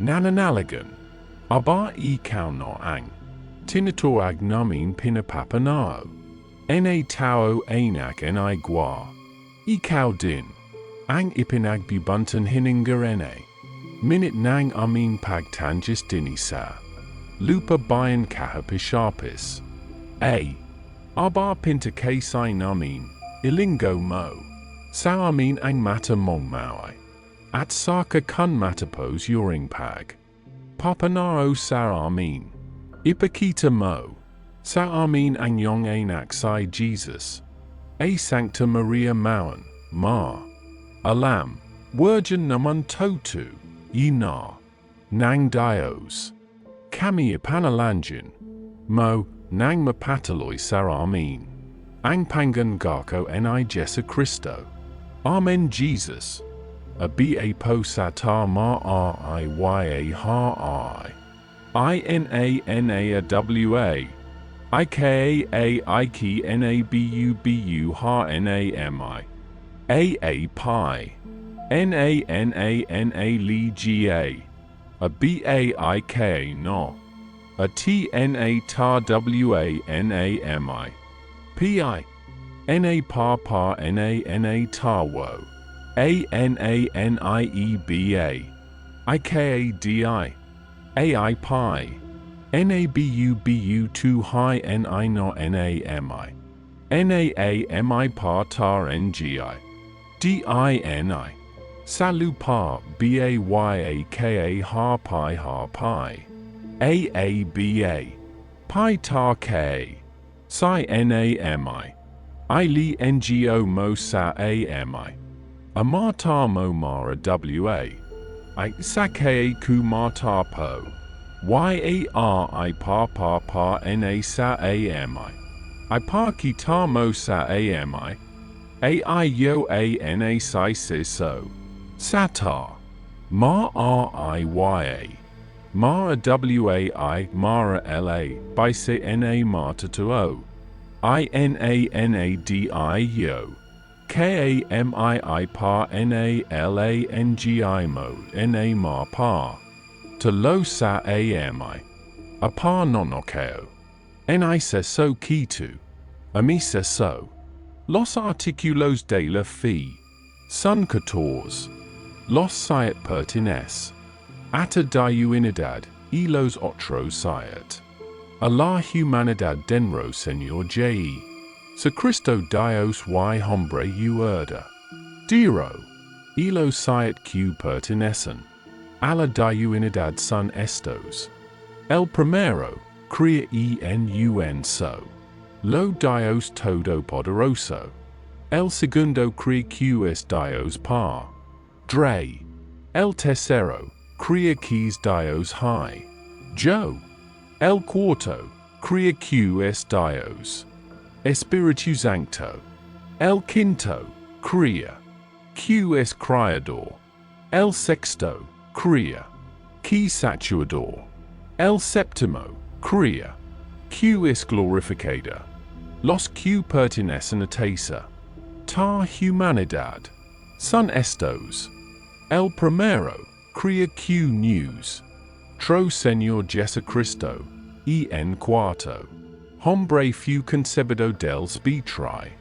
Nananalagan. Aba Ikau no Ang. Tinator Ag Namin Pinapapanao. Na Tao Anak Ni Gua. Ikau Din. Ang Ipinag Bubuntan Hininga Ene. Minute Nang Amin Pag Tangis Dinisa. Lupa Bayan Kahapishapis. A. Abar Pinta Kasai Namin. Ilingo Mo. Sao Amin Ang Mata Mong Maui. At Saka Kun Matapos Yuring Pag. Papanaro Sa Amin. Ipakita Mo. Sa Amin Ang Yong Anak Sai Jesus. A Sancta Maria Mauen. Ma. Alam. Virgin Naman Totu. Yinar. Nang Dios. Kami Ipanalanjin. Mo. Nang Mapataloy Saramin. Ang Pangan Garko Ni Jesa Christo. Amen Jesus. A ba po sata ma riya ha inanawa. Ika ike nabubu ha nami. Aa pi. Nanana li ga. a baika no, a tna tar wanami, pi, na par par na tar wo, ananieba, ikadi, ai pi, nabubu 2 high ni no nami, naami par tar ngi, dini, salu par bayaka har pi, aaba, pi tar k, psi nami, ili ngo mo sa ami, amatar mo mara wa, I sake ku matar po, yari par par par na sa ami, I par ki tar mo sa ami, ai yo ana si so, satar, ma riya, mara wai mara la, by se na marta to o, inanadi yo, kamii par nalangi mo na mar par, to lo sa ami, a par nonokeo, ni se so kitu, ami se so, los articulos de la fi, son 14, los siet pertines, ata diuinidad, y los otros siet, a la humanidad denro Señor J. Se Cristo Dios y hombre uerda. Diro, y los siet q pertenecen, a la diuinidad son estos. El primero, crea en so. Lo Dios Todopoderoso. El segundo crea q es Dios par. Dre. El tercero, crea quis Dios high. Yo. El cuarto, crea q es Dios. Espíritu Sancto. El quinto, crea. Q es Criador. El sexto, crea. Qui Satuador. El séptimo, crea. Q es Glorificada. Los Q pertenecen a Tesa. Ta humanidad. Son estos. El primero, crea Q news. Tro Señor Jesucristo. En cuarto. Hombre fu concebido del spitri.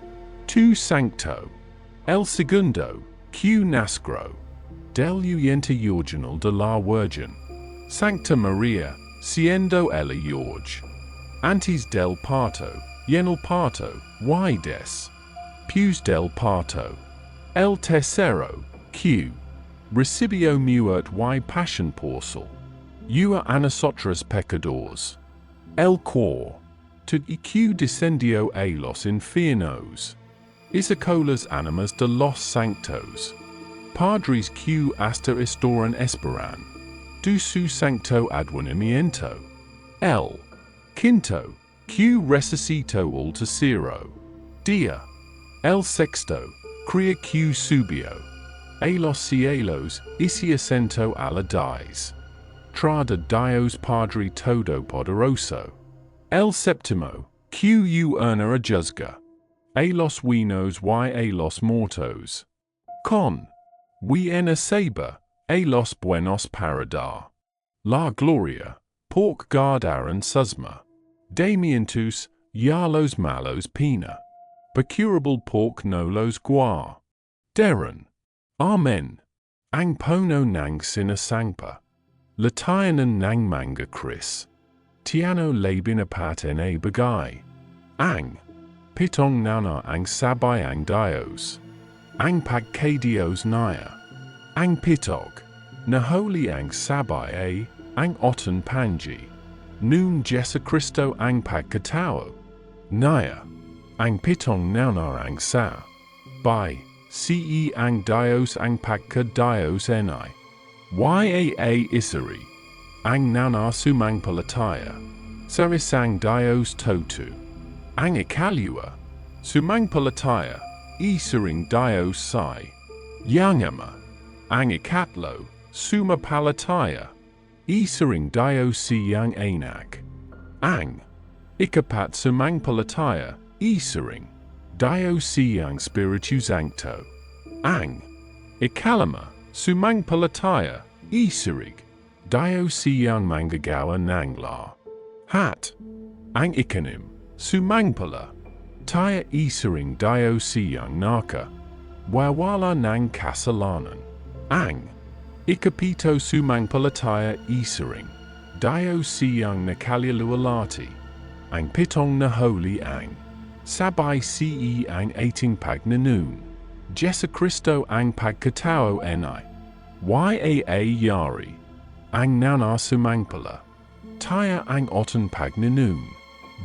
Tu sancto. El segundo, Q nascro. Del uyente original de la Virgen. Sancta Maria, siendo ella Jorge. Antes del parto, y en el parto, y des. Pius del parto. El tercero, Q. Recibio muert y passion porcel. Ua a nosotros pecadores. El cor. To Q descendio a los infiernos. Isacolas animas de los sanctos. Padres Q hasta estoran esperan. Du su sancto advenimiento. El. Quinto. Q resucito al tercero. Dia. El sexto. Crea Q subio. A los cielos, isi ascento a la dies. Trada Dios Padre Todopoderoso. El séptimo, Q urna a juzga. A los winos y a los mortos. Con. We en a saber, a los buenos paradar. La gloria, porc gardaran susma. Damientus, ya los malos pena. Procurable porc no los guar. Deron. Amen. Ang pono nang sina sangpa. Latayanan nang manga Chris. Tiano labin apat na bagay. Ang. Pitong nana ang sabay ang dios. Ang pagkadios naya. Ang pitog. Naholi ang sabay a. Ang otan panji. Noon Jesu Cristo ang pagkatao. Naya. Ang pitong nana ang sa. By. Ce ang dios ang pagka dios ni. Yaa isari. Ang nana sumang palataya. Sarisang dios totu. Ang ikalua. Sumang palataya. Isaring dios sai. Yangama. Ang ikatlo. Suma palataya. Isaring dios siyang anak. Ang. Ikapat sumang palataya. Isaring. Dios siyang spiritu sancto. Ang. Ikalama. Sumang palataya. Isarig. Dio siyang manggagawa ng la. Hat. Ang ikanim, sumangpala. Taya isaring dio siyang naka. Wawala ng kasalanan. Ang. Ikapito sumangpalataya isaring. Dio siyang nakaluluwalhati. Ang pitong na holy ang. Sabay ce ang ating pagnanun. Jesu Cristo ang pagkatao ni. Yaa-yari. Ang nana sumangpala. Taya ang otan pagnanun.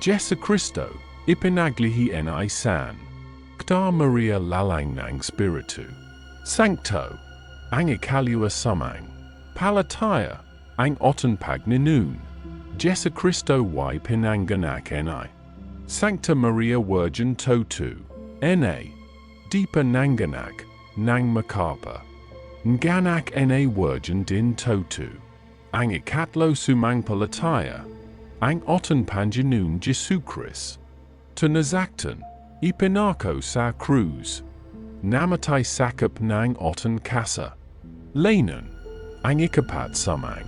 Jesu Cristo, ipinaglihi ni san. Kta Maria lalang ng Spiritu. Sancto. Ang ikalua sumang. Palataya. Ang otan pagnanun. Jesu Cristo y pinanganak ni. Sancta Maria Virgin Totu. N.A. Deepa nanganak. Nang makapa. Nganak N.A. Virgin din Totu. Ang ikatlo sumangpalataya. Ang otan panjanun Jesu Christ. Tunazaktan. Ipinako sa cruz. Namatay sakap ng otan kasa. Lanan. Ang ikapat sumang.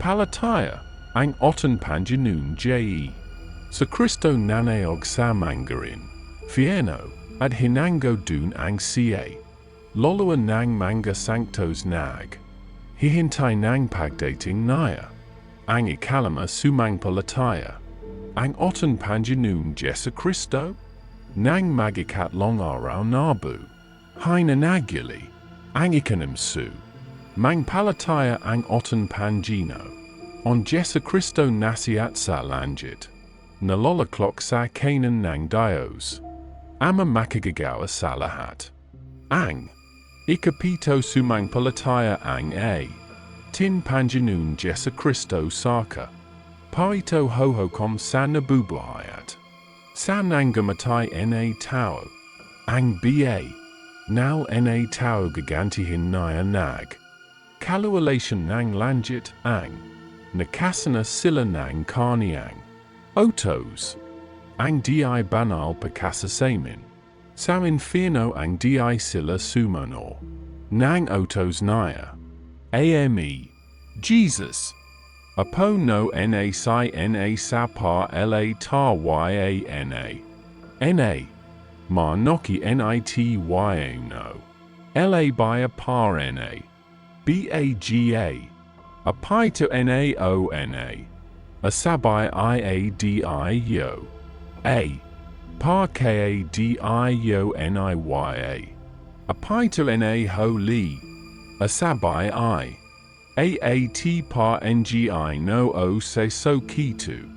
Palataya. Ang otan panjanun je. Sa Cristo nanaog sa mangarin. Fieno. At hinango dun ang ca. Loluan ng manga sanctos nag. Hihintay ng pagdating naya. Ang ikalama sumangpalataya. Ang otan panjanun Jesu Cristo? Nang magikatlong araw nabu. Hinanagyali. Ang ikanim su. Mangpalataya ang otan panjino. On Jesu Cristo nasiat sa langit. Nalolaklok sa kanan ng Dios. Ama makagagawa sa lahat. Ang. Ikapito sumangpalataya ang a. Tin panjanun Jesu Cristo saka. Parito hohokom sa nabubuhayat. Sa nangamatay na tao. Ang ba. Nal na tao gagantihin naya nag. Kalualation ng langit ang. Nakasana sila ng karniang. Otos. Ang di banal pagkasasamin. Sa infierno ang di sila sumanor. Nang otos naya. Ame. Jesus. Apo no na si na sa pa la ta yana. Na. Ma noki nity no. La by a par na. Baga. Apai to naona. Asabai iadi yo. A. Par kadi yo niya. Apai na holy. Asabai I. Aat par ngi no o se so kitu.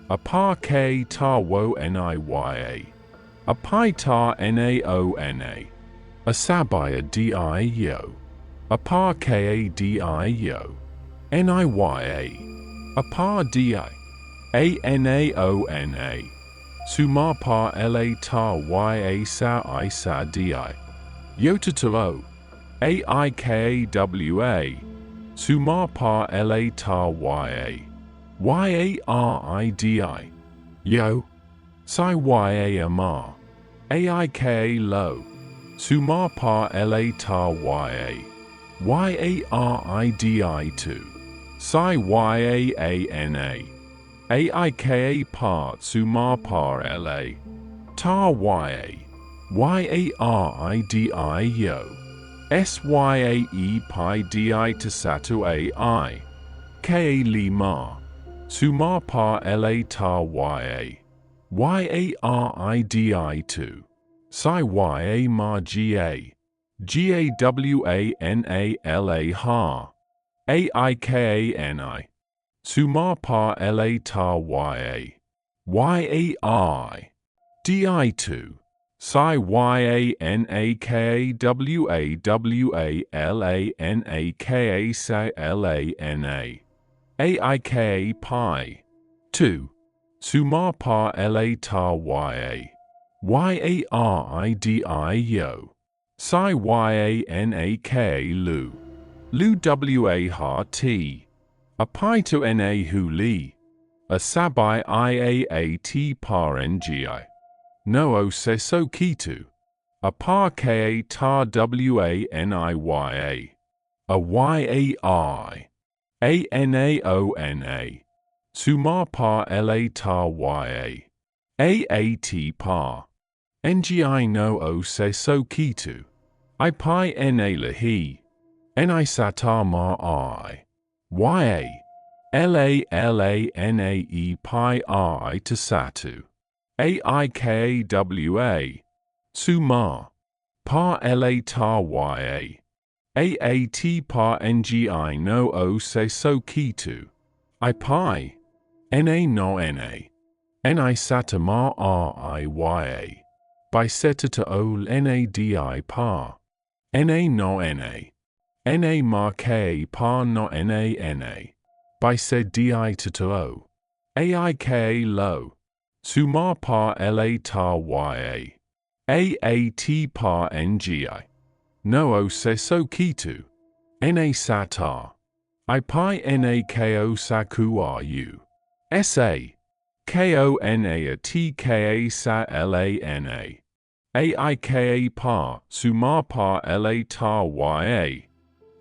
Apar k tar wo niya. Apai tar naona. Asabaya di yo. Apar kadi yo. Niya. Apar di. Anaona. Sumar par la tar ya sa I sa di. Yotatuo. Aikawa. Sumar par la tar ya. Yaridi. Yo. Si ya amar. Aika lo. Sumar par la tar ya. Yaridi tu. Si yana. Aika par sumar par la. Tar ya. Yaridi yo. Syae pi di tasatu ai. Ka lima. Sumar par la tar ya. Yaridi tu. Si ya ma ga. Gawana ha. Aikani. Sumar par la tar ya. Yai. Di tu. Si yanakawalana sa lana. Aika pi. 2. Sumar par la tar ya. Yaridi yo. Si yanak lu. Lu wa ha t. Apai to na huli. Asabai iat par ngi. No o se so kitu. Apar ka tar waniya. A yai. Anaona. Sumar par la tar ya. Aat par. Ngi no o se so kitu. I pi na lahi. Ni satar mar I. Lanae pi I to satu. Aikawa. Sumar. Par la tar ya. Aat par ngi no o se so kitu. I pi. Na no na. Ni sata mar riya. By seta o nadi par. Na no na. Na mar ka par no na. By se di to o. Aika lo. Sumar par la tar ya. Aat par ngi. No o se so kitu. Na satar. I pi na ko saku ru. Sa. Kona a tka sa lana. Aika par sumar par la tar ya.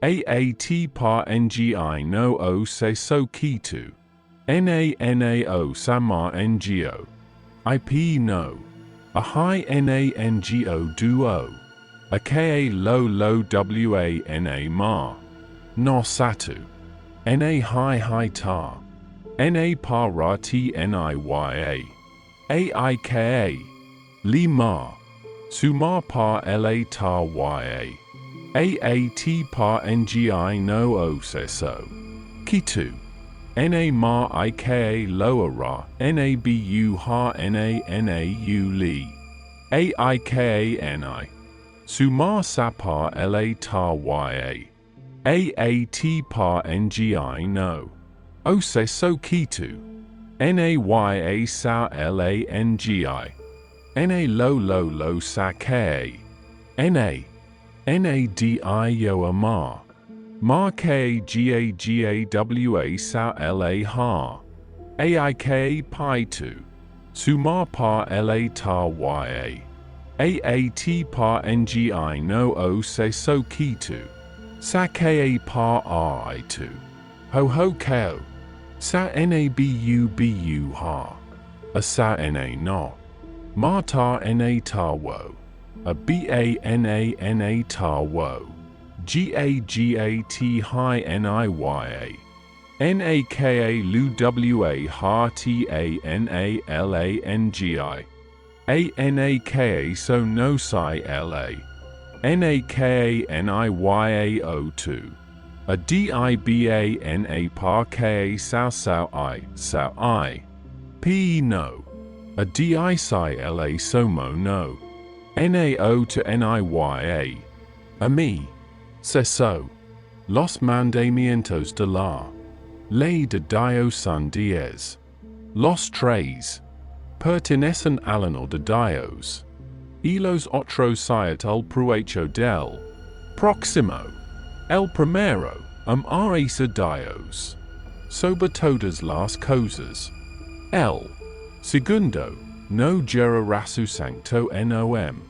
Aat par ngi no o se so kitu. Na samar ngo. Ip no. A high nango duo. A ka lo wana mar. No satu. Na high tar. Na par ra t niya. Aika. Li mar. Sumar par la tar ya. Aat par ngi no o se so. Kitu. Na mar ika loa ra. Nabu ha nau li. Aika ni. Sumar sapar la tar ya. Aat par ngi no. O se so kitu. Naya sa la ngi. Na lo sa ka. Na. Nadi yo amar. Mar ka gawa sa la ha. Aik pi tu. Sumar par la tar ya. Aat par ngi no o se so kitu. Sa ka par I tu. Ho ko. Sa nabu ha. A sa na no. Ma tar na tar wo. A bana tar wo. Gagat hi niya. Naka lu wa ha tanalangi. Anaka so no si la. Naka niya02. A dibana par ka sao I. P no. A di si la somo no. Nao to niya. A me. Se so. Los mandamientos de la Ley de Dios son diez. Los tres. Pertenecen al uno de Dios. Y los otros siete al provecho del próximo. El primero, reza Dios. Sobre todas las cosas. El segundo, no gera su sancto nom.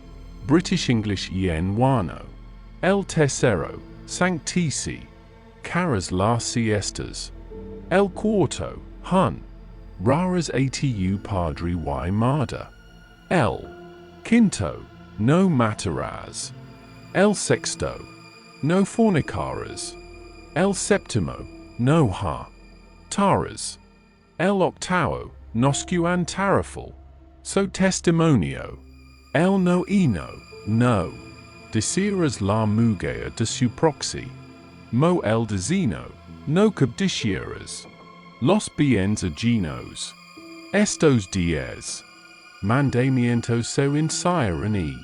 British English yen wano. El tercero, sanctici. Caras las siestas. El cuarto, hun. Raras atu padre y mada. El quinto, no matarás. El sexto, no fornicaras. El séptimo, no ha taras. El octavo, noscuan tarafal. So testimonio. El noeno, no. Deseras la mujer de su proxy. Mo el dezino, no cobdicieras. Los bienes ajenos. Estos diez. Mandamientos se encierran y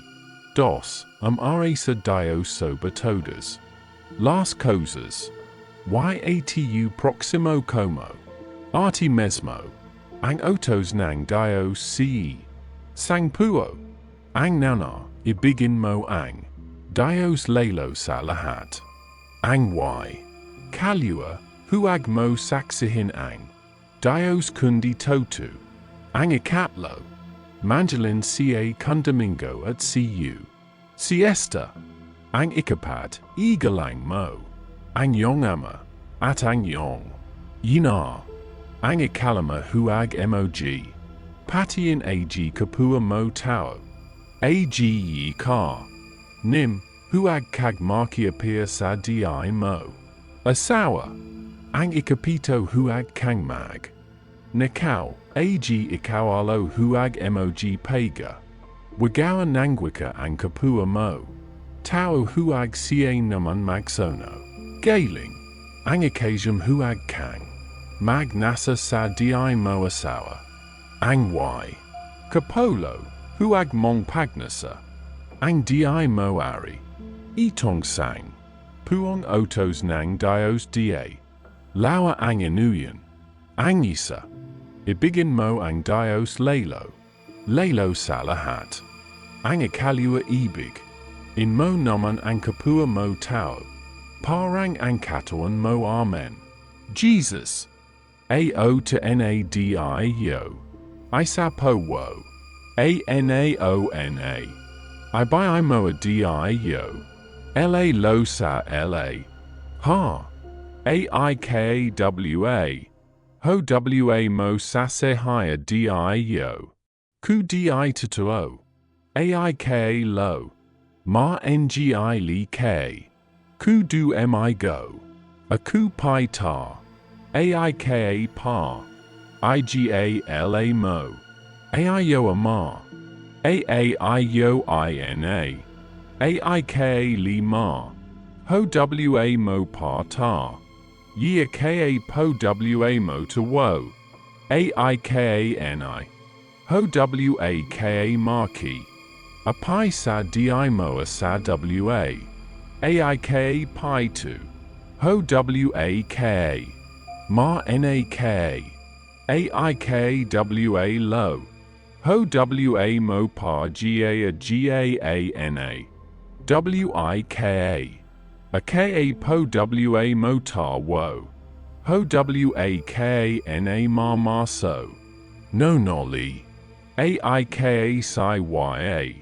dos, reza Dios sobre todas las cosas. Yatu próximo como. Arti mesmo. Ang otos nang Dios ce. Sang puo. Ang nana, ibigin mo ang. Dios lelo sa lahat. Ang y. Kalua, huag mo saksihin ang. Dios kundi totu. Ang ikatlo. Manjalin ca kundomingo at cu. Siesta. Ang ikapad, igalang mo. Ang yong ama. at ang yong. Yinar. Ang ikalama huag mog. Patian ag kapua mo tao. Ag yi ka. Nim, huag kag maki appear sa di mo. Asawa. Ang ikapito huag kang mag. Nikau, ag ikaw alo huag mog pega. Wagawa nangwika ang kapua mo. Tao huag sien naman magsono. Galing. Ang occasion huag kang. Mag nasa sa di mo asawa. Ang y. Kapolo, huag mong pagnasa. Ang di mo ari. Itong sang. Puong otos nang dios da. Lawa ang inuyan. Ang isa. Ibigin mo ang dios lalo. Lalo sa lahat. Ang ikaliwa ibig. In mo naman ang kapua mo tao. Parang ang katawan mo amen. Jesus. Ao to nadio. Isapo wo. Anaona. Ibai mo a dio. La lo sa la. Ha. Aikawa. Ho wa mo sa se hia dio. Ku di tutuo. Aika lo. Ma ngi li k. Ku du mi go. A ku pi ta. Aika pa. Iga la mo. Aio a ma. Aaio ina. Aik li ma. Ho wa mo pa ta. Yia ka po wa mo to wo. Aika ni. Ho wa ka marki. A pi sa di mo a sa wa. Aik pi tu. Ho wa k. Ma nak. Aik wa lo. Ho wa mo pa ga a ana. Wika. A ka po wa mo ta wo. Ho wa k na ma so. No noli. Aika si ya.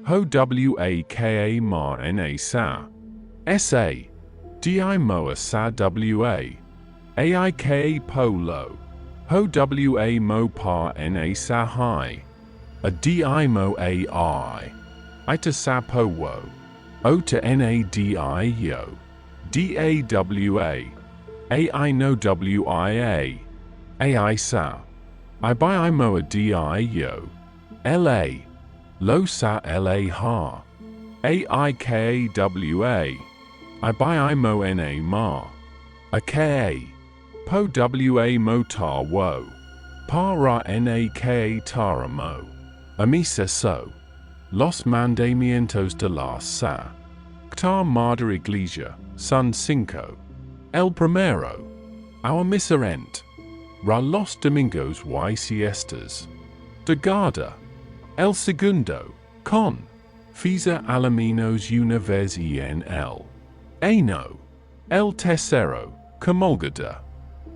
Ho wa ka ma na sa. Sa. Di mo a sa wa. Aik po lo. Ho wa mo pa na sa hi. A di mo ai. Ita sa po wo. O to nadio. Dawa. Ai no wia. Ai sa. Ibai mo a dio. La. Lo sa la ha. Aikwa. Ibai mo na ma. A ka. Po wa mo ta wo. Pa ra nak tara mo. Amisa so. Los mandamientos de la sa. Ctar Mater Iglesia, San Cinco. El Primero. Our Miserent. Ra los Domingos y Siestas. De Garda. El Segundo. Con. Fiza Alaminos una vez en el. Ano. El Tercero. Comulgada.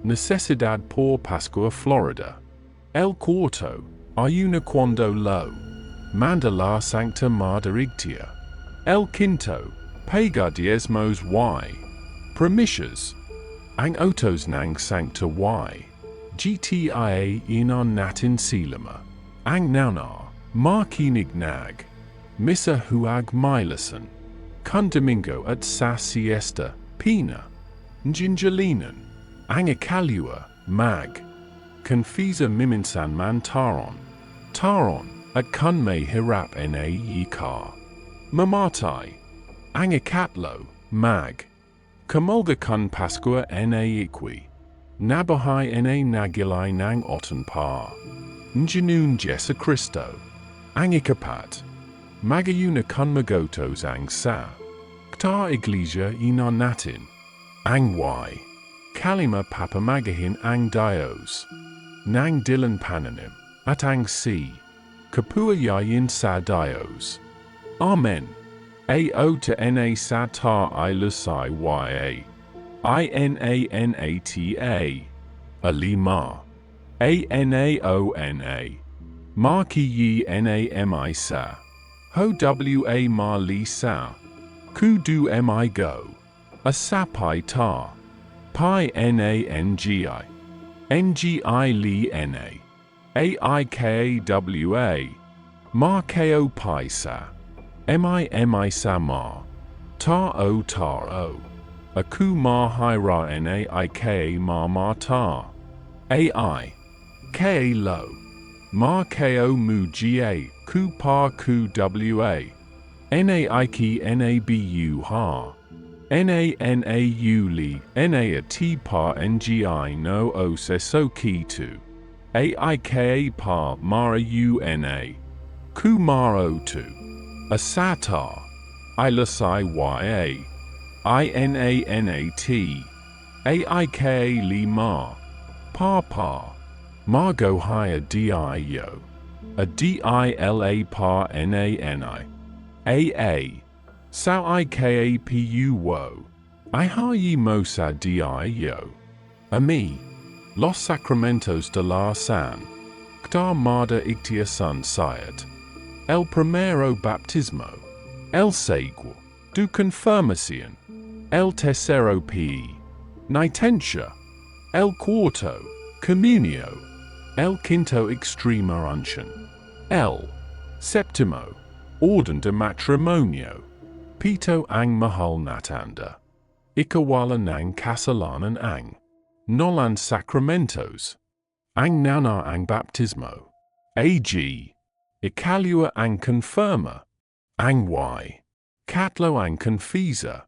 Necesidad por Pascua Florida. El Cuarto. Ayuna cuando lo. Manda la Sancta Mater Igtia. El Quinto. Pega diezmos y. Primitias. Ang otos nang Sancta y. Gtia inon natin silima. Ang naunar. Markinig nag. Missa huag milasan. Kun domingo at sa siesta. Pina. Njinjalinan. Ang ikalua. Mag. Confiza miminsan man taron. Taron. At kun may hirap na ka. Mamatai. Ang ikatlo. Mag. Kamulga kun Pascua na iqui. Nabahay na nagilay nang otan pa. Njinun Jesa Cristo. Ang ikapat. Magayuna kun magotos ang sa. Kta iglesia inon natin. Ang y. Kalima papamagahin ang dios. Nang dilan pananim. At ang si. Kapua yayin sa dios. Amen. Ao to na sa ta ilusai ya. Inanata. Alima. Anaona. Marki yi nami sa. Ho wa ma li sa. Ku du mi go. A sapai ta. pi nangi, NGI li na, AIKAWA, ma ko pi sa, mi sa ma, tar o tar o, aku ma hi ra naik ma tar, AI, ka lo, ma ko mu ga, ku pa ku wa, naiki nabu ha, nanau li, na a t pa ngi no o se so ki tu, aika pa mara una, ku maro tu, a satar, ilasai ya, inanat, aik li ma, pa, margo hia di yo, a dila pa nani, aa, sao ikapu wo, I ha ye mo sa di yo, a me, los sacramentos de la san, ktar mada ictia sun siat, el primero baptismo, el seguo, du confirmacion, el tercero pi, nitentia, el quarto, communio, el quinto extrema unction, el septimo, orden de matrimonio, pito ang mahal natanda, ikawala nang kasalanan ang, nolan sacramentos, ang nana ang baptismo, ag, ikalua ang confirma, ang y, katlo ang confisa,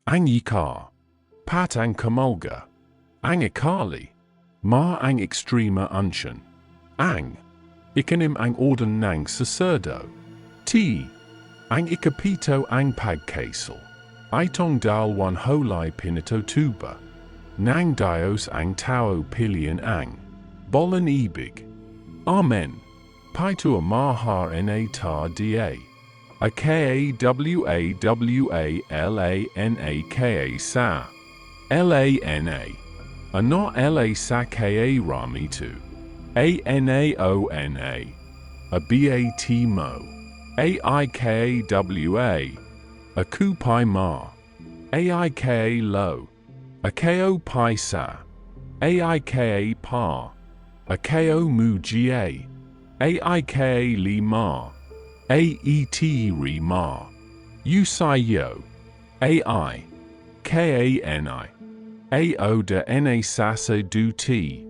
ang ikar, pat ang comulga, ang ikali, ma ang extrema unction, ang, ikanim ang orden ng sacerdo, t, ang ikapito ang pagkasal, itong dalwan holay pinatutuba, nang dios ang tao pilian ang, bolan ibig, amen, pito amahar na tar da, ikawawalana sa, lana, ano la sa ka rami tu, anaona, a bat mo, aikawa, a ku pi ma, aika lo, a ko pi sa, aika pa, a ko mu ga, aika li ma, aet ri ma, usai yo, ai, kani, ao de na sasa du ti,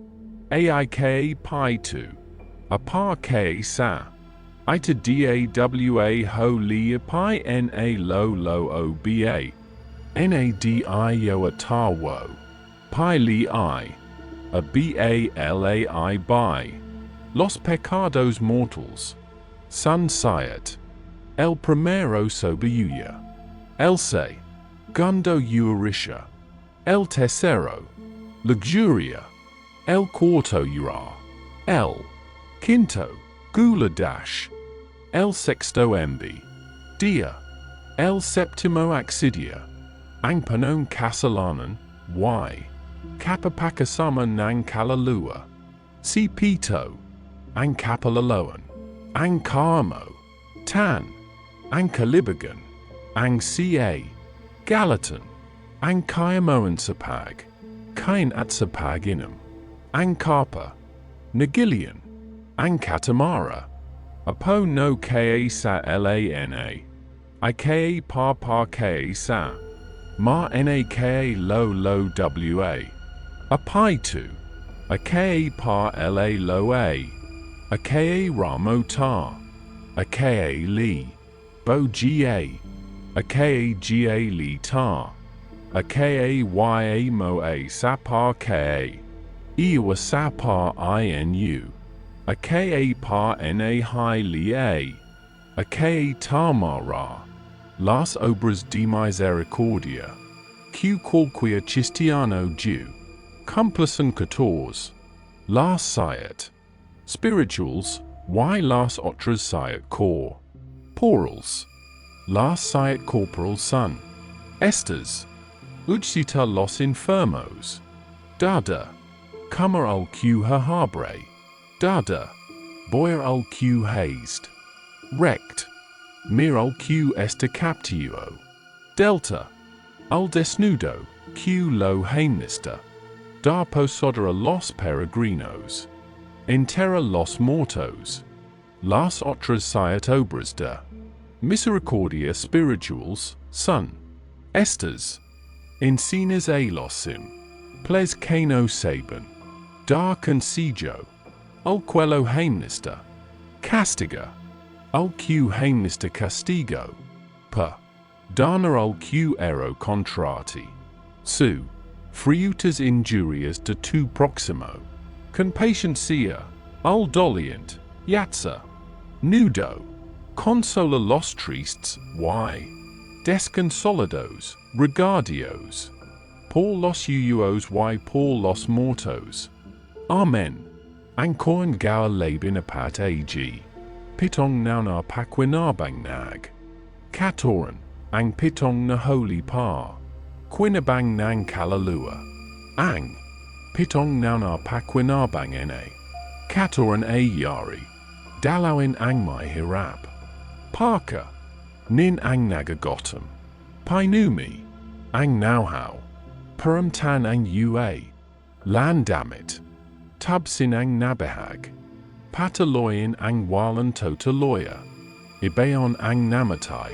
aik pi tu, a pa k sa, ita dawa ho li pi na lo oba, nadi yo a ta wo, pi li I, a balai by, los pecados mortals, sun siat, el primero sobiuya, el se, gundo eurisha, el tercero, luxuria, el quarto ura, el quinto, gula dash, el sexto embi, dia, el septimo accidia, ang panon kasalanan, y, kapapakasama nang kalalua, si pito, ang kapalaloan, ang karmo, tan, ang kalibagan, ang ca, galatan, ang kayamoan sapag, kain at sapag inam, ang karpa, nagilian, ang katamara, apo no ka sa lana, ika pa ka sa, ma nak lo wa, a pi tu, a ka pa la lo a ka ramo tar, a ka li, bo ga, a ka ga li tar, a ka ya mo a sapa ka, iwa sapa inu, a ka pa na hi li a ka tamara, las obras de misericordia, q qualquia chistiano Jew, complacen 14, las siat, spirituals, y las otras siat cor, porals, las siat corporal sun, estes, uxita los enfermos, dada, comer al q habre, dada, boyer al q hazed, rect, mir al q este captio, delta, al desnudo, Q lo heimnister, da posodera los peregrinos, in terra los mortos, las otras siat obras de misericordia spirituals, son, estas, encinas a losim, ples cano saben, da consigo, ulquelo heimnister, castiga, ulq heimnister castigo, per, dana ulq ero contrati, su, friutas injurias de tu proximo, con patientia, ul dolient, yatsa, nudo, consola los tristes, y, desconsolados, regardios, por los uos y por los mortos. Amen. Ancorn gaur labin apat ag. Pitong nauna paquinabang nag. Katoran, ang pitong na holy pa. Quinabang nang kalalua. Ang. Pitong nauna paquinabang ene. Katoran a yari. Dalawin ang mai hirap. Parka. Nin ang nagagotum. Painumi. Ang nauhau. Puram tan ang ua. Landamit. Tubsin ang nabehag. Pataloyin ang walan totaloya. Ibayon ang namatay.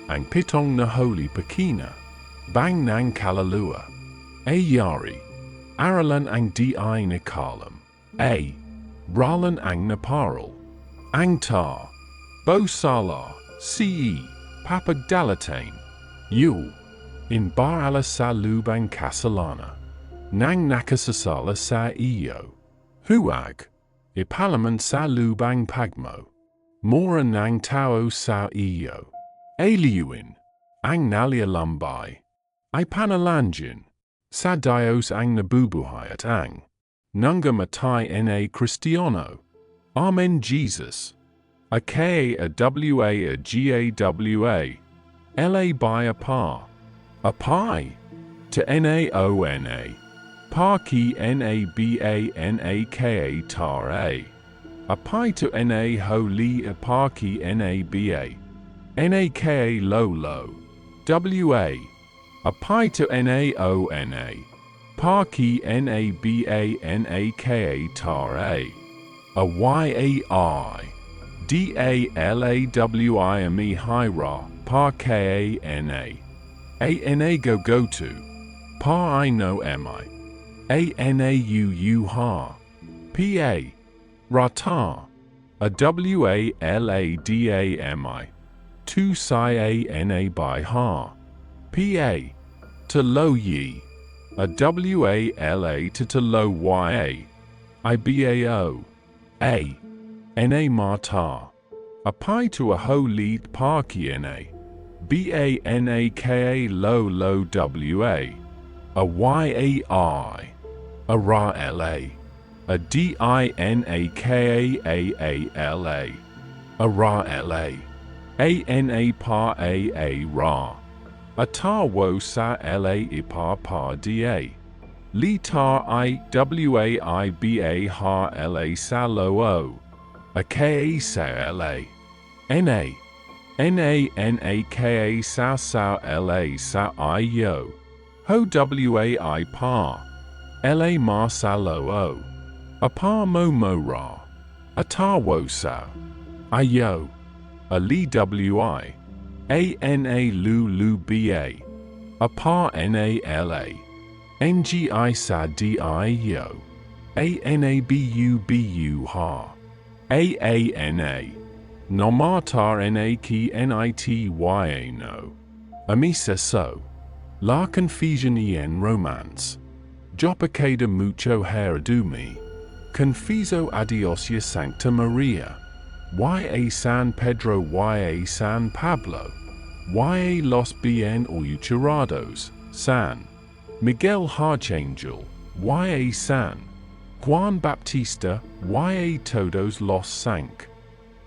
Ang pitong na holy pakina. Bang nang kalalua. Ayari. Aralan ang di nikalam. A. Ralan ang naparal. Ang tar. Bo salar. Ce. Papagdalatain. Yul. In bar ala sa lubang kasalana. Nang nakasasala sa iyo. Huag. Ipalaman sa lubang pagmo. Mora nang tao sa iyo. Aliuin. Ang nalialumbay. Ipanalanjin. Sa dios ang nabubuhay at ang. Nunga matay na Cristiano. Amen Jesus. A K a W A G A W A. La by a pa. A pi. To Naona. Parki Nabanaka tar a. A pi to Na holy a parki Naba. Naka lo. Wa. A pi to Naona. Parki Nabanaka tar a. A Yai. Dalawime hira parkana. Ana go to. Pa I know mi. Anau ha. Pa. Rata. A Waladami. Tu si ana by ha. Pa. To lo ye. A Wala to lo ya. Ibao. A. Na marta. A pi to a ho lead parky na. Banaka lo wa. A yai. A ra la. A dinakaala. A ra la. Ana pa a ra. A tar wo sa la ipa pa da. Li tar I waiba ha la sa lo o. A ka sa la. Na. Naka sa la sa I yo. Ho wai pa. La ma sa lo o. A pa mo ra. A tar wo sa. I yo. A li wi. Ana lu ba. A pa na la. Ngi sa di yo. Anabu ha. Aana. Nomatar na ki nity no. Amisa so. La confusion en romance. Jopacada mucho heredumi. Confiso adios ya Sancta Maria. Ya San Pedro ya San Pablo. Ya los bien oyucherados, San. Miguel Archangel, ya San. Juan Baptista, ya todos los sank.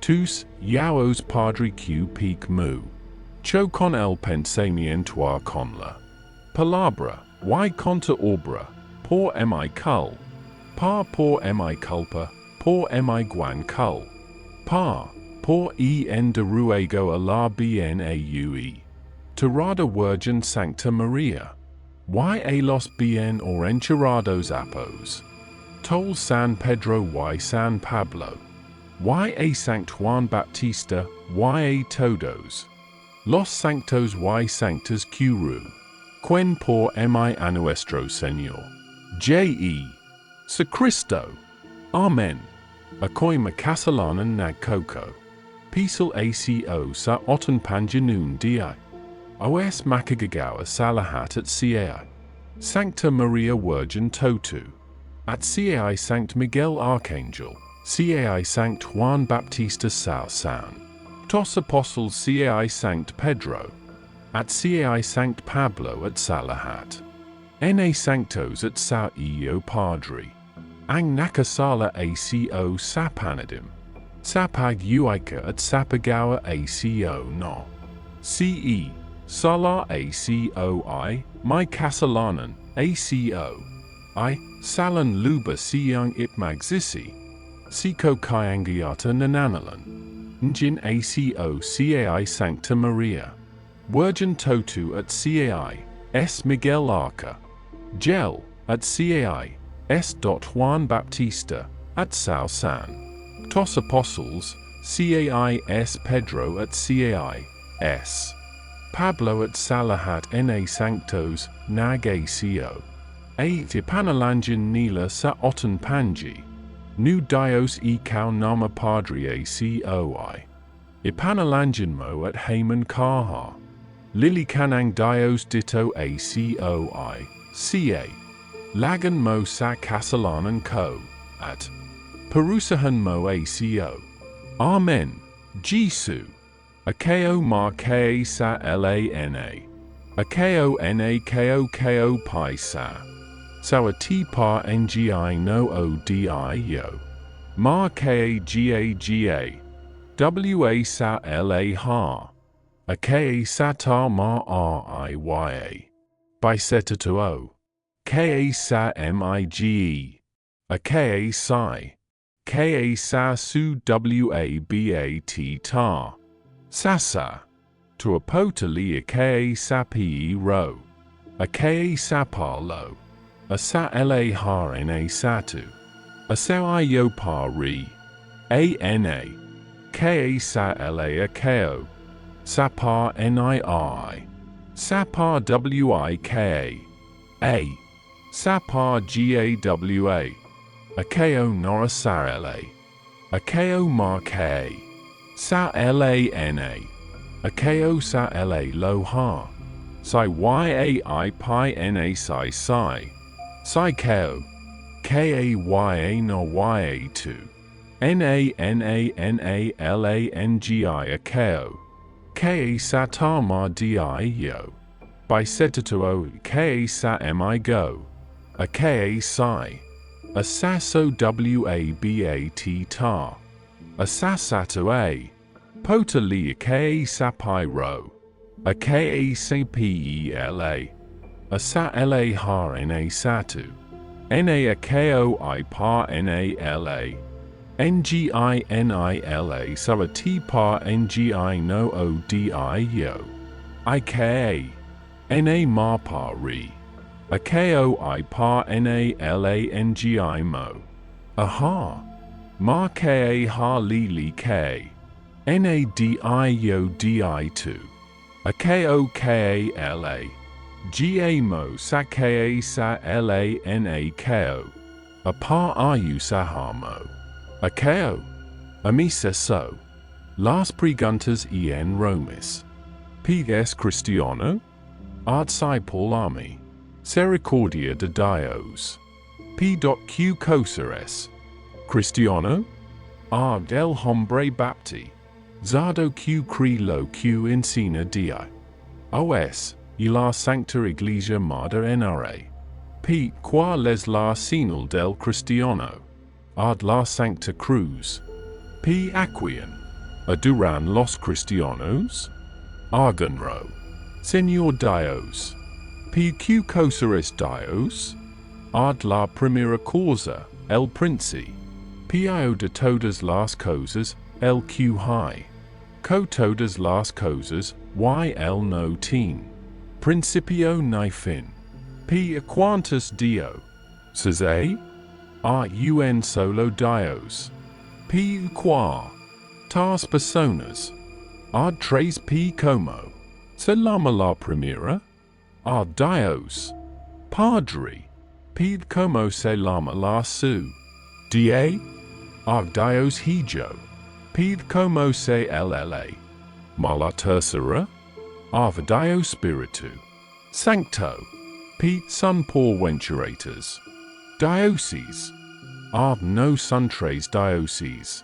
Tus, yaos Padre Q peak mu. Cho con el pensamiento con la palabra, y contra obra, por mi cul. Pa por mi culpa, por mi guan cul. Pa, por en de ruego a la bnaue. Tirada Virgin Sancta Maria. y los bien or encherados apos. Tol San Pedro y San Pablo. Y Sanct Juan Baptista, y todos. Los Sanctos y Sanctas Curu. Quen por mi a nuestro Señor. J.E. Cristo. Amen. Akoy makasalanan nag coco. Pisal aco sa otten panjanun di. Os makagagawa salahat at cai. Sancta Maria Virgin Totu. At cai Sanct Miguel Archangel. Cai Sanct Juan Baptista Sal San. Tos Apostles cai Sanct Pedro. At cai Sanct Pablo at Salahat. Na Sanctos at Sao Io Padre. Ang Nakasala aco Sapanadim. Sapag Uica at Sapagawa aco no. Ce. Salar acoi, my Casalanan, aco. I, Salan Luba Siyang Ipmagzisi. Siko Kyangiata Nananalan. Njin aco cai Sancta Maria. Virgin Totu at cai, S. Miguel Arca. Gel, at cai, S. Juan Baptista, at Sao San. Tos Apostles, cai S. Pedro at cai, S. Pablo at Salahat na Sanctos, nag aco. A. Tipanalangan nila sa otten panji. Nu Dios e kau nama Padre acoi. Ipanalangan mo at Haman Kaha. Lili kanang Dios ditto acoi, ca. Lagan mo sa Kasalanan ko, at Perusahan mo aco. Amen, Jesu. Akao ma ka sa lana. Akao na ko pi sa. Sa a ti pa ngi no o di yo. Ma ka ga. Wa sa la ha. Ka sa ma riya. Biseta to o. Ka sa mige. Ka psi. Ka sa su wabat ta. Sasa. To a potali a ka sapi ro. A ka sapalo. A sa la har na satu. A sa yo pa ri. A na. Ka sa la a ko. Sapa nii. Sapa wika. A. Sapa gawa. Akao nora sa la. Akao ma ka. Sa lana. Akao sa la lo ha. Sai yai pi na sai sai. Sai kao. Ka no ya2. Nangi akao. Ka sa ta ma di yo. Biseta o ka sa mi go. A ka sai. A saso wabat ta. A sasato a. Potali a ka sapiro. A ka sapela. A sa la har na satu. Na a ko I pa na la. Ngi nila sa a ti pa ngi no o di yo. Ika. Na ma pa ri. A ko I pa na la ngi mo. Aha. Ma ka ha li li k. Na di yo di2. A ko ka la. Ga mo sa ka sa la na ko. A pa ayu sa ha mo. A ko. Amisa so. Las preguntas en Romis. Ps Cristiano? Art si Paul Army. Sericordia de Dios. P.Q Coseres. Cristiano? Ard el hombre bapti. Zado Q Crilo Q Incina Di. Os. Y la Sancta Iglesia Madre NRA. P. Qua les la Señal del Cristiano. Ad la Sancta Cruz. P. Aquian. Aduran los Cristianos. Arganro. Señor Dios. P. Q Coseres Dios. Ad la Primera Causa, el Princi. Pio de todas las cosas, el Q high. Co todas las cosas, y el no teen. Principio ni fin. P. Quantus Dio. Saze. Un solo Dios. P. Qua. Tas personas. Ad tres P. Como. Se llama la primera. Ad Dios. Padre. P. Como se llama la su. Da. Ad Dios hijo. P. Como se lla. Ma la tercera. Ave Dios Spiritu. Sancto. P. Sun por venturators. Diocese. Ave no sun tres diocese.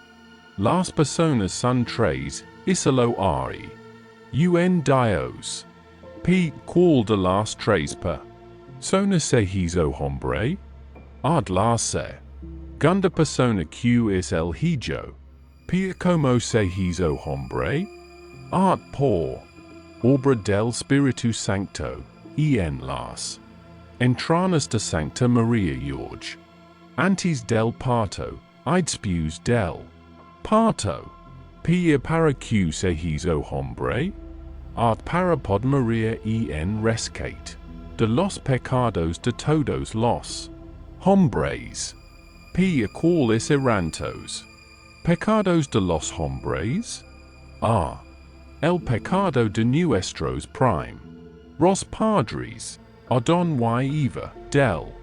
Las personas sun tres, isolo ari. Un Dios. P. Qual de las tres per. Sona se hizo hombre. Ad la se. Gunda persona q es el hijo. P. Como se hizo hombre. Art por. Obra del Spiritu Sancto. En las. Entranas de Sancta Maria Jorge. Antes del parto. Idespus del. Parto. P. Para q se hizo hombre. Art para pod Maria en rescate. De los pecados de todos los hombres. P. Qualis errantos. Pecados de los hombres. A. El pecado de nuestros prime. Los padres. Adon y Eva. Del.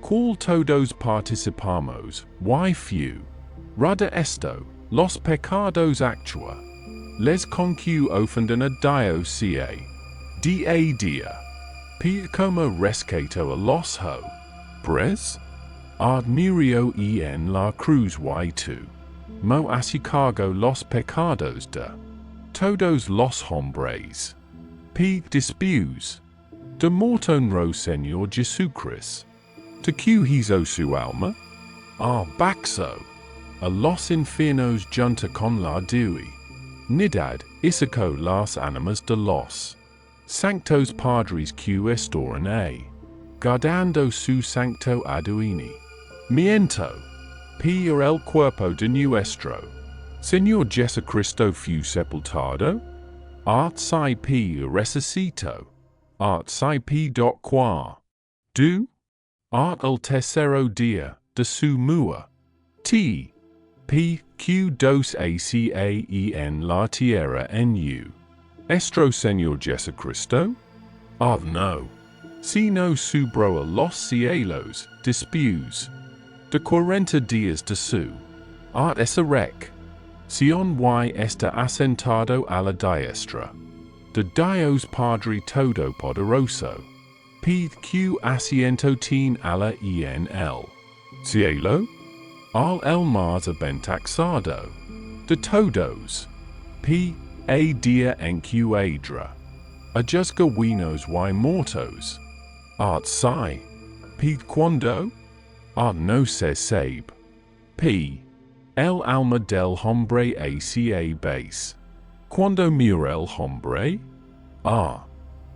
Qual todos participamos. Y few. Rada esto. Los pecados actua. Les concu ofenden a Dios ca. Da dia. P. Como rescato a los ho. Bres. Ad murio en la cruz y2. Mo asicago los pecados de todos los hombres. P. Dispus. De mortonro Señor Jesucrist. To Q hizo su alma. A. Baxo. A los infiernos junta con la dui. Nidad, isaco las animas de los Sanctos Padres Q estoran a. Guardando su sancto aduini. Miento. P. el cuerpo de nuestro Señor Jesucristo fu sepultado. Art si P. resucito. Art si P. Qua. Du. Art el tercero dia de su mua. T. P. Q. Dos aca en la tierra nu. Estro Señor Jesucristo? Art no. Si no subro a los cielos, dispus. De 40 días de su. Art esa rec. Sion y está asentado a la diestra. De Dios Padre Todopoderoso. P. Q. asiento tin a la enl. Cielo? Al el mas abentaxado. De todos. P. A dia encuadra. A juzgawinos y mortos. Art si. P. Quando? Art no se sabe. P. El alma del hombre aca base. Cuando murió el hombre? Ah.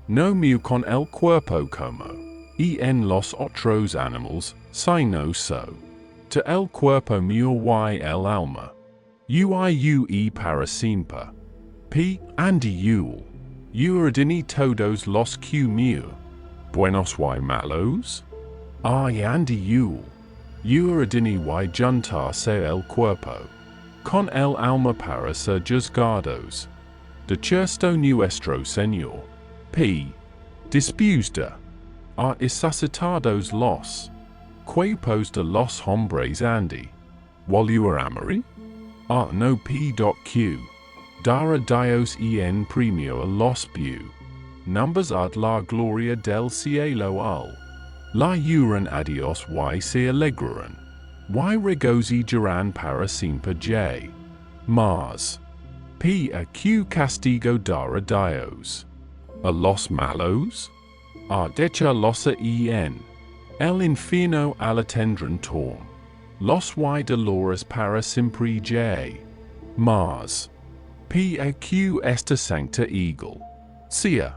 No murió con el cuerpo como. En los otros animals, sino so. To el cuerpo murió y el alma. Ue para siempre. P. Andi yul. Uradini todos los que murió. Buenos y malos? Ay andi yul. Uradini y juntarse el cuerpo. Con el alma para ser juzgados. De Cristo nuestro Señor. P. Dispuesta. A suscitados los cuerpos de los hombres andi. Volur amari? A no P. Q. Dara Dios en premio a los bu. Numbers ad la gloria del cielo al. La uran adios y se alegraran. Y regocijarán para siempre J. Mars. P. A Q castigo dara Dios. A los malos? A decha losa en. El infierno alatendran torm. Los y dolores para siempre J. Mars. P. A Q esta sancta eagle. Cia.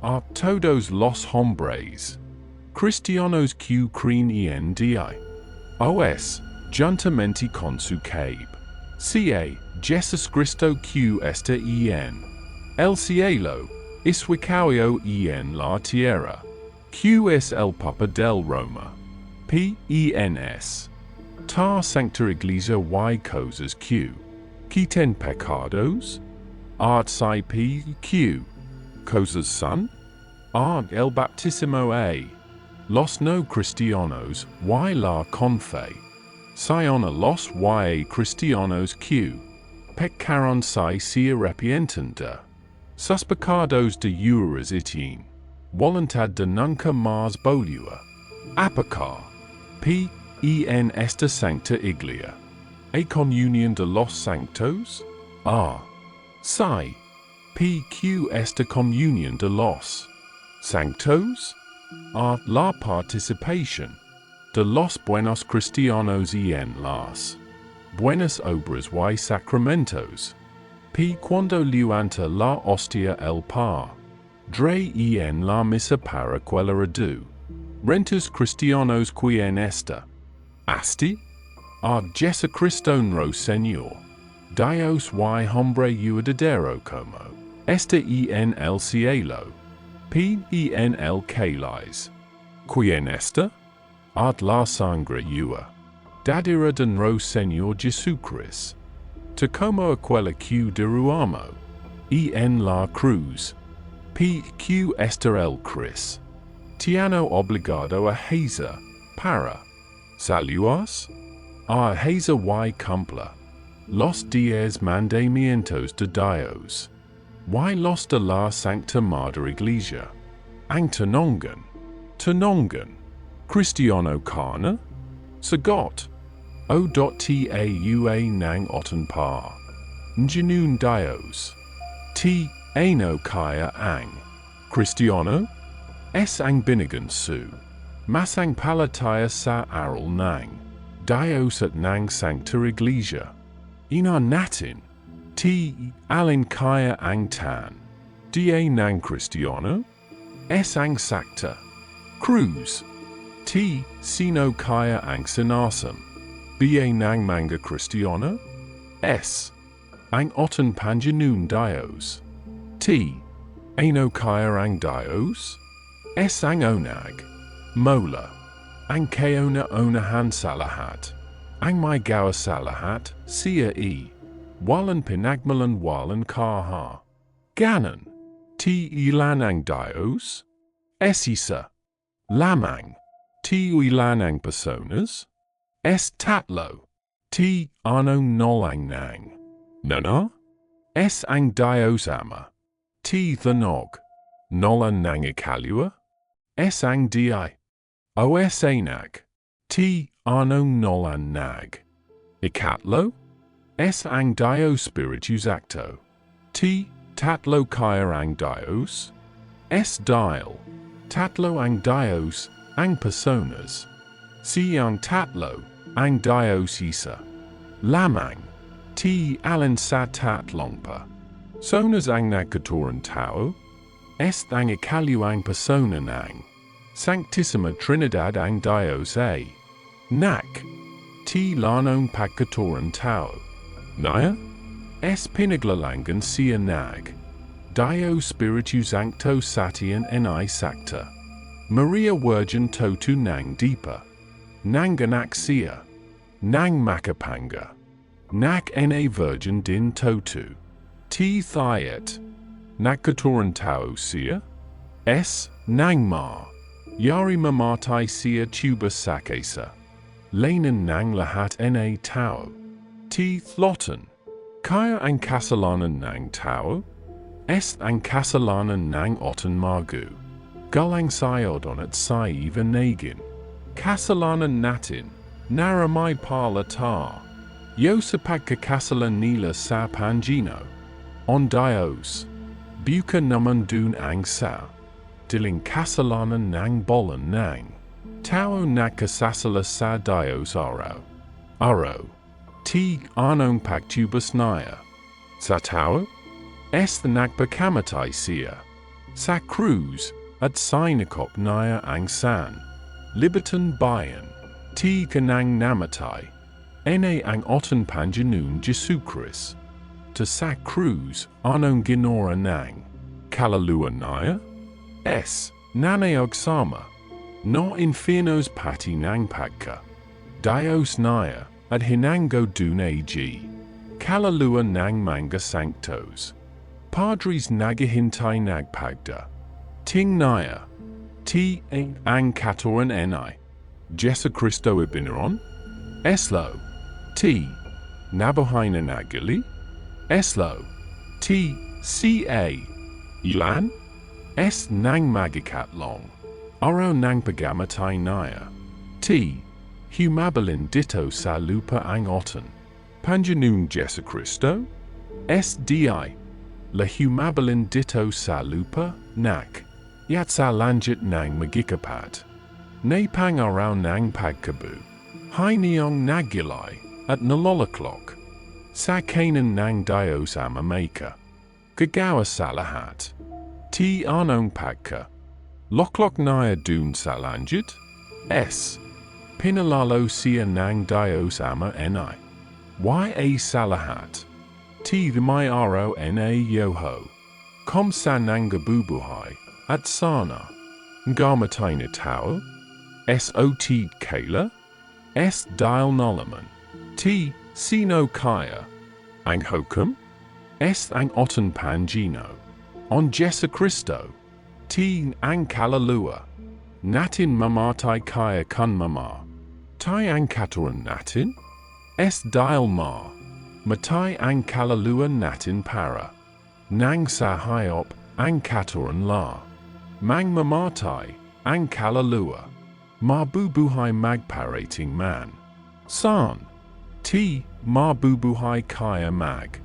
A todos los hombres. Cristianos Q creen en di. Os. Juntamente con su cabe. Ca. Jesus Cristo Q esta en. El cielo. Iswicao en la tierra. QS el Papa del Roma. PENS. Ta Sancta Iglesia y Cosas Q. Quiten pecados? Art si PQ. Cosas son? Art el baptisimo A. Los no cristianos y la confe. Siona los y cristianos Q. Peccaron si arrepienten sus pecados de juras itin. Voluntad de nunca más bolua. Apacar. P.en esta sancta iglesia. A communion de los sanctos? Si. P.q esta communion de los sanctos? La participación de los buenos cristianos en las buenas obras y sacramentos. P. Cuando levanta la hostia el par. Dre en la misa para quella redu. Rentus cristianos qui en esta. Asti? Ad Jesu Cristo no Señor. Dios y hombre verdadero como. Esta en el cielo. P. en el caliz. Qui en esta? Ad la sangre dadera de no Señor Jesucristo. Te como aquella que derramó. En la cruz. P.q. esta el Cris. Tiano obligado a hazer, para. Saluas? A hazer y cumpla. Los diez mandamientos de Dios. Y los de la Sancta Madre Iglesia. Ang Tenongan. Cristiano carne? Sagot. O.taua nang otten par. Njanun Dios. T. Ano kaya ang. Cristiano? S. ang binigan su. Masang palataya sa aral nang. Dios at nang sancta iglesia. Ina natin. T. alin kaya ang tan. Da nang Cristiano? S. ang sacta. Cruz. T. sino kaya ang sinasam. Ba nang manga Cristiano? S. ang otten panjanun Dios. T. ano kaya ang Dios? S. ang onag. Mola. Ang kaona onahan salahat. Ang may gawa salahat, siya walan pinagmalan walan kaha. Ganon. T. ilan ang Dios? S. isa. Lamang. T. ilan ang personas? S. tatlo. T. ano nolang nang. Nana? S. ang Dios ama. T. thanog. Nolan nang ikalua? S. ang di. O. S. anag. T. ano nolan nag. Ikatlo? S. ang Dios spiritus acto. T. tatlo kaya ang Dios? S. dial. Tatlo ang Dios, ang personas. Si ang tatlo, ang Dios isa. Lamang. T. alin sa tatlong pa. Sonas ang nagkaturan tao? S. ang ikalu ang persona nang. Sanctissima Trinidad ang Dios A. Nak. T. lanong pagkaturan tao. Naya? S. pinaglalangan siya nag. Dios spiritus sancto satian ni sacta. Maria Virgin totu nang deepa. Nanganak siya. Nang makapanga. Nak na virgin din totu. T. thiet. Nakaturan tao siya. S. nang ma. Yari mamatay siya tuba sakesa. Lanan nang lahat na tao. T. thlotan. Kaya ang kasalanan nang tao? S. ang kasalanan nang otan magu. Galang sayodon at saiva nagin. Kasalanan natin. Naramay pala ta. Yo sa pagkakasalan nila sa Pangino. On Dios. Buka naman dun ang sa. Diling kasalanan nang bolan nang. Tao nakasasala sa Dios araw. T. anong pagtubas naya. Sa tao? S. the nakpakamatay siya. Sa cruz, at sinakop naya ang san. Libitan bayan. T. kanang namatay. Na ang otan panjanun Jesucrist. To sa cruz, anong ginora nang. Kalalua naya? S. Nanaog sama. No infernos pati nang pagka. Dios naya, at hinango dun ag. Kalalua nang manga sanctos. Padres nagahintay nagpagda. Ting naya. T ang katoran ni. Jesu Christo ibinaron. Eslo. T. Nabohina nagili. Eslo. T. Ca. Ilan. S. Nang magikat long. Aro nang pagamatay naya. T. Humabalin ditto sa lupa ang otan. Panjanung Jesu Christo? SDI. La humabalin ditto sa lupa, nak. Yat sa lanjit nang magikapat. Nay pang araw nang pagkabu. Hai niong nagilay, at nalolaklok. Sa kanan nang Dios amameka. Gagawa sa lahat. T anong pagka. Loklok naya dun sa lanjit? S. Pinalalo siya nang Dios ama ni. Ya sa lahat. T may araw na yoho. Kom sa nangabubuhay, at sana. Ngamatay na tao? Sot kayla? S dial nolaman. T sino kaya. Ang hokum? S ang otan pangino. On Jesu Christo. T ang kalalua. Natin mamatay kaya kun mama. Tai ang katuran natin? S dial ma. Matay ang kalalua natin para. Nang sa hayop ang katuran la. Mang mamatay ang kalalua. Mabubuhay magparating man. San. T mabubuhay kaya mag.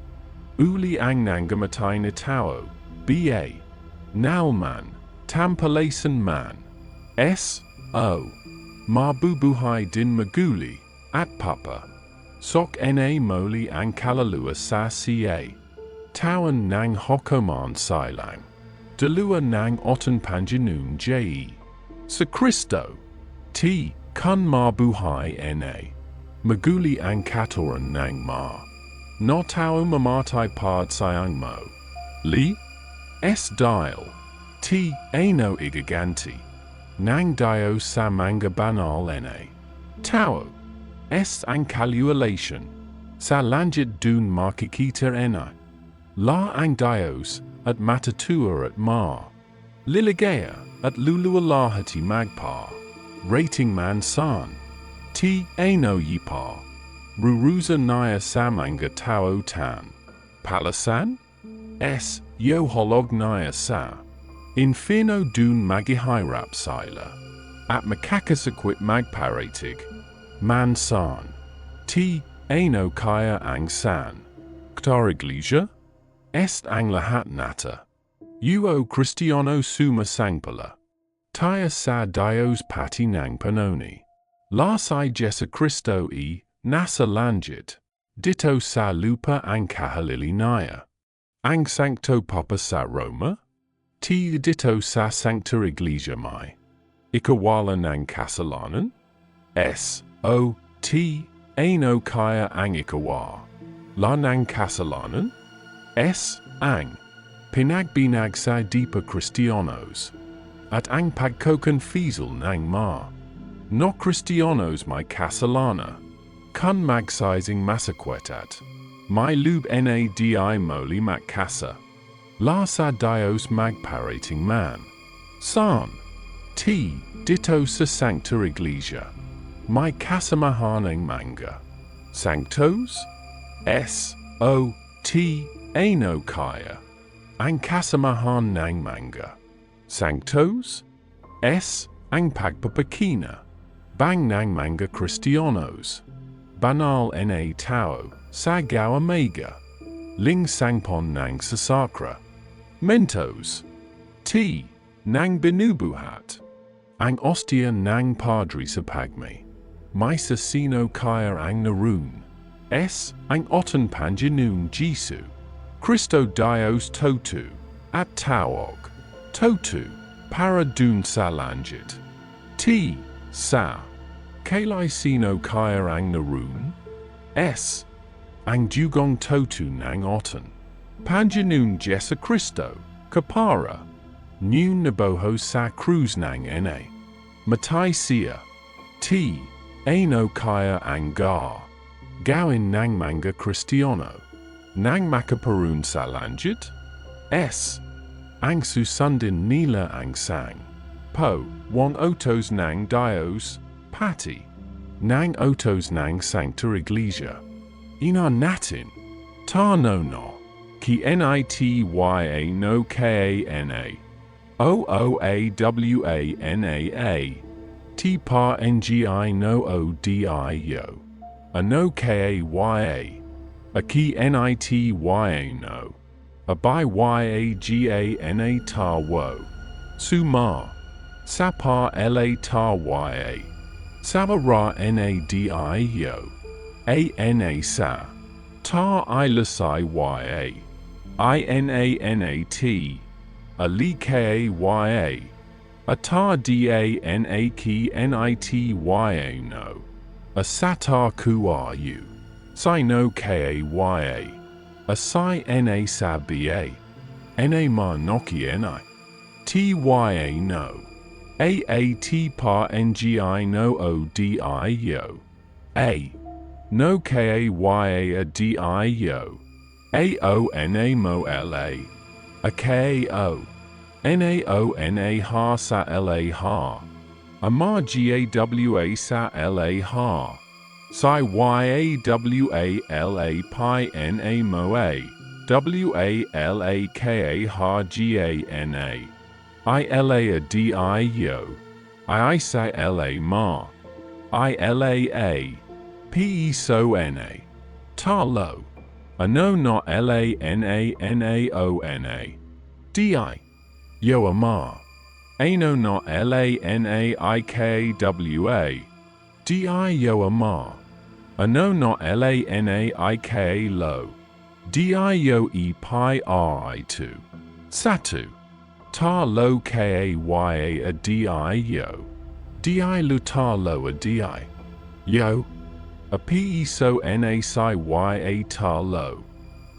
Uli ang nangamatay na tao. Ba. Nalman. Tampalasan man. S. O. Mabubuhay din maguli. At papa. Sok na moli ang kalalua sa ca. Tawan nang hokoman silang. Dalua nang otan panjanun je. Sa Christo. T. Kun mabuhay na. Maguli ang katoran nang ma. No tao mamatay pad sayang mo. Li. S. Dial. T. Ano igaganti. Nang Dios sa manga banal na. Tao. S. ang calculation. Sa langit dun makikita na. La ang Dios at matatua at ma. Liligaya at lulualahati magpa. Rating man san. T. Ano yipa. Ruruza naya samanga tao tan. Palasan? S. Yo holog naya sa. Inferno dun magihirap sila. At makakasakwit magparatig. Man san. T. Ano kaya ang san. Ktar iglesia? Est ang lahat nata. Uo Cristiano suma sangpala. Taya sa Dios pati nang panoni. Lasai Jesu Christo nasa langit. Ditto sa lupa ang kahalili naya. Ang sancto papa sa Roma? T ditto sa sancta iglesia mai. Ikawala nang kasalanan? S. O. T. Ano kaya ang ikawa. La nang kasalanan? S. Ang. Pinagbinag sa deepa Cristianos. At ang pagkokan fiesel nang ma. No Cristianos may kasalana. Kun magsizing masakwetat. May lub na di moli makasa. La sa Dios magparating man. San. T. Ditto sa sancta iglesia. May kasamahanang manga. Sanctos? S. O. T. Ano kaya. Ang kasamahan ng manga. Sanctos? S. Ang pagpapakina. Bang ng manga Cristianos. Banal na tao. Sa gawa mega. Ling sangpon ng sasakra. Mentos. T. Nang binubuhat. Ang ostia nang padri sa pagme. May sa sino kaya ang narun. S. Ang otan panjanun Jesu. Christo Dios totu. At tawog. Totu. Para dun sa langit. T. Sa. Kailai sino kaya ang narun. S. Ang dugong totu nang otan. Panjanun Jesu Christo. Kapara. New Naboho sa cruz nang na. Matai sia. T. Ano kaya angar. Gawin nang manga Cristiano. Nang makaparun sa lanjit? S. Ang susundin nila ang sang. Po. Wang otos nang dios. Pati. Nang otos nang sancta iglesia. Ina natin. Ta no. Ki nitya no kana. OOAWANAA. T pa NGI no ODIO. A no KAYA. A ki NITYA no. A by YAGANA ta wo. Suma. Sapa LA ta YA. Sabara NADIO. ANA sa. Ta ilasai YA. INANAT. A li KAYA. A ta DANA ki NITYA no. A satar QRU. Sai no KAYA. A sai NA sa BA. NA ma noki NI. TYA no. AAT pa NGI no ODIO. A. No KAYA a DIO. AONA mo LA. A KAO. NAONA ha sa LA ha. Ama GAWA sa LA ha. Psi YAWA LA pi NA mo A. WALAKA ha GANA. ILA a DIO. I sa LA ma. ILAA. PE so NA. Ta lo. A no not LANANAONA. DI. Yo ama. Ano not LANAIKWA. DI yo ama. A no not LANAIKA lo. DI yo e pi RI2. Satu. Ta lo KAYA a DI yo. DI lu ta lo a DI. Yo. A PE so NA psi YA ta lo.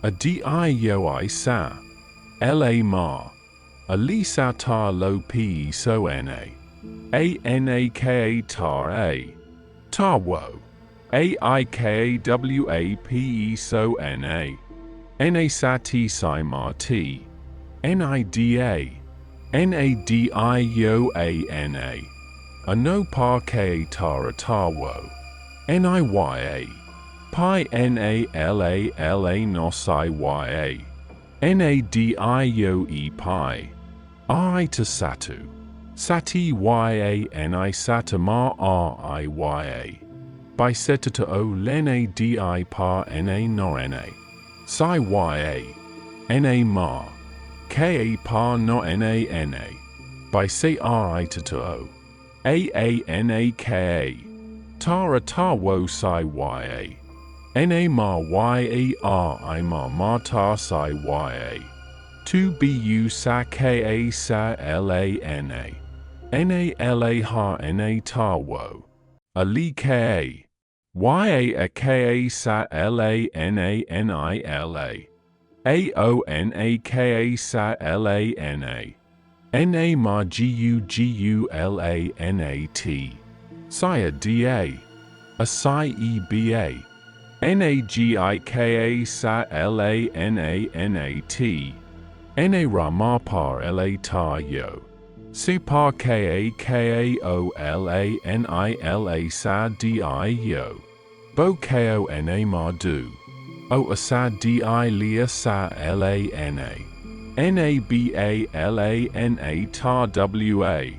A DI yo I sa. LA ma. A li sa ta lo PE so NA. ANAKA tar A. Ta wo. AIKAWA PE so NA. NA sa T psi ma T. NIDA. NADI yo ANA. A no pa K tara ta wo. NIYA. Pi NALA no psi YA. NADI yo e pi. I to satu. Sati YA NI satama RIYA. Biseta to O lene DI pa NA no NA. Psi YA. NA ma. KA pa no NA NA. Bise RI to O. AANAKA. Tara ta wo psi YA. NA ma YARI ma ta psi YA. 2BU sa KA sa LANA. NALA ha NA ta wo. A li KA. YA a KA sa LANANILA. AONAKA sa LANA. NA ma GUGULANAT. Psia DA. A psi EBA. NAGIKA sa LANANAT. NA Rama par LA ta yo. Se par KAKAOLANILA sa DI yo. Bo KO NA ma du. O a sa DI lia sa LANA. NABALANA ta WA.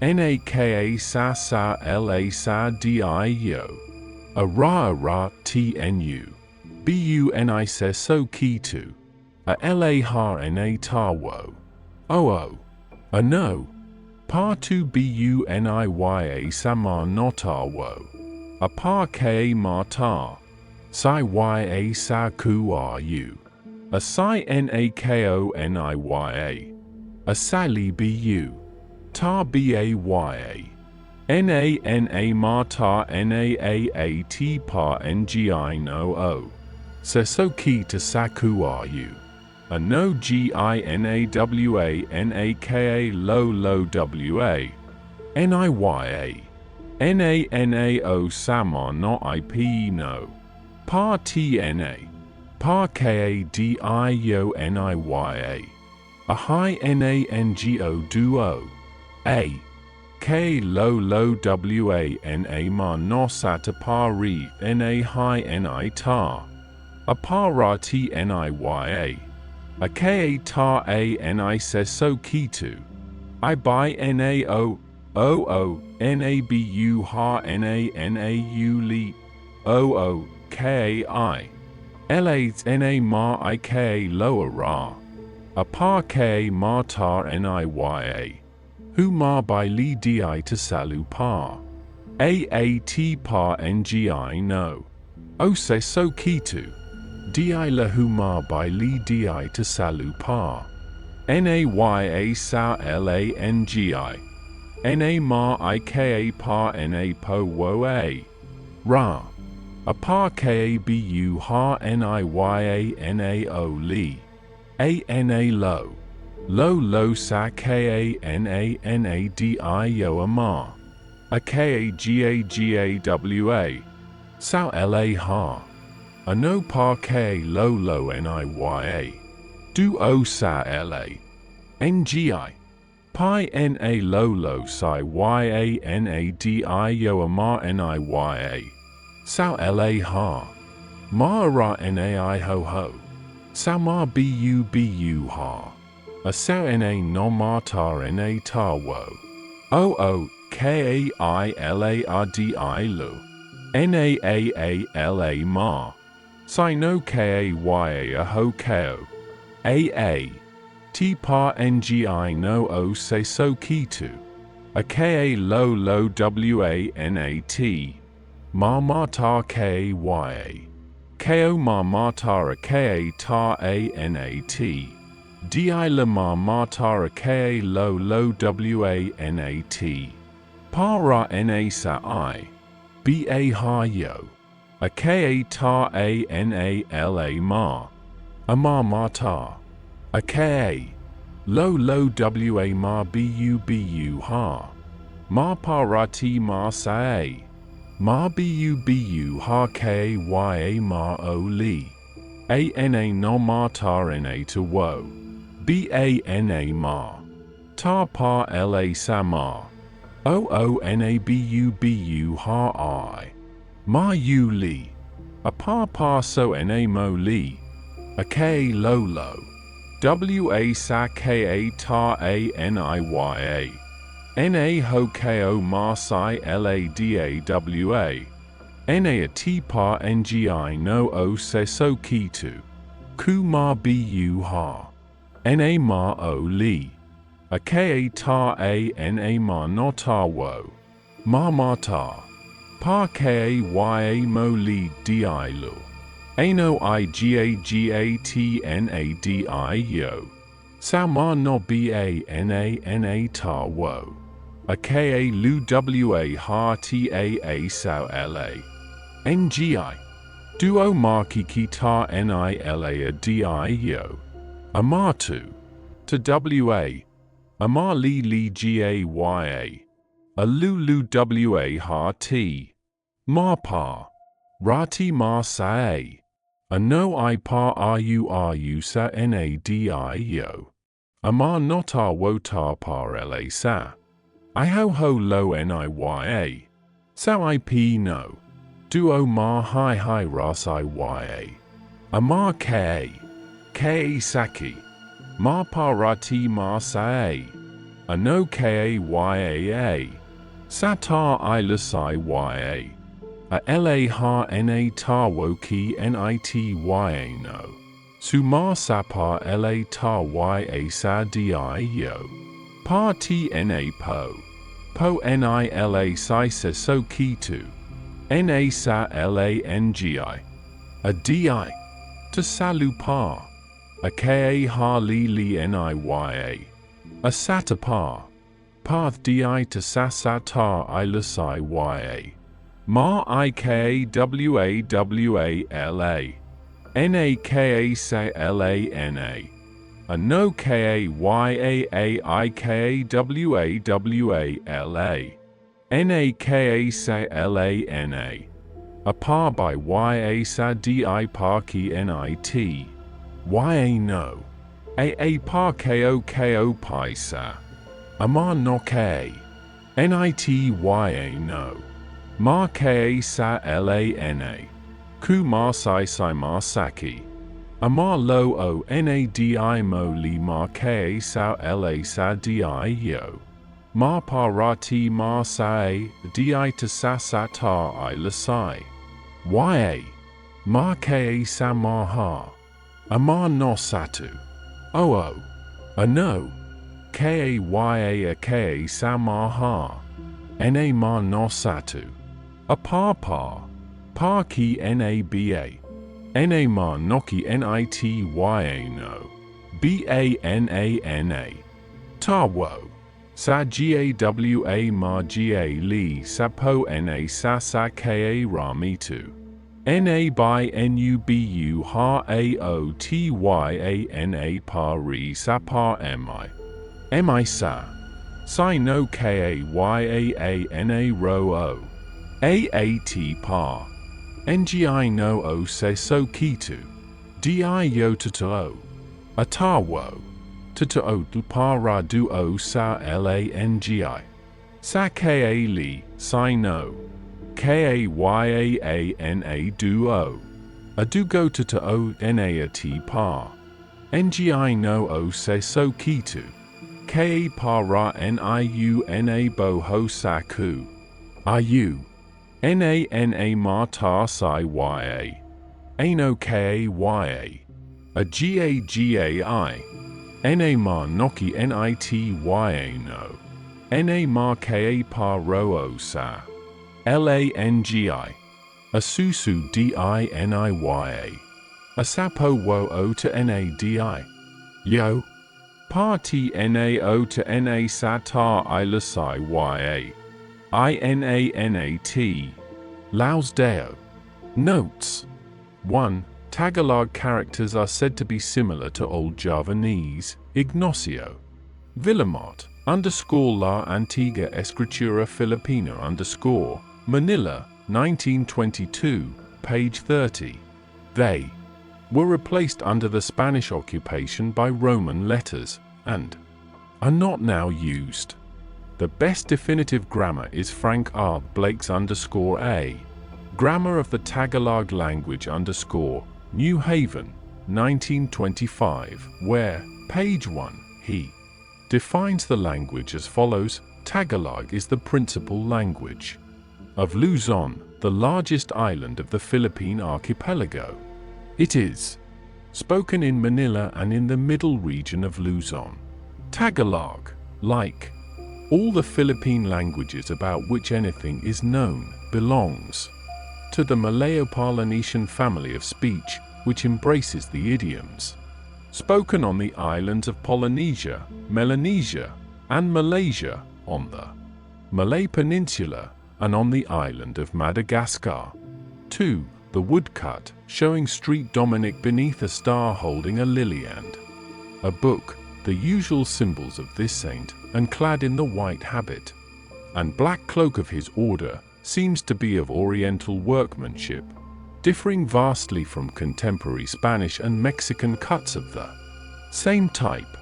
NAKA sa LA sa DI yo. A ra TNU. BUNI says so key to. A LA ha NA ta wo. OO. A no. Pa 2 BUNIYA sama no ta wo. A pa KA ma ta. Psi YA sa QRU. A psi NAKONIYA. A sali BU. Ta BAYA. NANA ma ta NAAAT pa NGI no O. Se so key to sa QRU. a no ginawana lo lo wa, niya, nanao sama no ip no, pa tna, pa ka dio niya, a high nango duo, a, k lo lo wa na ma no sata pa re na high ni ta, a pa ra tniya, a ka ta a ni se so kitu, I by nao, o nabu ha nau li, o ki, las na ma ik loa ra, a pa k ma tar niya, hu ma by li di to salu pa, aat pa ngi no, o se so kitu, di la hu ma by li di to salu pa, naya sa langi, na ma ika pa na po wo a, ra, a pa ka bu ha niya nao li, a na lo, lo sa ka na di yo a ma, a ka gawa, sao la ha, a no pa k lo niya, du o sa la, ngi, pi na lo si ya na di yo a ma niya, sao la ha, ma ra nai ho, sao ma bu ha, a sao na no ma tar na ta wo, o k a I la r d I lu, naala ma, si no ka a ho ko, a, T pa ngi no o se so kitu, a ka lo wanat, ma ta kya, ko ma ta a ka ta anat, di la ma ta a ka lo wanat, pa ra na sa I, ba ha yo, a ka ta anala ma, a ma ta, a ka, lo wa ma bu ha, ma pa ra ti ma sa a, ma bu ha kya ma o li, a na no ma ta na to wo, ba ma, ta pa la sa ma, o na bu ha I, ma u li, a pa so na mo li, a k lo, wa sa ka ta niya, na ho ko ma si ladawa, na a t pa ngi no o se so kitu, ku ma bu ha, na ma o li, a ka ta na ma no ta wo, ma ta, pa kya mo li di lu, ano igatnadi yo, sao ma no ba ta wo, a ka lu wa ha taa sao la, ngi, duo ma ki ta nila a di yo, a ma to wa, a ma li gaya, a lu wa ha t, ma pa, rati ma sa a no I pa ru sa nadi yo, a ma nota wo ta pa la sa, I ho lo niya, sao ip no, duo ma hi ra si ya, a ma ka saki, ma pa rati ma sa a no kyaa, sa ta I la si ya, a la ha na ta wo ki nity no, su ma sa pa la ta ya sa di yo, pa tna po nila si se so kitu, na sa langi, a di, to salu pa, a ka ha li niya, a sata pa, path di to sa ta I la si ya, ma ikwawa la, naka sa lana, no kayaikawawala, naka sa lana, a par by ya sa di par ki nit, ya no, a par ko pi sa, amar no k, nit ya no, ma ka sa lana, ku ma mar saki, amar lo o nadi mo li ma ka sa la sa di yo, ma parati ma sa di ta sa ta I lasai, ya, ma ka sa ma ha, amar no satu, o, a no, ka a ka sa ma ha, na ma no satu, a pa ki naba, na ma noki nity no, bana, ta wo, sa gawa ma ga li sapo na sa ka ramitu, na by nubu ha ao tyana pari sa pa mi sa, si no kayana ro o, aat pa, ngi no o se so kitu, di yo tuto o, atawo, tuto o para du o sa langi, sa ka li, si no, kayana du o, a du go tuto o na ti pa, ngi no o se so kitu, ka para niu na bo ho sa ku, ayu, na ma ta si ya, ano kaya, a gai, na ma noki nity no, na ma ka pa ro o sa, langi, a susu diniya, a sapo wo o to nadi, yo, pa ti na o to na sa ta I lasai ya, inanat, Laos Deo. Notes. 1. Tagalog characters are said to be similar to Old Javanese, Ignacio. Villamot, _La Antigua Escritura Filipina _ Manila, 1922, page 30. They were replaced under the Spanish occupation by Roman letters, and are not now used. The best definitive grammar is Frank R. Blake's _A. Grammar of the Tagalog Language New Haven, 1925, where, page 1, he defines the language as follows: Tagalog is the principal language of Luzon, the largest island of the Philippine archipelago. It is spoken in Manila and in the middle region of Luzon. Tagalog, like all the Philippine languages about which anything is known, belongs to the Malayo-Polynesian family of speech, which embraces the idioms spoken on the islands of Polynesia, Melanesia, and Malaysia, on the Malay Peninsula, and on the island of Madagascar. 2. The woodcut, showing St. Dominic beneath a star holding a lily and a book, the usual symbols of this saint, and clad in the white habit and black cloak of his order, seems to be of Oriental workmanship, differing vastly from contemporary Spanish and Mexican cuts of the same type.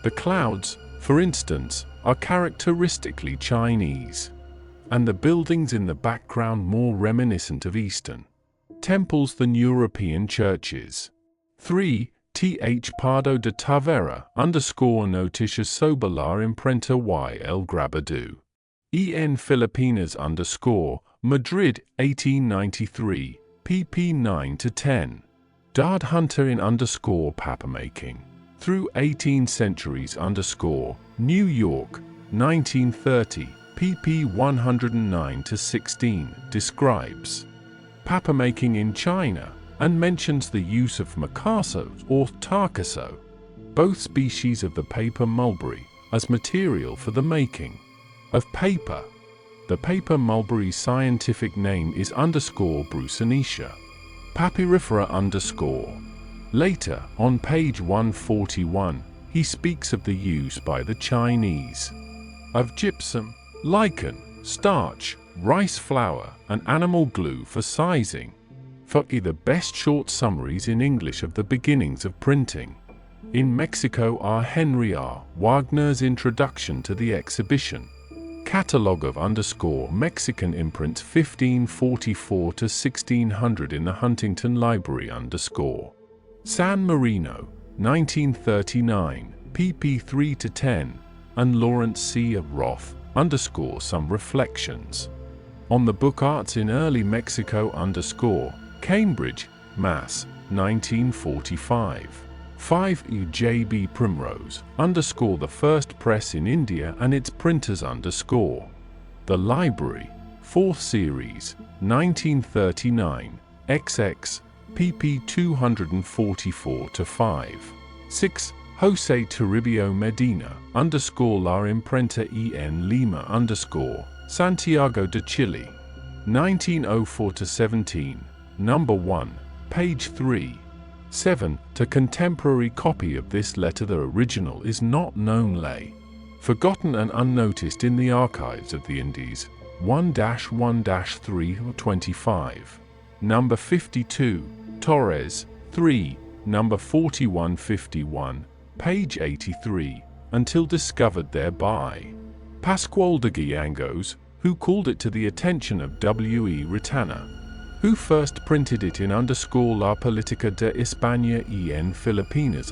The clouds, for instance, are characteristically Chinese, and the buildings in the background more reminiscent of Eastern temples than European churches. 3. Th. Pardo de Tavera _Noticias sobre la imprenta y el grabado. En Filipinas Madrid, 1893, pp 9-10. Dard Hunter in papermaking. Through 18 centuries New York, 1930, pp 109-16, describes papermaking in China, and mentions the use of macasso or tarcasso, both species of the paper mulberry, as material for the making of paper. The paper mulberry's scientific name is _Brucinicia papyrifera _. Later, on page 141, he speaks of the use by the Chinese of gypsum, lichen, starch, rice flour, and animal glue for sizing. For the best short summaries in English of the beginnings of printing. In Mexico are Henry R. Wagner's Introduction to the Exhibition. Catalogue of Mexican imprints 1544 to 1600 in the Huntington Library San Marino, 1939, pp 3 to 10, and Lawrence C. of Roth, Some Reflections on the Book Arts in Early Mexico Cambridge, Mass., 1945. 5 J.B. Primrose, the First Press in India and its Printers The Library, 4th Series, 1939, XX, pp 244-5. 6. Jose Toribio Medina, La Imprenta en Lima Santiago de Chile, 1904-17, No. 1, page 3. 7. To contemporary copy of this letter. The original is not known. Lay forgotten and unnoticed in the archives of the Indies. 1-1-325. Number 52. Torres, 3, number 4151, page 83, until discovered there by Pascual de Guiangos, who called it to the attention of W. E. Retana, who first printed it in La Política de España en Filipinas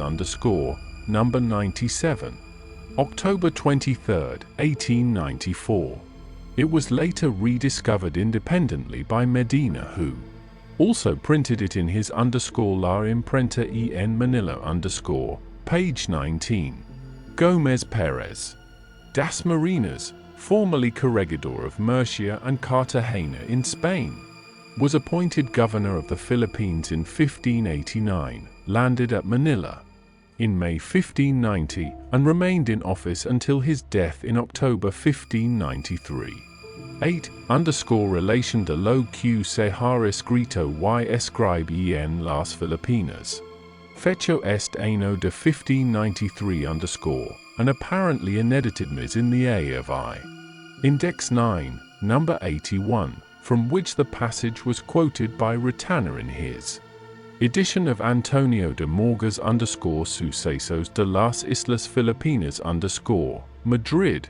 number 97, October 23, 1894. It was later rediscovered independently by Medina, who also printed it in his La Imprenta en Manila page 19. Gómez Pérez das Marinas, formerly corregidor of Murcia and Cartagena in Spain, was appointed governor of the Philippines in 1589, landed at Manila in May 1590, and remained in office until his death in October 1593. 8. Relation de lo que se ha escrito y escribe en las Filipinas. Fecho este año de 1593 an apparently unedited mis in the A of I. Index 9, number 81, from which the passage was quoted by Retana in his edition of Antonio de Morgas Sucesos de las Islas Filipinas Madrid,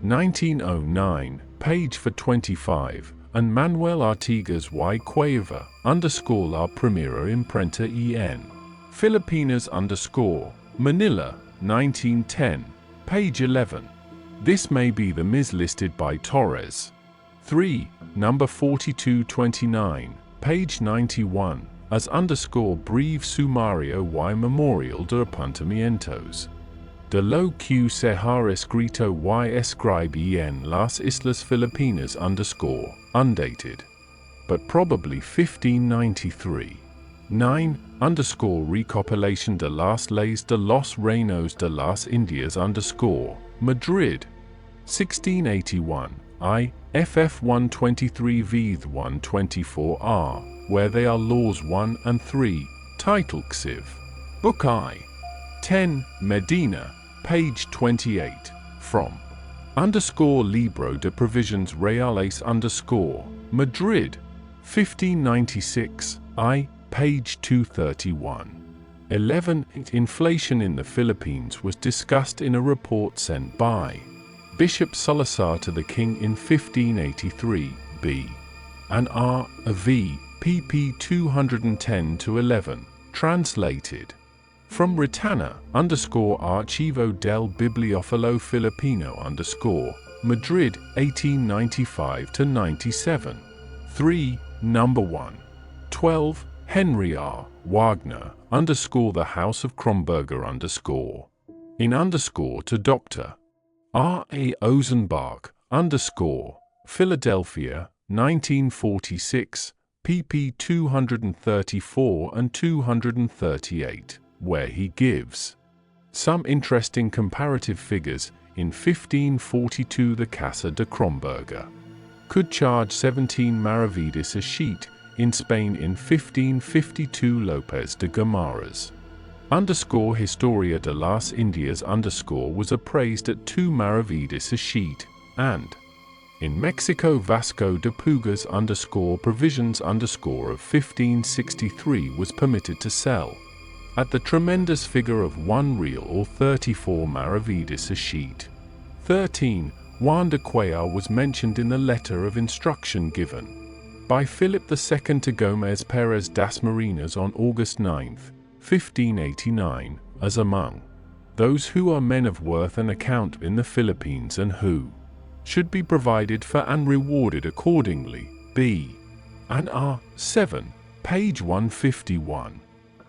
1909, page 25, and Manuel Artigas y Cueva La Primera Imprenta en Filipinas Manila, 1910, page 11. This may be the mis listed by Torres. 3. Number 4229, page 91, as Breve Sumario y Memorial de Apuntamientos de lo que se ha escrito y escribe en las Islas Filipinas undated, but probably 1593. 9. Recopilation de las leyes de los reinos de las Indias Madrid, 1681, IFF 123 v 124R, where they are Laws 1 and 3, title Xiv. Book I. 10. Medina, page 28, from Libro de Provisiones Reales Madrid, 1596, page 231. 11. Inflation in the Philippines was discussed in a report sent by Bishop Salazar to the King in 1583, b. and R. v. pp 210-11, translated from Retana Archivo del Bibliófilo Filipino Madrid, 1895-97. 3. Number 1. 12. Henry R. Wagner The House of Kronberger in to Dr. R. A. Ozenbach Philadelphia, 1946, pp 234 and 238, where he gives some interesting comparative figures. In 1542 the Casa de Kronberger could charge 17 maravedis a sheet. In Spain in 1552 López de Gamaras Historia de las Indias was appraised at 2 maravedis a sheet, and in Mexico Vasco de Pugas provisions of 1563 was permitted to sell at the tremendous figure of 1 real or 34 maravedis a sheet. 13. Juan de Cuellar was mentioned in the letter of instruction given by Philip II to Gomez Perez das Marinas on August 9, 1589, as among those who are men of worth and account in the Philippines and who should be provided for and rewarded accordingly. B. and R. 7, page 151.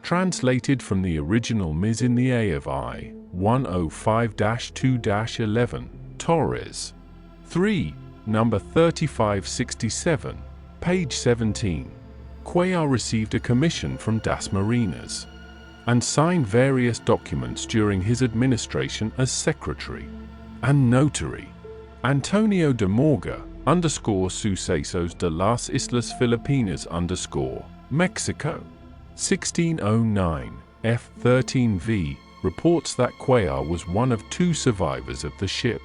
Translated from the original Ms. in the A of I. 105-2-11, Torres. 3. Number 3567, page 17. Cuellar received a commission from Das Marinas and signed various documents during his administration as secretary and notary. Antonio de Morga, Sucesos de las Islas Filipinas Mexico. 1609, F13V, reports that Cuellar was one of 2 survivors of the ship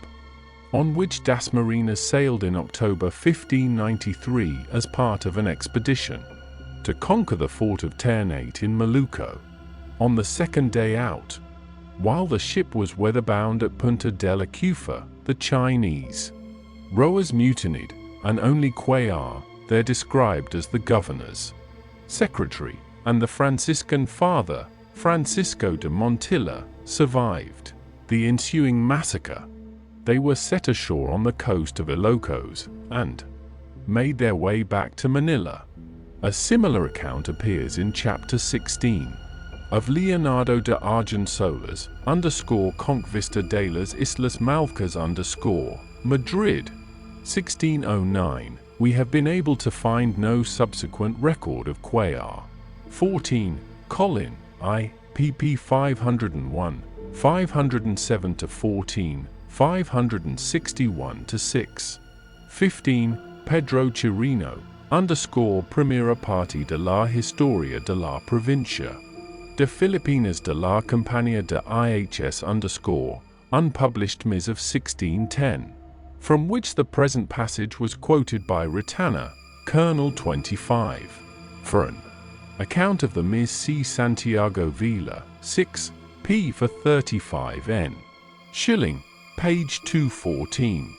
on which Das Marinas sailed in October 1593 as part of an expedition to conquer the fort of Ternate in Maluco. On the second day out, while the ship was weatherbound at Punta de la Cufa, the Chinese rowers mutinied, and only Cuellar, there described as the governor's secretary, and the Franciscan father, Francisco de Montilla, survived the ensuing massacre. They were set ashore on the coast of Ilocos and made their way back to Manila. A similar account appears in Chapter 16 of Leonardo de Argensolas, Conquista de las Islas Malvicas Madrid, 1609. We have been able to find no subsequent record of Cuellar. 14. Colin, I, pp 501, 507-14, 561-6. 15. Pedro Chirino, Primera parte de la Historia de la Provincia de Filipinas de la Compañía de IHS unpublished Ms. of 1610, from which the present passage was quoted by Ritana, Colonel 25. For an account of the Ms. C. Santiago Vila, 6, p. for 35 n. Schilling, page 214,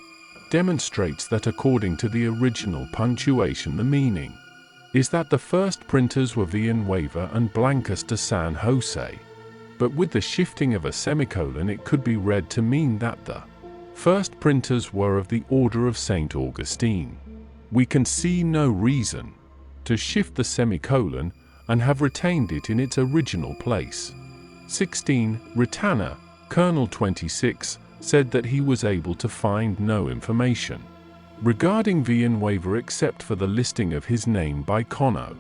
demonstrates that according to the original punctuation the meaning is that the first printers were Villanueva and Blancas de San Jose, but with the shifting of a semicolon it could be read to mean that the first printers were of the order of St. Augustine. We can see no reason to shift the semicolon and have retained it in its original place. 16. Ritana, Colonel 26, said that he was able to find no information regarding Villanueva except for the listing of his name by Cono,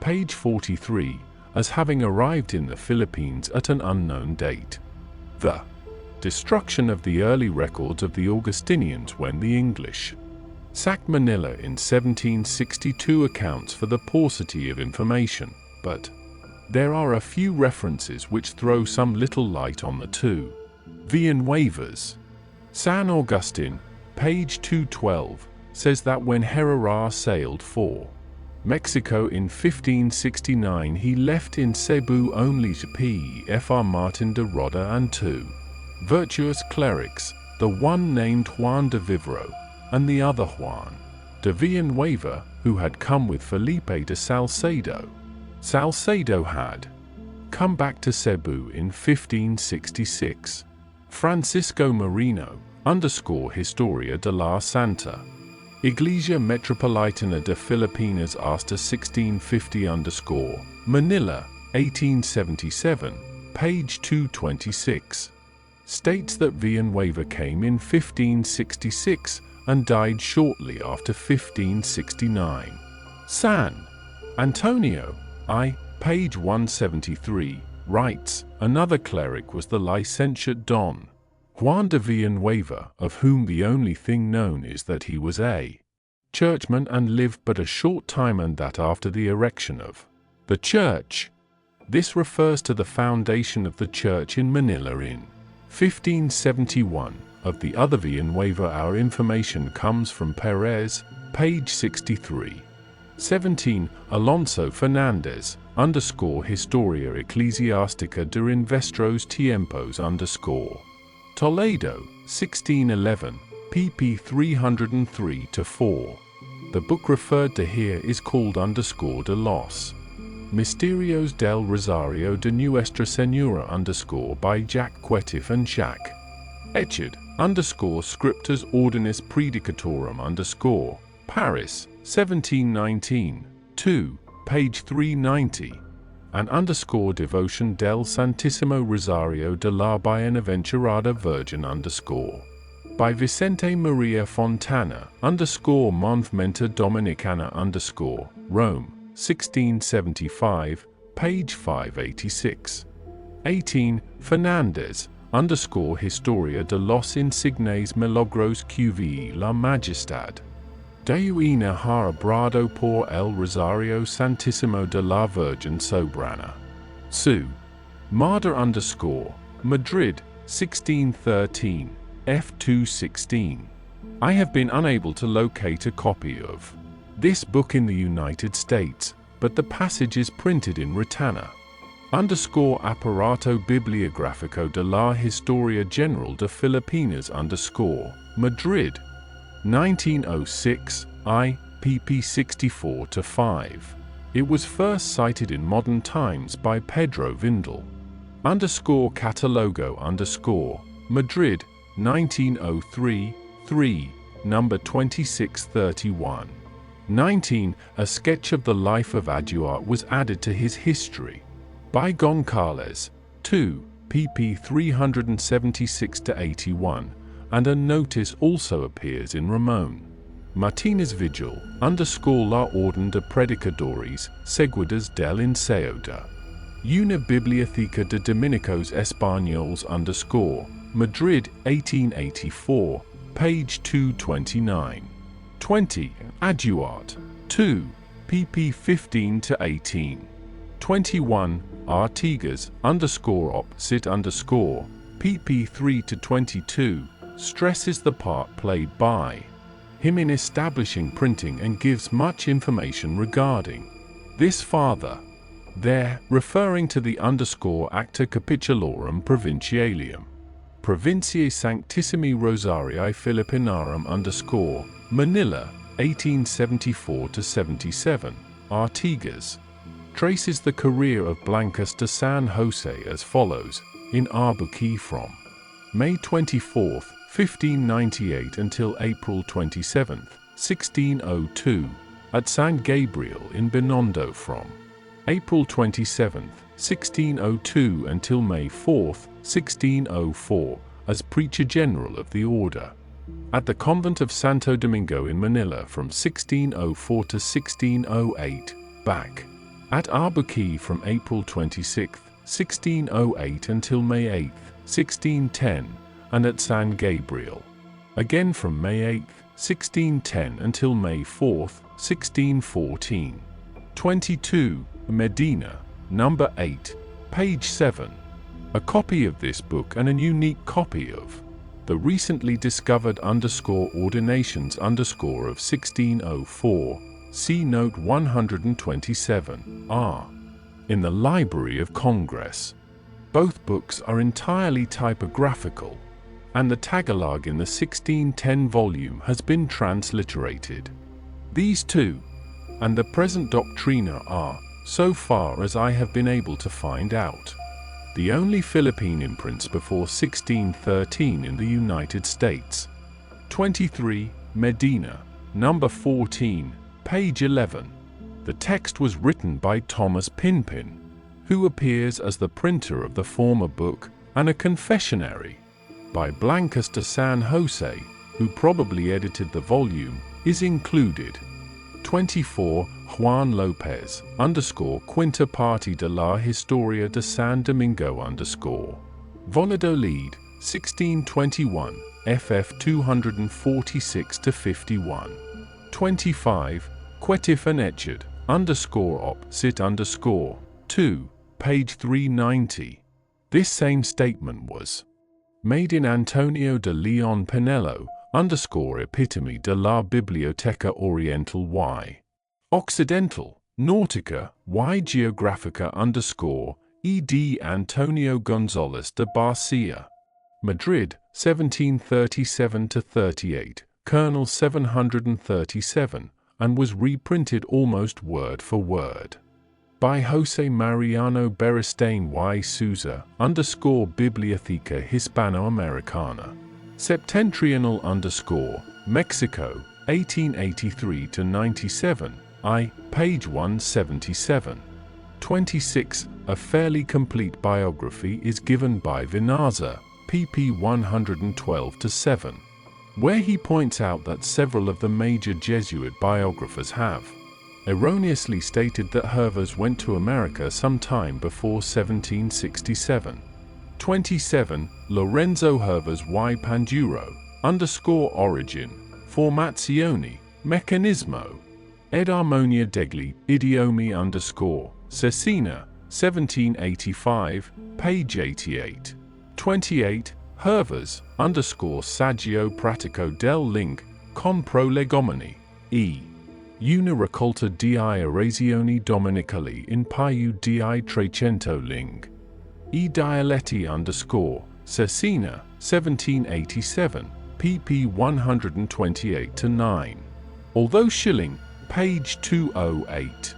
page 43, as having arrived in the Philippines at an unknown date. The destruction of the early records of the Augustinians when the English sacked Manila in 1762 accounts for the paucity of information, but there are a few references which throw some little light on the two Villanuevas. San Augustine, page 212, says that when Herrera sailed for Mexico in 1569 he left in Cebu only to P.Fr. Martin de Roda and 2 virtuous clerics, the one named Juan de Vivero and the other Juan de Villanueva, who had come with Felipe de Salcedo. Salcedo had come back to Cebu in 1566. Francisco Marino, Historia de la Santa Iglesia Metropolitana de Filipinas hasta 1650 Manila, 1877, page 226, states that Villanueva came in 1566 and died shortly after 1569. San Antonio, I, page 173, writes, another cleric was the licentiate Don Juan de Villanueva, of whom the only thing known is that he was a churchman and lived but a short time, and that after the erection of the church, This refers to the foundation of the church in Manila in 1571. Of the other Villanueva, our information comes from Perez, page 63. 17. Alonso Fernandez, Historia Ecclesiastica de Nuestros Tiempos, Toledo, 1611, pp 303-4. The book referred to here is called De los Misterios del Rosario de Nuestra Señora by Jack Quetif and Jacques Echard, Scriptus Ordinis Predicatorum Paris, 1719, 2, page 390, and Devotion del Santissimo Rosario de la Bienaventurada Virgin by Vicente Maria Fontana Movimenta Dominicana Rome, 1675, page 586. 18. Fernandez, Historia de los Insignes Milagros QVE la Majestad de una Brado por el Rosario Santissimo de la Virgen Soberana. Su. Marder Madrid, 1613, f216. I have been unable to locate a copy of this book in the United States, but the passage is printed in Retana. Aparato Bibliográfico de la Historia General de Filipinas Madrid, 1906, pp 64-5. It was first cited in modern times by Pedro Vindel. Catalogo Madrid, 1903, 3, number 2631. 19. A sketch of the life of Aduart was added to his history by Goncalves, 2, pp 376-81, and a notice also appears in Ramon Martinez Vigil, la Orden de Predicadores, Seguidores del Enseñanza. Una Biblioteca de Dominicos Españoles Madrid, 1884, page 229. 20. Aduart, 2, pp 15-18. 21. Artigas, pp 3-22, stresses the part played by him in establishing printing and gives much information regarding this father. There, referring to the Acta Capitulorum Provincialium, Provinciae Sanctissimi Rosarii Filipinarum Manila, 1874-77, Artigas traces the career of Blancas de San Jose as follows, in Albuquerque from May 24, 1598 until April 27, 1602, at San Gabriel in Binondo from April 27, 1602 until May 4, 1604, as Preacher General of the Order. At the Convent of Santo Domingo in Manila from 1604 to 1608, back at Albuquerque from April 26, 1608 until May 8, 1610, and at San Gabriel, again from May 8, 1610 until May 4, 1614. 22. Medina, number 8, page 7. A copy of this book and a unique copy of the recently discovered ordinations of 1604, see note 127, are in the Library of Congress. Both books are entirely typographical, and the Tagalog in the 1610 volume has been transliterated. These two, and the present Doctrina are, so far as I have been able to find out, the only Philippine imprints before 1613 in the United States. 23. Medina, number 14, page 11. The text was written by Thomas Pinpin, who appears as the printer of the former book, and a confessionary by Blancas de San Jose, who probably edited the volume, is included. 24. Juan Lopez, Quinta Parte de la Historia de San Domingo, Valladolid, 1621, ff 246-51. 25. Quetif and Echard, _2, page 390. This same statement was made in Antonio de Leon Pinello, _epitome de la Biblioteca Oriental y Occidental, Nautica y Geográfica _ed Antonio González de Barcia. Madrid, 1737–38, Kernel 737, and was reprinted almost word for word. By Jose Mariano Beristain y Souza, _Biblioteca Hispanoamericana. Septentrional Mexico, 1883–97, page 177. 26. A fairly complete biography is given by Vinaza, pp 112–7, where he points out that several of the major Jesuit biographers have erroneously stated that Hervas went to America sometime before 1767. 27. Lorenzo Hervas y Panduro, _origin, formazione, meccanismo, ed armonia degli idiomi _Cecina, 1785, page 88. 28. Hervas, _saggio pratico del ling, con prolegomeni, una raccolta di orazioni domenicali in più di 300 ling. Dialetti _Cecina, 1787, pp 128–9. Although Schilling, page 208,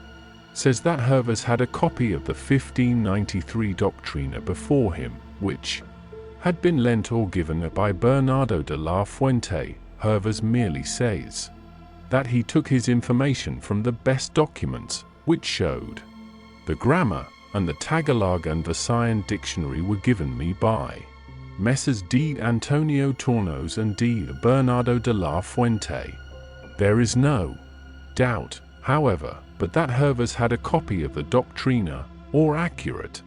says that Hervas had a copy of the 1593 Doctrina before him, which had been lent or given by Bernardo de la Fuente, Hervas merely says that he took his information from the best documents, which showed the grammar, and the Tagalog and Visayan dictionary were given me by Messrs. D. Antonio Tornos and D. Bernardo de la Fuente. There is no doubt, however, but that Hervas had a copy of the Doctrina, or accurate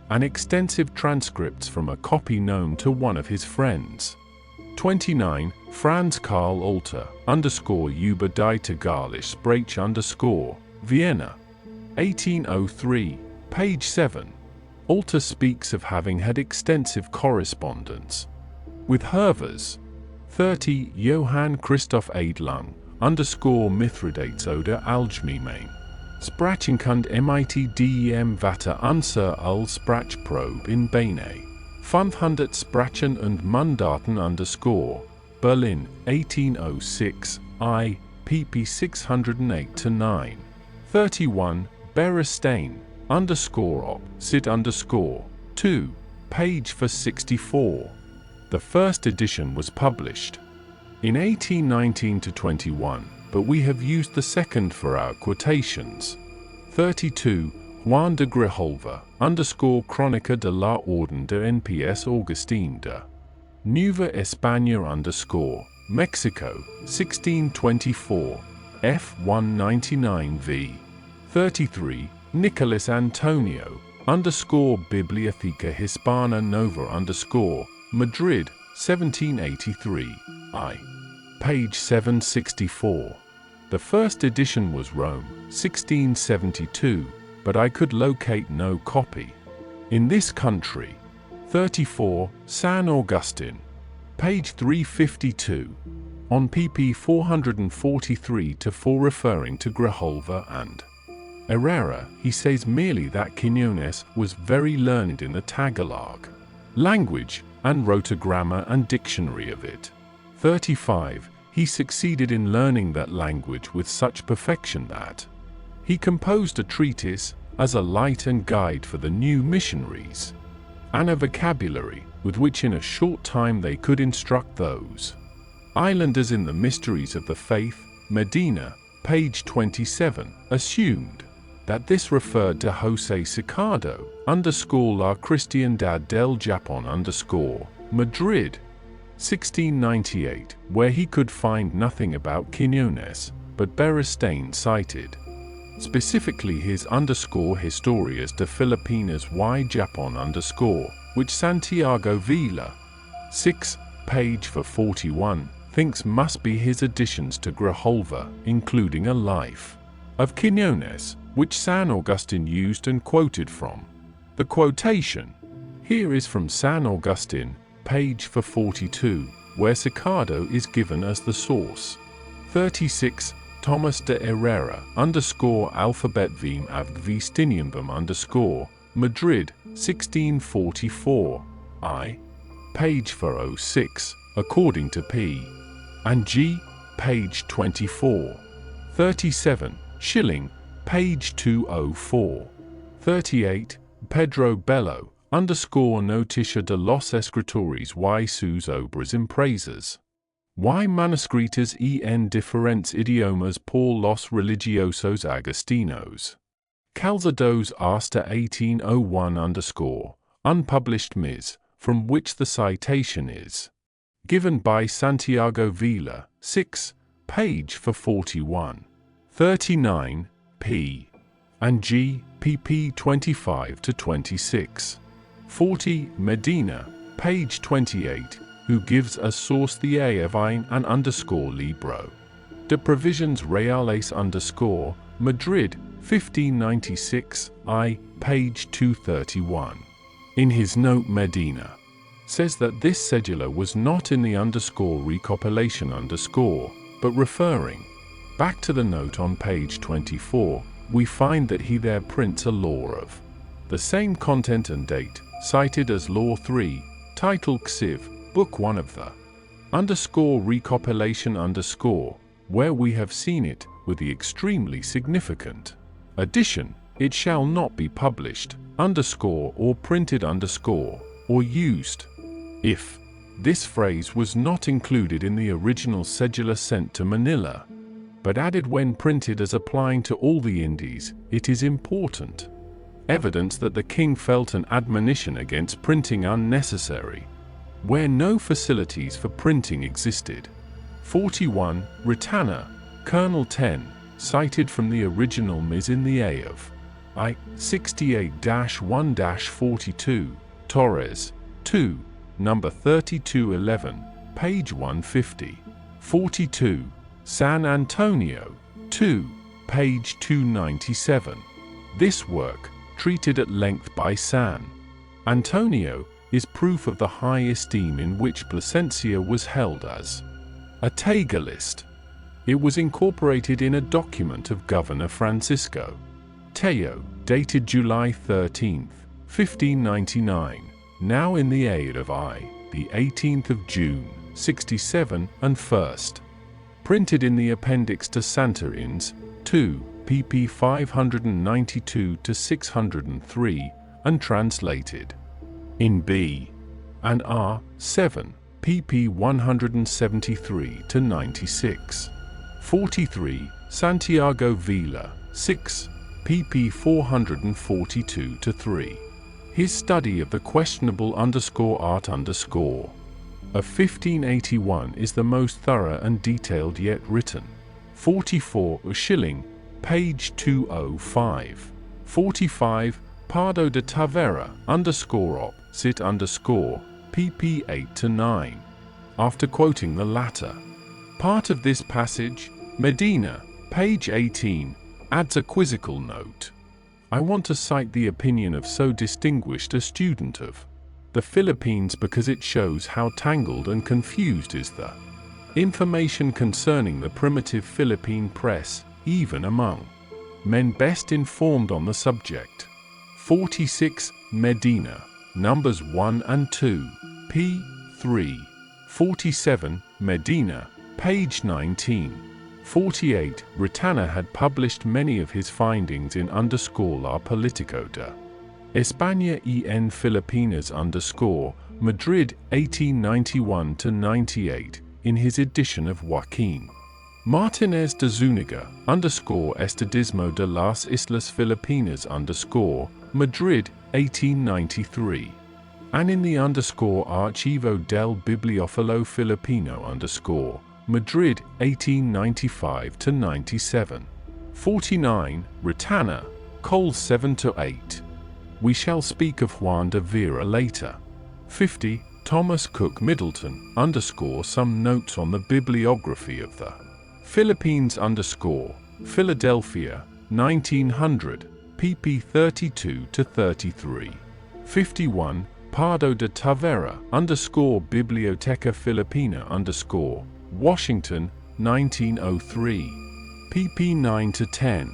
and extensive transcripts from a copy known to one of his friends. 29. Franz Karl Alter, _über die Tagalisch Sprache Vienna, 1803, page 7. Alter speaks of having had extensive correspondence with Hervas. 30. Johann Christoph Adlung, _Mithridates oder Allgemeine Sprachenkunde mit dem Vater unser Sprachprobe in Bene. 500 Sprachen und Mundarten Berlin, 1806, pp 608–9. 31. Beristain, op. Cit _2, page 64. The first edition was published in 1819–21, but we have used the second for our quotations. 32. Juan de Grijalva, _Crónica de la Orden de NPS Augustín de Nueva España Mexico, 1624, f. 199 v. 33. Nicolas Antonio, Biblioteca Hispana Nova Madrid, 1783, page 764. The first edition was Rome, 1672, but I could locate no copy in this country. 34. San Augustine, page 352, on pp 443–4, referring to Grijalva and Herrera, he says merely that Quiñones was very learned in the Tagalog language and wrote a grammar and dictionary of it. 35. He succeeded in learning that language with such perfection that he composed a treatise as a light and guide for the new missionaries, and a vocabulary with which in a short time they could instruct those islanders in the mysteries of the faith. Medina, page 27, assumed that this referred to Jose Sicado, La Cristiandad del Japón Madrid, 1698, where he could find nothing about Quiñones, but Beristain cited specifically his Historias de Filipinas y Japón which Santiago Vila, 6, page 41, thinks must be his additions to Grijalva, including a life of Quiñones, which San Augustine used and quoted from. The quotation here is from San Augustine, page 442, where Cicado is given as the source. 36. Thomas de Herrera _alphabet vim avgvistinianbum Madrid, 1644. Page 406, according to P. and G. Page 24. 37. Schilling, page 204. 38. Pedro Bello _Noticia de los escritores y sus obras impresas. Y manuscritas en diferentes idiomas por los religiosos agustinos. Calzados hasta 1801 unpublished Ms., from which the citation is given by Santiago Vila, 6, page 441. 39. P. and G. pp 25-26. 40. Medina, page 28, who gives as source the Avine and _libro de provisions reales Madrid, 1596, page 231. In his note, Medina says that this cedula was not in the recopilation but referring back to the note on page 24, we find that he there prints a law of the same content and date, cited as Law 3, title Xiv, Book 1 of the recopilation where we have seen it, with the extremely significant addition, it shall not be published, or printed or used, if this phrase was not included in the original cedula sent to Manila, but added when printed as applying to all the Indies. It is important evidence that the king felt an admonition against printing unnecessary, where no facilities for printing existed. 41. Ritana, Colonel 10, cited from the original Ms. in the A of I. 68-1-42, Torres, 2, number 3211, page 150. 42. San Antonio, 2, page 297. This work, treated at length by San Antonio, is proof of the high esteem in which Plasencia was held as a Tagalist. It was incorporated in a document of Governor Francisco Tello, dated July 13, 1599, now in the aid of I, the 18th of June, 67, and 1st. Printed in the appendix to Santa Ins, 2, pp 592-603, and translated in B and R, 7, pp 173-96. 43. Santiago Vila, 6, pp 442-3. His study of the questionable art of 1581 is the most thorough and detailed yet written. 44. Schilling, page 205. 45. Pardo de Tavera _op. Sit pp 8-9. After quoting the latter part of this passage, Medina, page 18, adds a quizzical note. I want to cite the opinion of so distinguished a student of the Philippines because it shows how tangled and confused is the information concerning the primitive Philippine press, even among men best informed on the subject. 46. Medina, numbers 1 and 2, p. 3. 47. Medina, page 19. 48. Ritana had published many of his findings in La Politico de España en Filipinas Madrid, 1891-98, in his edition of Joaquín Martínez de Zúñiga Estadismo de las Islas Filipinas Madrid, 1893, and in the Archivo del Bibliófilo Filipino Madrid, 1895-97. 49. Ritana, Col 7-8. We shall speak of Juan de Vera later. 50. Thomas Cook Middleton some notes on the bibliography of the Philippines Philadelphia, 1900, pp 32-33. 51. Pardo de Tavera _ Biblioteca Filipina _ Washington, 1903. pp 9-10.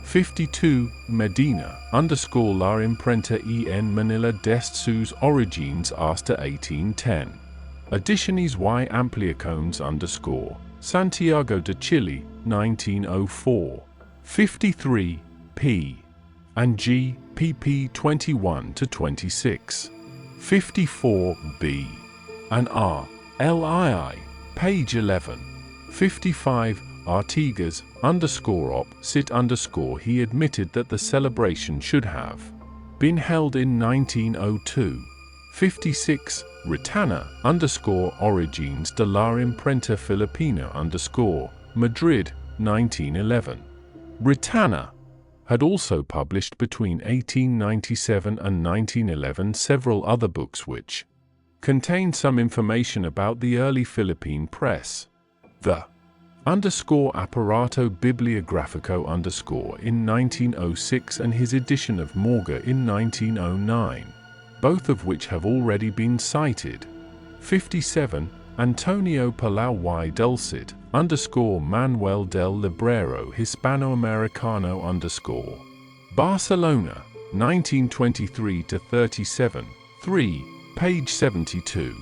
52. Medina _ La Imprenta en Manila des sus origines hasta 1810. Ediciones y Ampliaciones _ Santiago de Chile, 1904. 53. P. and G. pp 21-26. 54. B. and R. LII, page 11. 55. Artigas _ op. sit _ he admitted that the celebration should have been held in 1902. 56. Ritana _ Origines de la Imprenta Filipina _ Madrid, 1911. Ritana had also published between 1897 and 1911 several other books which contained some information about the early Philippine press. The _Apparato Bibliografico _ in 1906 and his edition of Morga in 1909, both of which have already been cited. 57. Antonio Palau y Dulcet _ Manuel del Librero Hispanoamericano _ Barcelona, 1923-37, 3, page 72.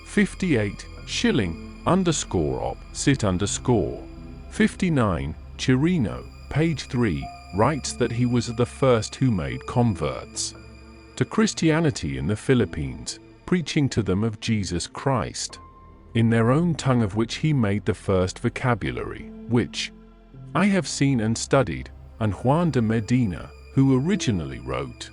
58. Schilling _ op. sit _ 59. Chirino, page 3, writes that he was the first who made converts to Christianity in the Philippines, preaching to them of Jesus Christ in their own tongue, of which he made the first vocabulary, which I have seen and studied, and Juan de Medina, who originally wrote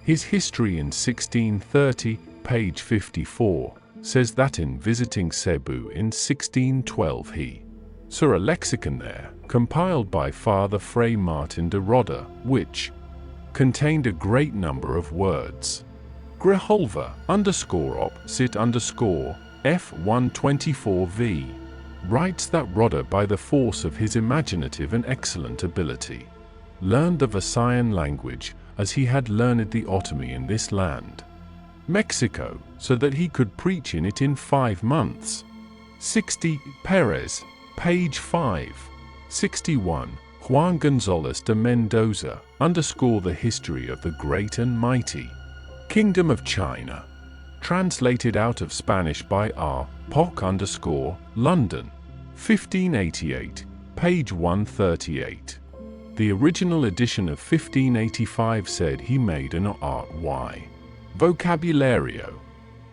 his history in 1630, page 54, says that in visiting Cebu in 1612 he saw a lexicon there, compiled by Father Fray Martin de Roda, which contained a great number of words. Grijalva _ op. sit _ F124V writes that Roda, by the force of his imaginative and excellent ability, learned the Visayan language as he had learned the Otomi in this land, Mexico, so that he could preach in it in 5 months. 60. Perez, page 5. 61. Juan Gonzalez de Mendoza _ the history of the great and mighty Kingdom of China, translated out of Spanish by R. Poc _ London, 1588, page 138. The original edition of 1585 said he made an art y vocabulario.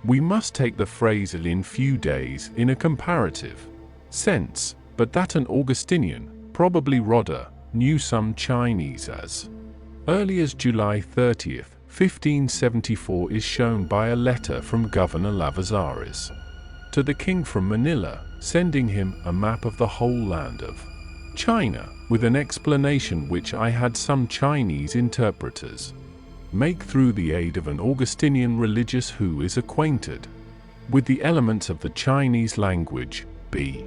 We must take the phrase in few days in a comparative sense, but that an Augustinian, probably Roda, knew some Chinese as early as July 30th, 1574 is shown by a letter from Governor Lavazares to the king from Manila, sending him a map of the whole land of China, with an explanation which I had some Chinese interpreters make through the aid of an Augustinian religious who is acquainted with the elements of the Chinese language. B.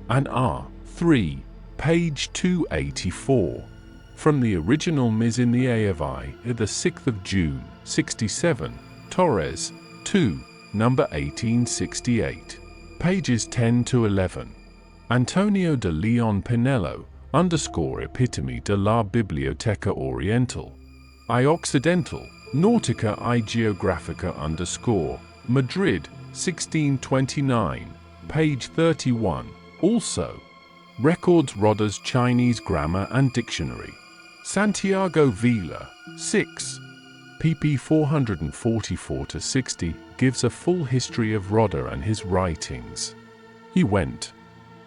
and R. 3, page 284. From the original Ms. in the A of I, the 6th of June, 67, Torres, 2, number 1868, pages 10-11. Antonio de Leon Pinello _ Epitome de la Biblioteca Oriental y Occidental, Nautica y Geográfica _ Madrid, 1629, page 31. Also records Roda's Chinese Grammar and Dictionary. Santiago Vila, 6, pp 444-60, gives a full history of Roda and his writings. He went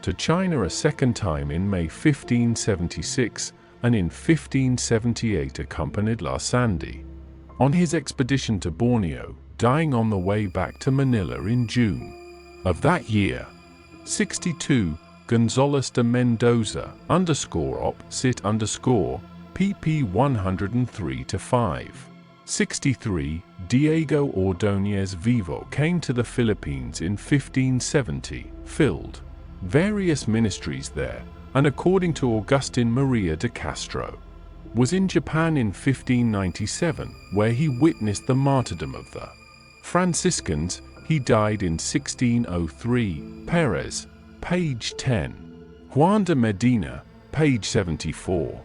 to China a second time in May 1576, and in 1578 accompanied La Sandi on his expedition to Borneo, dying on the way back to Manila in June of that year. 62. Gonzalez de Mendoza _ op. sit _ pp 103-5. 63. Diego Ordóñez Vivo came to the Philippines in 1570, filled various ministries there, and according to Agustin Maria de Castro, was in Japan in 1597, where he witnessed the martyrdom of the Franciscans. He died in 1603. Perez, page 10. Juan de Medina, page 74,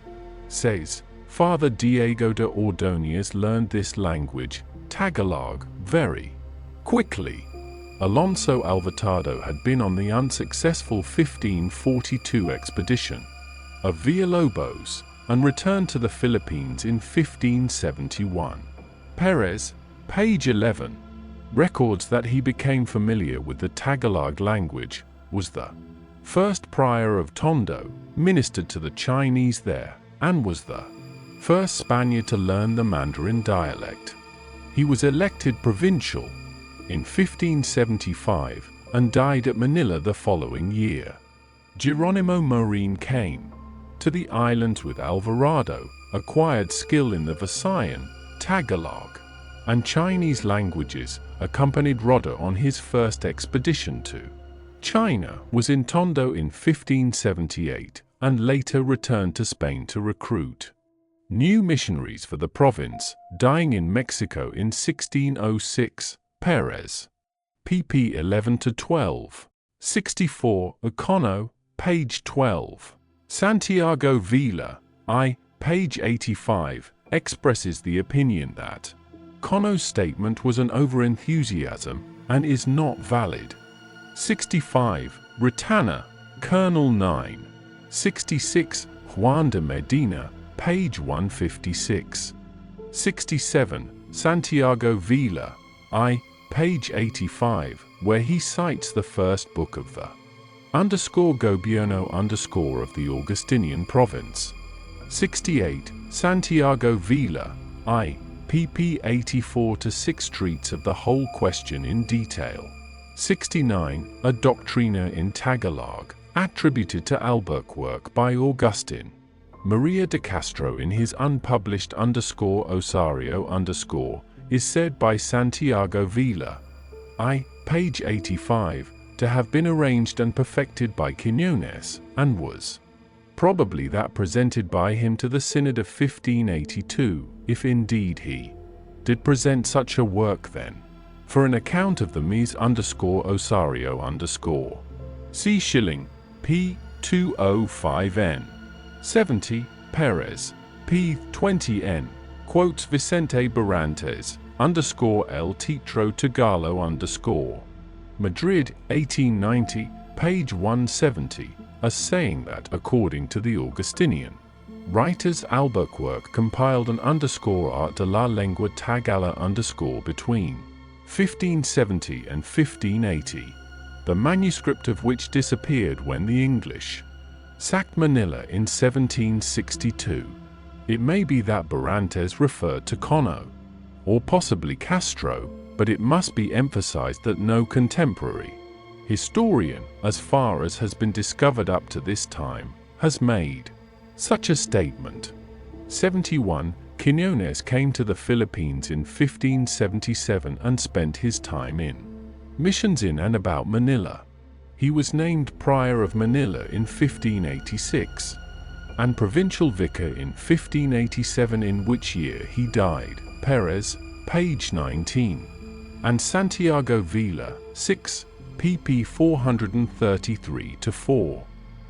says, Father Diego de Ordóñez learned this language, Tagalog, very quickly. Alonso Alvarado had been on the unsuccessful 1542 expedition of Villalobos and returned to the Philippines in 1571. Perez, page 11, records that he became familiar with the Tagalog language, was the first prior of Tondo, ministered to the Chinese there, and was the first Spaniard to learn the Mandarin dialect. He was elected provincial in 1575 and died at Manila the following year. Geronimo Morin came to the islands with Alvarado, acquired skill in the Visayan, Tagalog, and Chinese languages, accompanied Roda on his first expedition to China, was in Tondo in 1578, and later returned to Spain to recruit new missionaries for the province, dying in Mexico in 1606. Perez, pp. 11-12, 64, Econo, page 12. Santiago Vila, page 85, expresses the opinion that Cono's statement was an overenthusiasm and is not valid. 65, Ritana, Colonel 9. 66, Juan de Medina, page 156. 67, Santiago Vila, page 85, where he cites the first book of the _Gobierno of the Augustinian province. 68, Santiago Vila, pp. 84-6 treats of the whole question in detail. 69, A Doctrina in Tagalog, attributed to Albuquerque work by Augustine Maria de Castro in his unpublished _Osario_ is said by Santiago Vila, page 85, to have been arranged and perfected by Quiñones, and was probably that presented by him to the Synod of 1582, if indeed he did present such a work then. For an account of the _Osario_ see Schilling, p. 205n. 70, Perez, p. 20n, quotes Vicente Barrantes, _El Teatro Tagalo_, Madrid, 1890, page 170, as saying that, according to the Augustinian writers, Albuquerque compiled an _Art de la Lengua Tagala_ between 1570 and 1580, the manuscript of which disappeared when the English sacked Manila in 1762. It may be that Barrantes referred to Cono, or possibly Castro, but it must be emphasized that no contemporary historian, as far as has been discovered up to this time, has made such a statement. 71. Quiñones came to the Philippines in 1577 and spent his time in missions in and about Manila. He was named Prior of Manila in 1586, and Provincial Vicar in 1587, in which year he died. Perez, page 19. And Santiago Vila, 6, pp. 433-4.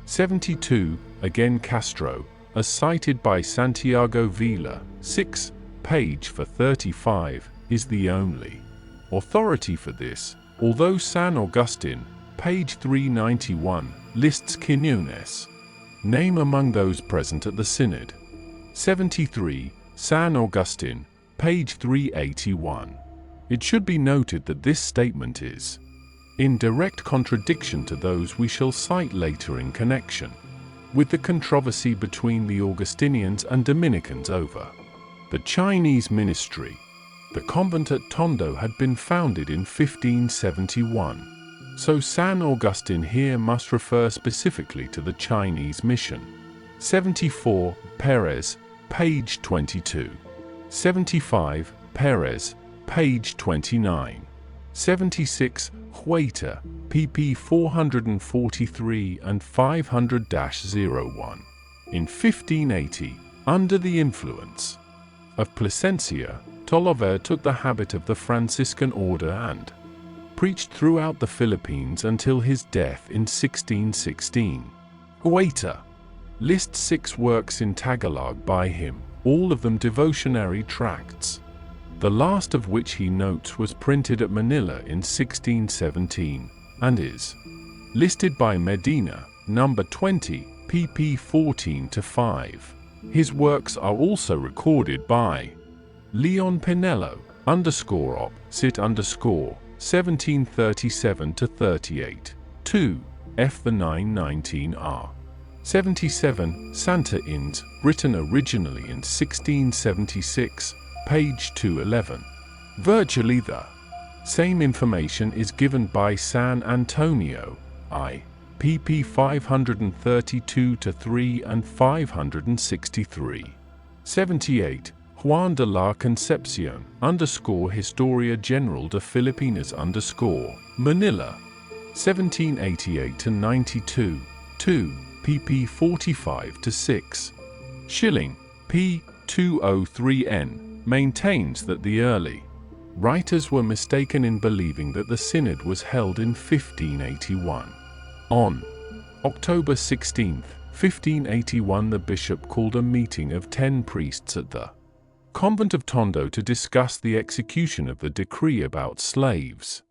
72, again Castro, as cited by Santiago Vila, 6, page 35, is the only authority for this, although San Augustine, page 391, lists Quiñones' name among those present at the Synod. 73, San Augustine, page 381. It should be noted that this statement is in direct contradiction to those we shall cite later in connection with the controversy between the Augustinians and Dominicans over the Chinese ministry. The convent at Tondo had been founded in 1571, so San Augustine here must refer specifically to the Chinese mission. 74, Perez, page 22. 75, Perez, page 29. 76, Hueta, pp. 443 and 500-01. In 1580, Under the influence of Plasencia, Tolover took the habit of the Franciscan order and preached throughout the Philippines until his death in 1616. Huerta lists 6 works in Tagalog by him, all of them devotionary tracts, the last of which he notes was printed at Manila in 1617, and is listed by Medina, number 20, pp 14-5. His works are also recorded by Leon Pinello, _op. cit. 1737-38, 2, f. the 919 r. 77, Santa Ins, written originally in 1676, page 211. Virtually the same information is given by San Antonio, pp 532-3 and 563. 78, Juan de la Concepcion, Historia General de Filipinas Manila, 1788-92, 2, pp 45-6. Schilling, p. 203n, maintains that the early writers were mistaken in believing that the synod was held in 1581. On October 16, 1581, the bishop called a meeting of 10 priests at the convent of Tondo to discuss the execution of the decree about slaves.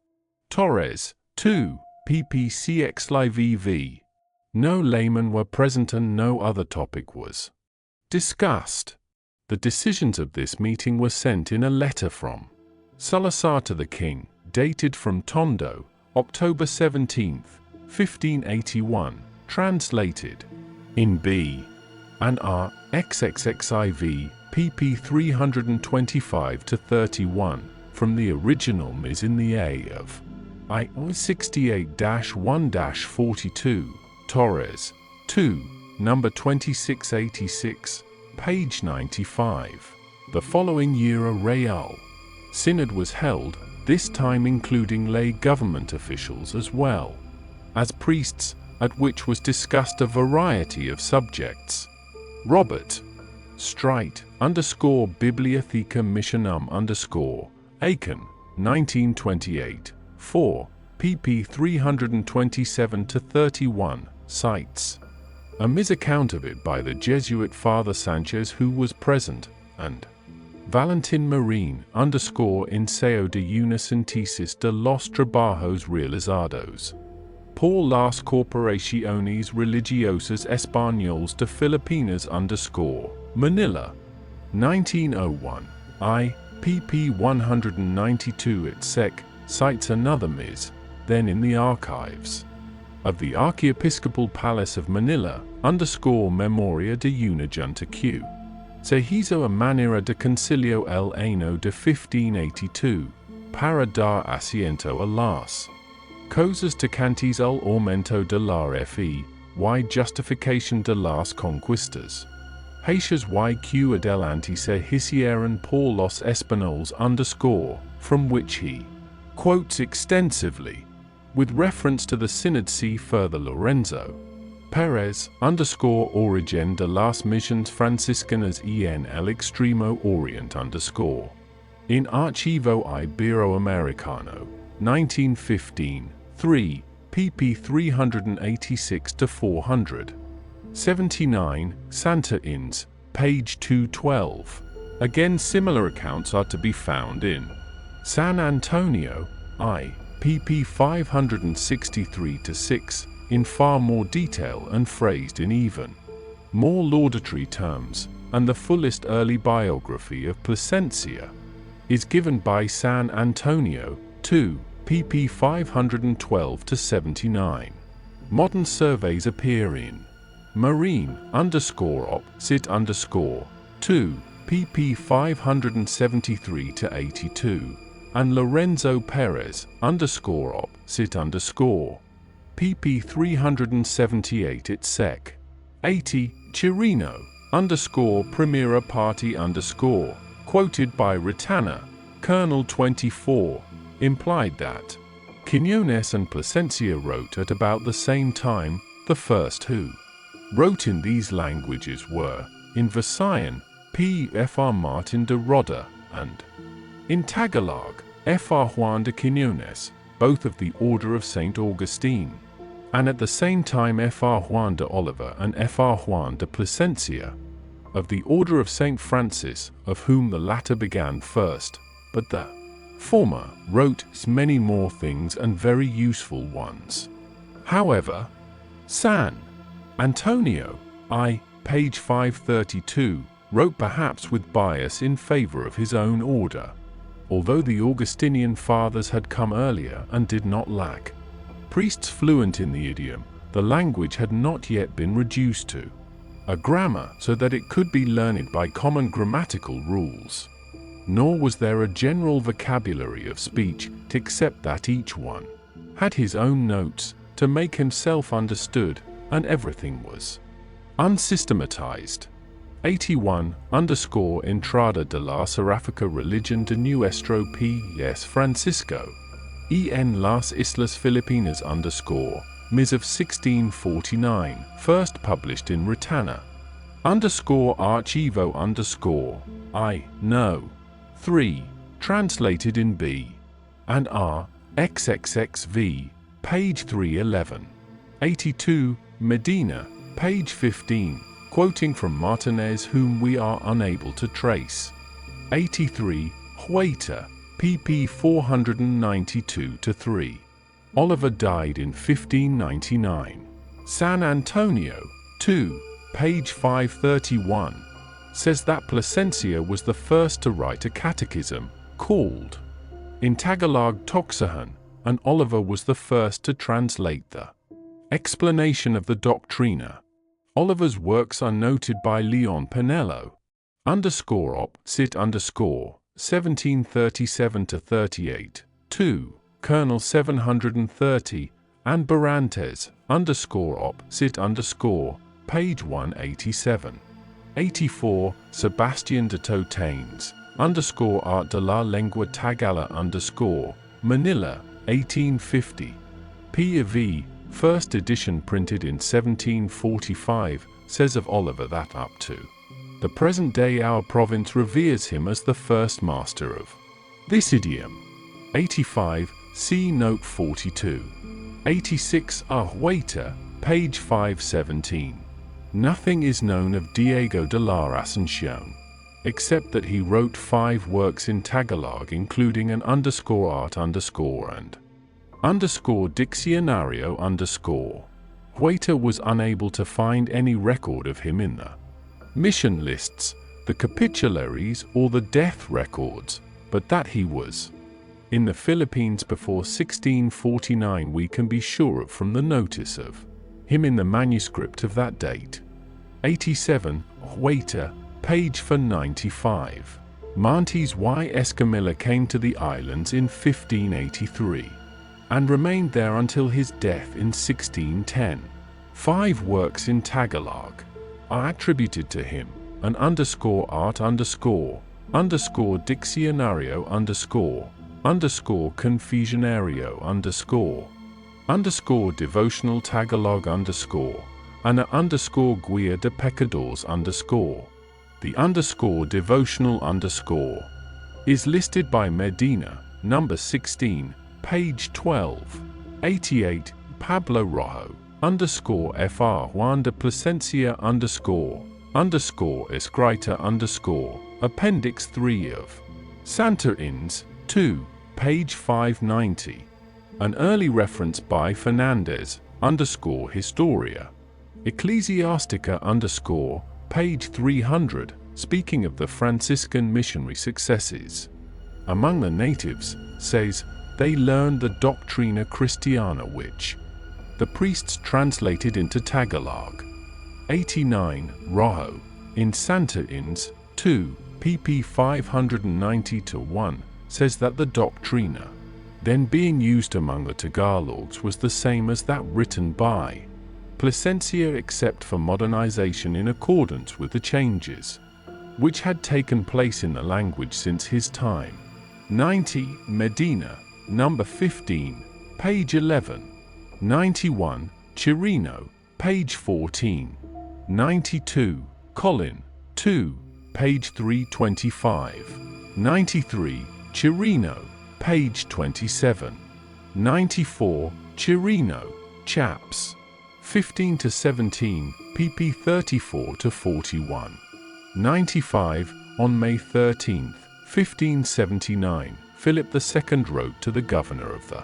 Torres, 2, pp. cxliv. No laymen were present and no other topic was discussed. The decisions of this meeting were sent in a letter from Salazar to the king, dated from Tondo, October 17, 1581, translated in B and R. XXXIV, pp 325-31, from the original Ms. in the A of I 68-1-42, Torres, 2, number 2686, page 95. The following year a Real Synod was held, this time including lay government officials as well as priests, at which was discussed a variety of subjects. Robert Strite, _Bibliotheca Missionum Aiken, 1928, 4, pp 327-31, cites a misaccount of it by the Jesuit Father Sanchez, who was present, and Valentin Marin, _Enseo de unas syntesis de los trabajos realizados por las corporaciones religiosas españolas de Filipinas Manila, 1901, pp 192. It sec. Cites another Ms., then in the archives of the Archiepiscopal Palace of Manila, Memoria de una Junta Q. Se hizo a manera de concilio el año de 1582, para dar asiento a las cosas tocantes al aumento de la fe y justificación de las conquistas. Haitias yq adelante se hicieron por los españoles from which he quotes extensively. With reference to the synod, see further Lorenzo Perez, Origen de las Misiones Franciscanas en el Extremo Oriente in Archivo Iberoamericano, 1915, 3, pp 386-400. 79, Santa Ins, page 212. Again, similar accounts are to be found in San Antonio, pp 563-6, in far more detail and phrased in even more laudatory terms, and the fullest early biography of Plasencia is given by San Antonio, 2, pp 512-79. Modern surveys appear in Marine _op. cit. 2, pp 573-82, and Lorenzo Perez _op. cit. pp 378. It sec. 80, Chirino _Primera Party quoted by Ritana, Colonel 24, implied that Quiñones and Plasencia wrote at about the same time. The first who wrote in these languages were in Visayan, P. Fr. Martin de Roda, and in Tagalog, Fr. Juan de Quiñones, both of the Order of St. Augustine, and at the same time Fr. Juan de Oliva and Fr. Juan de Plasencia, of the Order of St. Francis, of whom the latter began first, but the former wrote many more things and very useful ones. However, San Antonio, page 532, wrote perhaps with bias in favor of his own order, although the Augustinian fathers had come earlier and did not lack priests fluent in the idiom. The language had not yet been reduced to a grammar so that it could be learned by common grammatical rules, nor was there a general vocabulary of speech, except that each one had his own notes to make himself understood, and everything was unsystematized. 81 Entrada de la Seraphica Religión de Nuestro P.S. Francisco en las Islas Filipinas Ms. of 1649, first published in Ritana, Archivo I, No. 3, translated in B. and R. XXXV, page 311. 82 Medina, page 15, quoting from Martinez, whom we are unable to trace. 83 Hueta, pp. 492-3. Oliver died in 1599. San Antonio, 2, page 531, says that Plasencia was the first to write a catechism, called in Tagalog Toxahan, and Oliver was the first to translate the explanation of the Doctrina. Oliver's works are noted by Leon Pinello, op. cit. 1737-38, 2, Colonel 730, and Barantes, op. cit. page 187. 84 Sebastian de Totanes, art de la lengua tagala Manila, 1850. P.V. First edition printed in 1745, says of Oliver that up to the present day our province reveres him as the first master of this idiom. 85 see note 42. 86 Hueta, page 517. Nothing is known of Diego de la Asunción, except that he wrote 5 works in Tagalog, including an art and diccionario . Hueta was unable to find any record of him in the mission lists, the capitularies, or the death records, but that he was in the Philippines before 1649 we can be sure of from the notice of him in the manuscript of that date. 87 Hueta, page 495. Montes y Escamilla came to the islands in 1583 and remained there until his death in 1610. 5 works in Tagalog are attributed to him, an art diccionario confusionario devotional Tagalog and a guia de pecadores . The devotional is listed by Medina, number 16, page 12. 88 Pablo Rojo, Fr. Juan de Plasencia escrita Appendix 3 of Santa Ins, 2, page 590. An early reference by Fernandez, Historia Ecclesiastica page 300, speaking of the Franciscan missionary successes among the natives, says, they learned the Doctrina Christiana which the priests translated into Tagalog. 89 Rojo, in Santa Ins, 2, pp. 590-1, says that the Doctrina, then being used among the Tagalogs, was the same as that written by Plasencia except for modernization in accordance with the changes which had taken place in the language since his time. 90 Medina, number 15, page 11. 91 Chirino, page 14. 92 Colin, 2, page 325. 93, Chirino, page 27. 94, Chirino, Chaps. 15 to 17, pp 34 to 41. 95, on May 13, 1579, Philip II wrote to the governor of the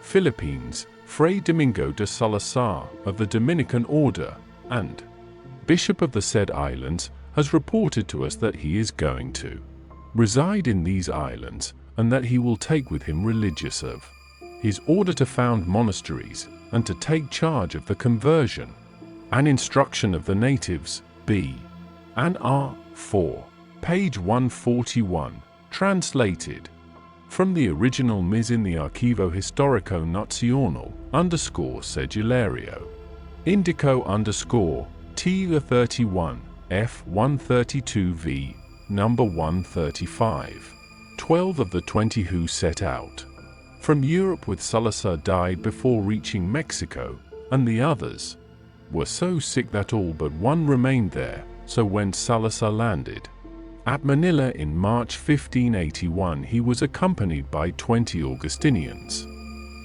Philippines, Fray Domingo de Salazar of the Dominican Order, and Bishop of the said islands, has reported to us that he is going to reside in these islands, and that he will take with him religious of his order to found monasteries, and to take charge of the conversion and instruction of the natives. B. and R. 4. Page 141. Translated from the original Ms. in the Archivo Histórico Nacional _Segilario. Indico T31 F 132 V number 135. 12 of the 20 who set out from Europe with Salazar died before reaching Mexico, and the others were so sick that all but one remained there. So when Salazar landed at Manila in March 1581, he was accompanied by 20 Augustinians,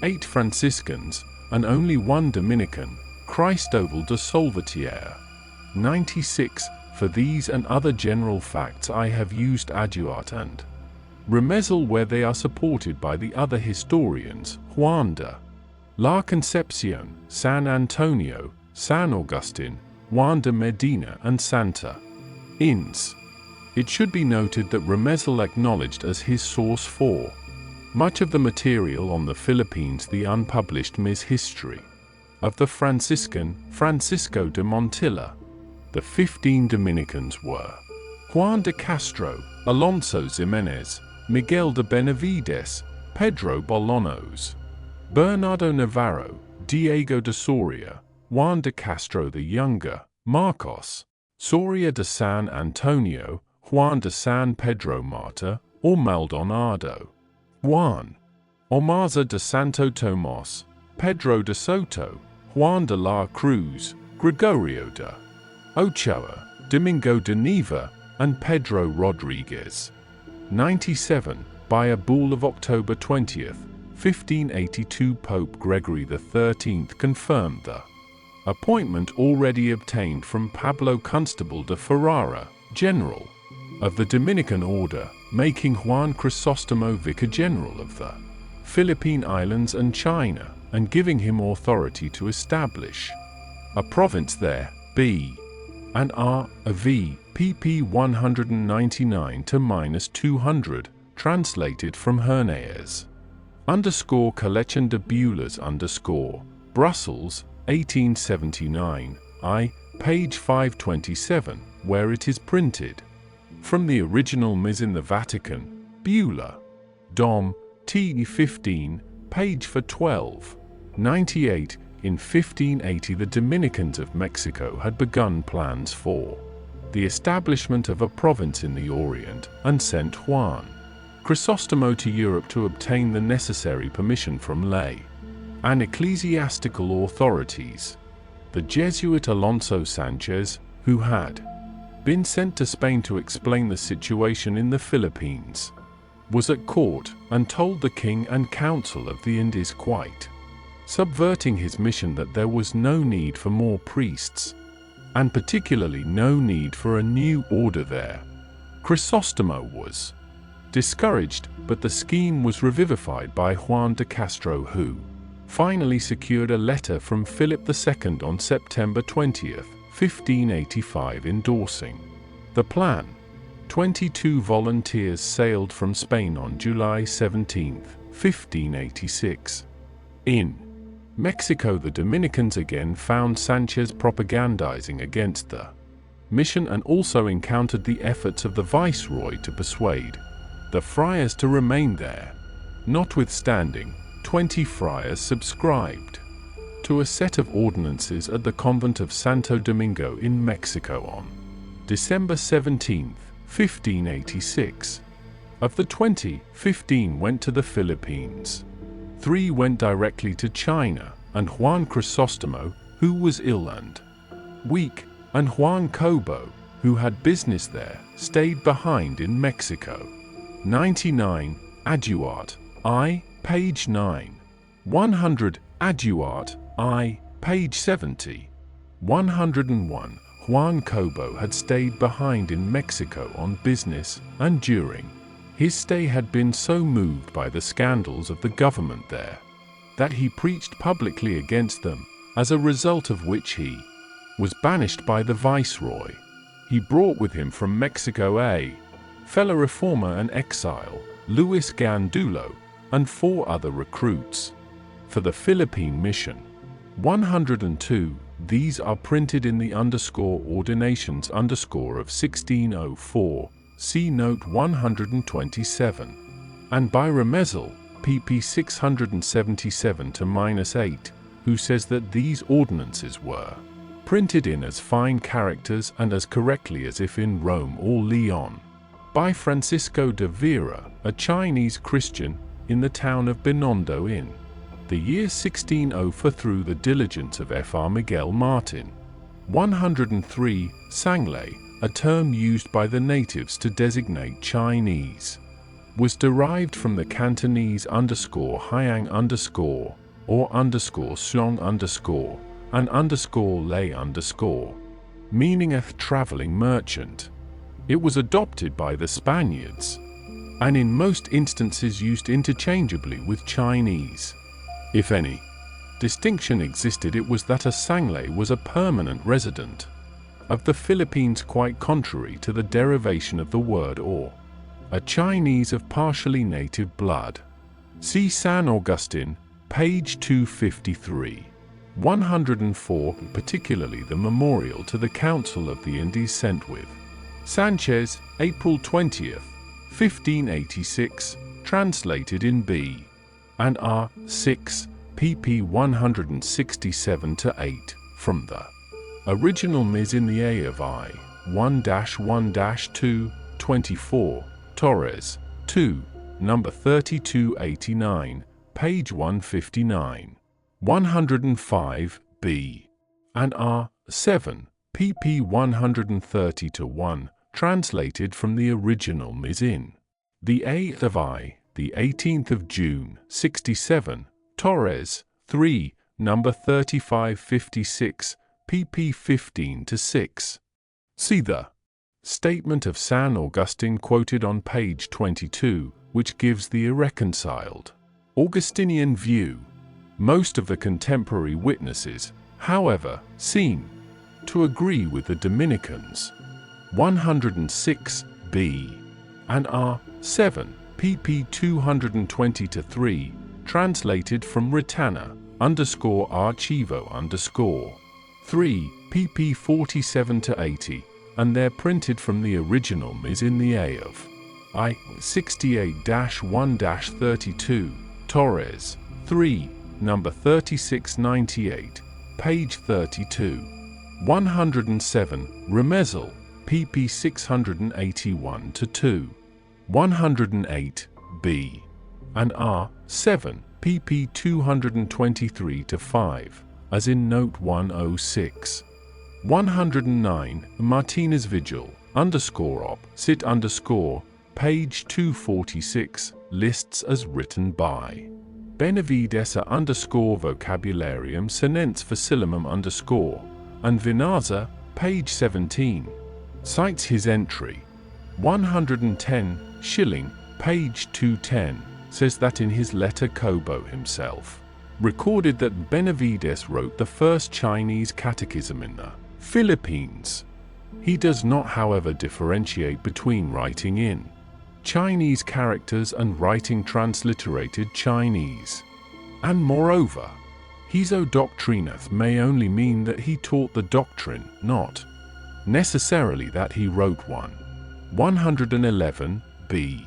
8 Franciscans, and only 1 Dominican, Cristobal de Salvatierra. 96. For these and other general facts I have used Adjuart and Remezal where they are supported by the other historians, Juan de la Concepcion, San Antonio, San Agustin, Juan de Medina and Santa Ins. It should be noted that Remezal acknowledged as his source for much of the material on the Philippines the unpublished Ms. History of the Franciscan Francisco de Montilla. The 15 Dominicans were Juan de Castro, Alonso Ximenez, Miguel de Benavides, Pedro Bolaños, Bernardo Navarro, Diego de Soria, Juan de Castro the Younger, Marcos, Soria de San Antonio, Juan de San Pedro Marta, or Maldonado, Juan Omaza de Santo Tomas, Pedro de Soto, Juan de la Cruz, Gregorio de Ochoa, Domingo de Neva, and Pedro Rodriguez. 97. By a bull of October 20, 1582, Pope Gregory XIII confirmed the appointment already obtained from Pablo Constable de Ferrara, General of the Dominican Order, making Juan Crisostomo Vicar General of the Philippine Islands and China, and giving him authority to establish a province there. B. and R. V. pp 199 to -200, translated from Hernaez. Collection de Bullers Brussels, 1879, page 527, where it is printed. From the original Ms. in the Vatican, Buller. Dom. T. 15, page 412. 98. In 1580 the Dominicans of Mexico had begun plans for the establishment of a province in the Orient, and sent Juan Crisostomo to Europe to obtain the necessary permission from lay and ecclesiastical authorities. The Jesuit Alonso Sanchez, who had been sent to Spain to explain the situation in the Philippines, was at court and told the king and council of the Indies, quite subverting his mission, that there was no need for more priests, and particularly no need for a new order there. Crisostomo was discouraged, but the scheme was revivified by Juan de Castro, who finally secured a letter from Philip II on September 20, 1585, endorsing the plan. 22 volunteers sailed from Spain on July 17, 1586. In Mexico, the Dominicans again found Sanchez propagandizing against the mission, and also encountered the efforts of the viceroy to persuade the friars to remain there. Notwithstanding, 20 friars subscribed to a set of ordinances at the convent of Santo Domingo in Mexico on December 17, 1586. Of the 20, 15 went to the Philippines. 3 went directly to China, and Juan Crisostomo, who was ill and weak, and Juan Cobo, who had business there, stayed behind in Mexico. 99. Aduart, I, page 9. 100. Aduart, I, page 70. 101. Juan Cobo had stayed behind in Mexico on business, and during his stay had been so moved by the scandals of the government there that he preached publicly against them, as a result of which he was banished by the viceroy. He brought with him from Mexico a fellow reformer and exile, Luis Gandulo, and 4 other recruits for the Philippine mission. 102. These are printed in the ordinations of 1604, see note 127, and by Remesel, pp 677-8, who says that these ordinances were printed in as fine characters and as correctly as if in Rome or Lyon, by Francisco de Vera, a Chinese Christian, in the town of Binondo in the year 1604 through the diligence of Fr. Miguel Martin. 103. Sanglai, a term used by the natives to designate Chinese, was derived from the Cantonese _hyang_ or _song_ and _lay_, meaning a traveling merchant. It was adopted by the Spaniards, and in most instances used interchangeably with Chinese. If any distinction existed, it was that a Sanglai was a permanent resident of the Philippines, quite contrary to the derivation of the word, or a Chinese of partially native blood. See San Augustine, page 253. 104. Particularly the memorial to the Council of the Indies sent with Sanchez, April 20th, 1586, translated in B. and R. 6, pp 167-8, from the original Ms. in the A of I, 1-1-2, 24, Torres, 2, number 3289, page 159. 105, B. and R. 7, pp 130-1, translated from the original Ms. in the A of I, the 18th of June, 67, Torres, 3, number 3556, pp 15-6. See the statement of San Augustine quoted on page 22, which gives the irreconciled Augustinian view. Most of the contemporary witnesses, however, seem to agree with the Dominicans. 106, B. and R. 7, pp 220-3, translated from Ritana, _archivo_, 3, pp 47-80, and they're printed from the original Ms. in the A of I, 68-1-32, Torres, 3, number 3698, page 32. 107, Remesel, pp 681-2. 108, B. and R. 7, pp 223-5, as in note 106. 109, Martinez Vigil, _op. cit _, page 246, lists as written by Benavidesa _vocabularium senense facillimum _ and Vinaza, page 17, cites his entry. 110, Schilling, page 210, says that in his letter Cobo himself recorded that Benavides wrote the first Chinese catechism in the Philippines. He does not, however, differentiate between writing in Chinese characters and writing transliterated Chinese. And moreover, his Doctrinath may only mean that he taught the doctrine, not necessarily that he wrote one. 111, B.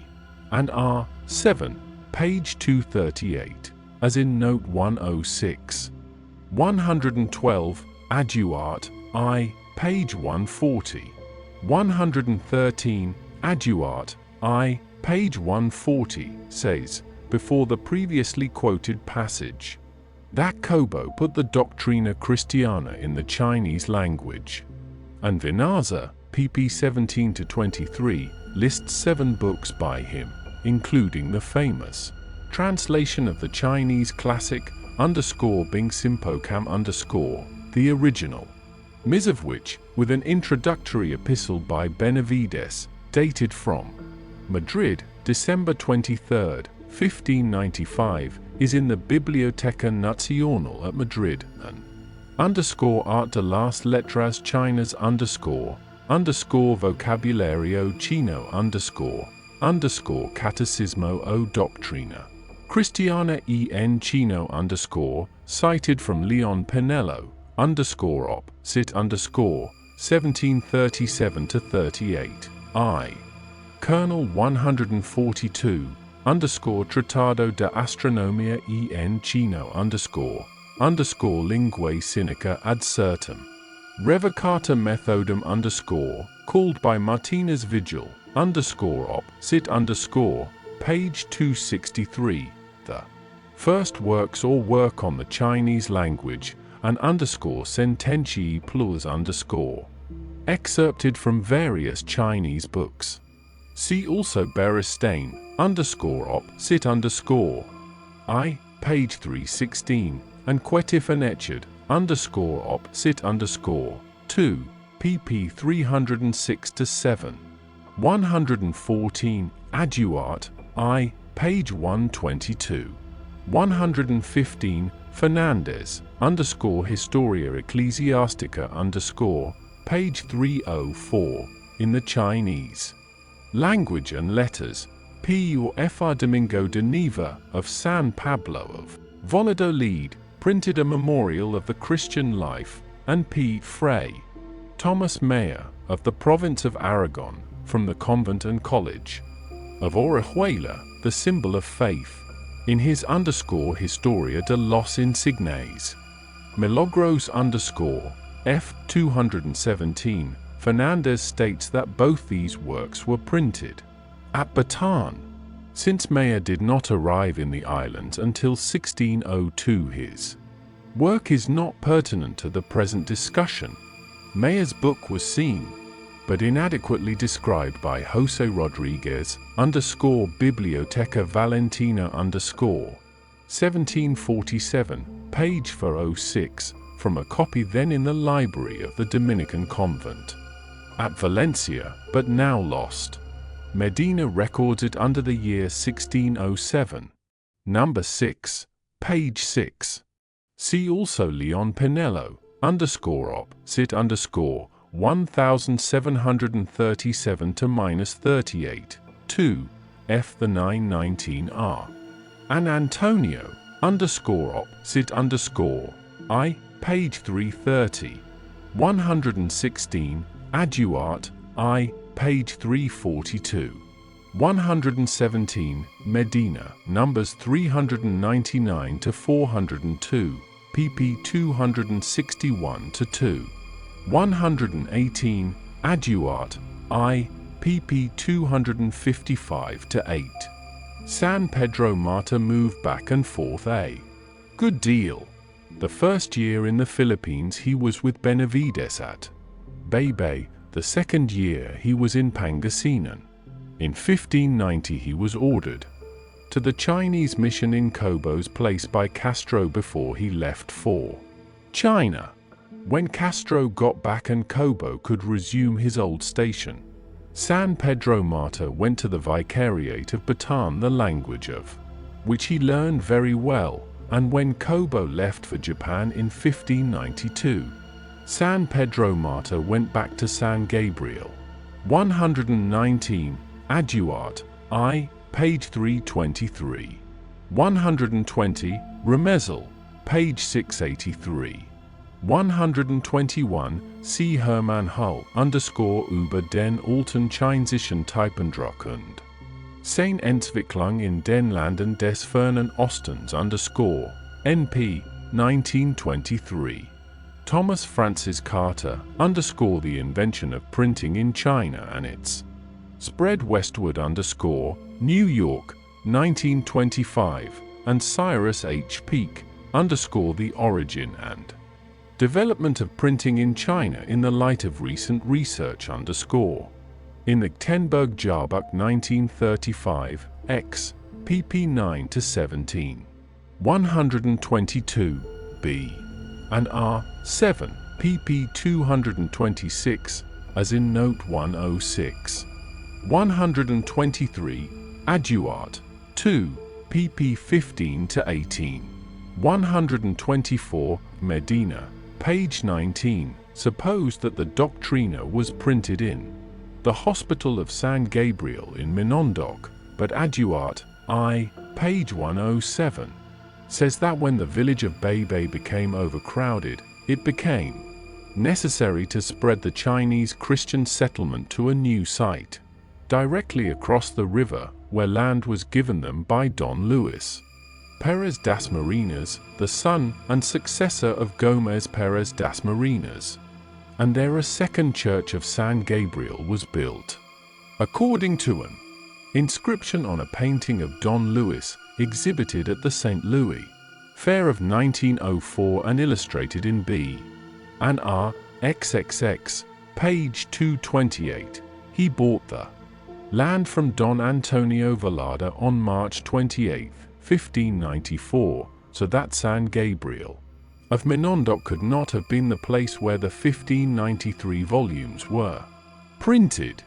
and R. 7, page 238, as in note 106. 112, Aduart, I, page 140. 113, Aduart, I, page 140, says, before the previously quoted passage, that Cobo put the Doctrina Christiana in the Chinese language, and Vinaza, pp 17-23, lists 7 books by him, including the famous translation of the Chinese classic Bing Simpocam the original, Ms. of which, with an introductory epistle by Benavides, dated from Madrid, December 23, 1595, is in the Biblioteca Nacional at Madrid, and art de las letras chinas vocabulario chino catecismo o doctrina Christiana en chino cited from Leon Pinello op. Cit 1737-38, I. Kernel 142, Tratado de Astronomia en chino linguae sinica ad certum. Revocata methodum called by Martinez Vigil op. Cit page 263, the first works or work on the Chinese language, and sententiae plus excerpted from various Chinese books. See also Beristain op. Cit I, page 316, and Quetif and Echard op. Cit 2, pp 306-7. 114, Aduart, I, page 122. 115, Fernandez, Historia Ecclesiastica page 304, in the Chinese language and letters, P. or Fr. Domingo de Neva of San Pablo of Valladolid printed a memorial of the Christian life, and P. Fray Thomas Mayer of the province of Aragon from the convent and college of Orihuela, the symbol of faith, in his Historia de los Insignes. Milagros F. 217, Fernandez states that both these works were printed at Bataan. Since Mayer did not arrive in the islands until 1602, his work is not pertinent to the present discussion. Mayer's book was seen, but inadequately described by Jose Rodriguez Biblioteca Valentina 1747, page 406, from a copy then in the library of the Dominican convent at Valencia, but now lost. Medina records it under the year 1607. Number 6, page 6. See also Leon Pinello, op. Cit 1737-38, 2, f. the 919r. And Antonio, op. Cit I, page 330. 116, Aduart, I, page 342. 117, Medina, numbers 399-402, pp 261-2. 118, Aduart, I, pp 255-8. San Pedro Mata moved back and forth a good deal. The first year in the Philippines he was with Benavides at Baybay, the second year he was in Pangasinan. In 1590 he was ordered to the Chinese mission in Cobo's place by Castro before he left for China. When Castro got back and Cobo could resume his old station, San Pedro Mata went to the Vicariate of Bataan, the language of which he learned very well, and when Cobo left for Japan in 1592, San Pedro Mata went back to San Gabriel. 119, Aduart, I, page 323. 120, Remezel, page 683. 121, C. Hermann Hull über den alten chinesischen Typendruck und Sein Entwicklung in den Landen des fernen Ostens NP, 1923. Thomas Francis Carter The Invention of Printing in China and its Spread Westward New York, 1925, and Cyrus H. Peake The Origin and Development of printing in China in the light of recent research _ In the Tenberg-Jahrbuch 1935, X, pp 9-17. 122, b. and r. 7, pp 226, as in Note 106. 123, Adjuart, 2, pp 15-18. 124, Medina, page 19, supposed that the Doctrina was printed in the Hospital of San Gabriel in Minondoc, but Adjuart, I, page 107, says that when the village of Beibei became overcrowded, it became necessary to spread the Chinese Christian settlement to a new site, directly across the river, where land was given them by Don Luis Perez das Marinas, the son and successor of Gomez Perez das Marinas, and there a second church of San Gabriel was built. According to an inscription on a painting of Don Luis exhibited at the St. Louis Fair of 1904 and illustrated in B. and R. XXX, page 228, he bought the land from Don Antonio Velada on March 28, 1594, so that San Gabriel of Minondoc could not have been the place where the 1593 volumes were printed.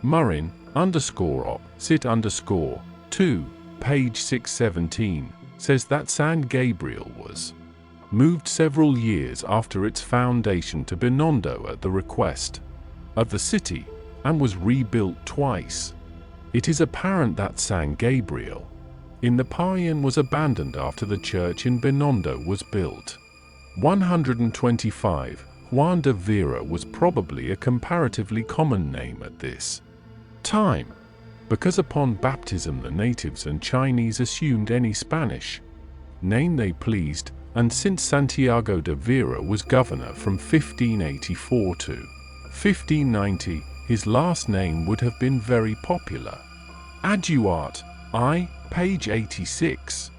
Murin _op. Sit _2, page 617, says that San Gabriel was moved several years after its foundation to Binondo at the request of the city, and was rebuilt twice. It is apparent that San Gabriel in the Payan was abandoned after the church in Binondo was built. 125. Juan de Vera was probably a comparatively common name at this time, because upon baptism the natives and Chinese assumed any Spanish name they pleased, and since Santiago de Vera was governor from 1584 to 1590, his last name would have been very popular. Adjuart, I, page 86,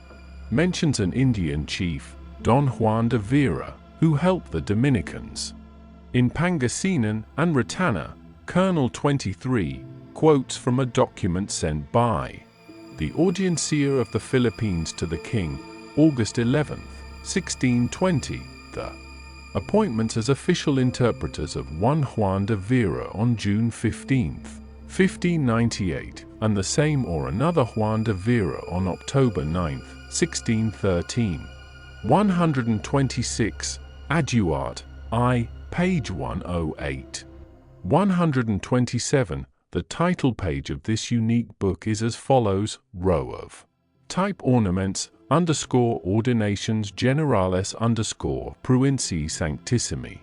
mentions an Indian chief, Don Juan de Vera, who helped the Dominicans in Pangasinan and Ratana. Colonel 23 quotes from a document sent by the Audiencia of the Philippines to the king, August 11, 1620, the appointments as official interpreters of one Juan de Vera on June 15, 1598, and the same or another Juan de Vera on October 9, 1613. 126, Adjuart, I, page 108. 127, the title page of this unique book is as follows: row of type ornaments _ordinations generales _pruinci sanctissimi.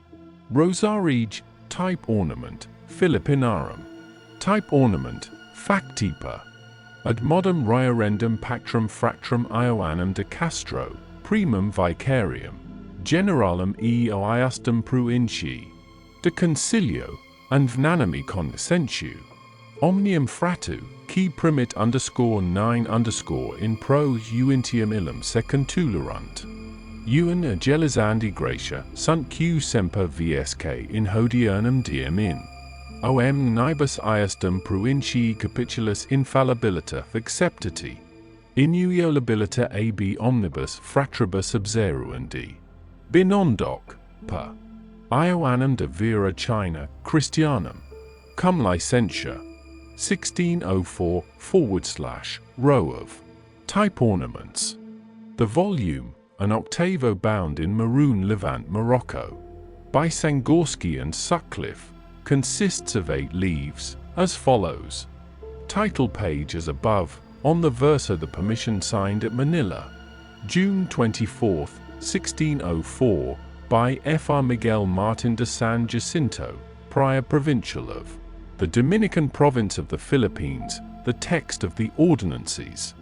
Rosarige, type ornament, Philippinarum. Type ornament, factipa. Ad modum rearendum pactrum fractrum Ioannum de Castro, primum vicarium, generalum iastum pruinci, de concilio, and vnanimi consentium. Omnium fratu, qui primit _9 in pros uintium illum secontulerunt. Eun agelizandi gratia sunt q semper vsc in hodiernum diem in. Om nibus iastum pruinci capitulus infallibilita acceptati. Inuiolabilita ab omnibus fratribus obseruendi. Binondoc, per Ioannum de Vera China, Christianum. Cum licentia. 1604 / row of type ornaments. The volume, an octavo bound in maroon Levant Morocco, by Sangorski and Sutcliffe, consists of 8 leaves, as follows. Title page as above, on the verso the permission signed at Manila, June 24, 1604, by Fr. Miguel Martin de San Jacinto, Prior Provincial of the Dominican Province of the Philippines, the text of the ordinances,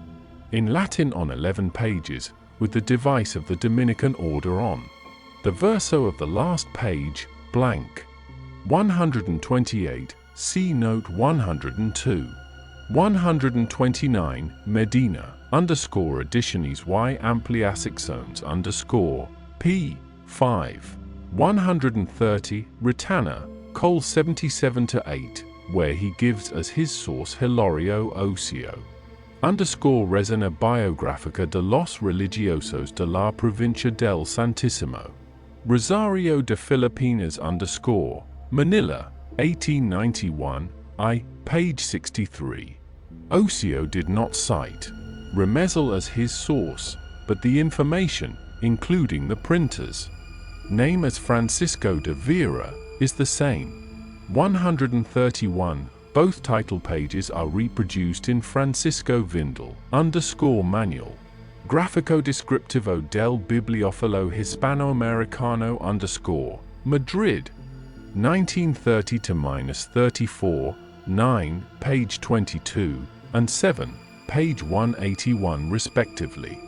in Latin on 11 pages, with the device of the Dominican order on the verso of the last page, blank. 128, see note 102. 129, Medina, _editiones y ampliaxiones _p. 5. 130, Ritana, Col 77-8, where he gives as his source Hilario Ocio. Resena biográfica de los religiosos de la provincia del Santísimo. Rosario de Filipinas Manila, 1891, page 63. Ocio did not cite Remesal as his source, but the information, including the printer's name as Francisco de Vera, is the same. 131. Both title pages are reproduced in Francisco Vindel _manual. Gráfico descriptivo del Bibliófilo Hispanoamericano Madrid, 1930-34, 9, page 22, and 7, page 181 respectively.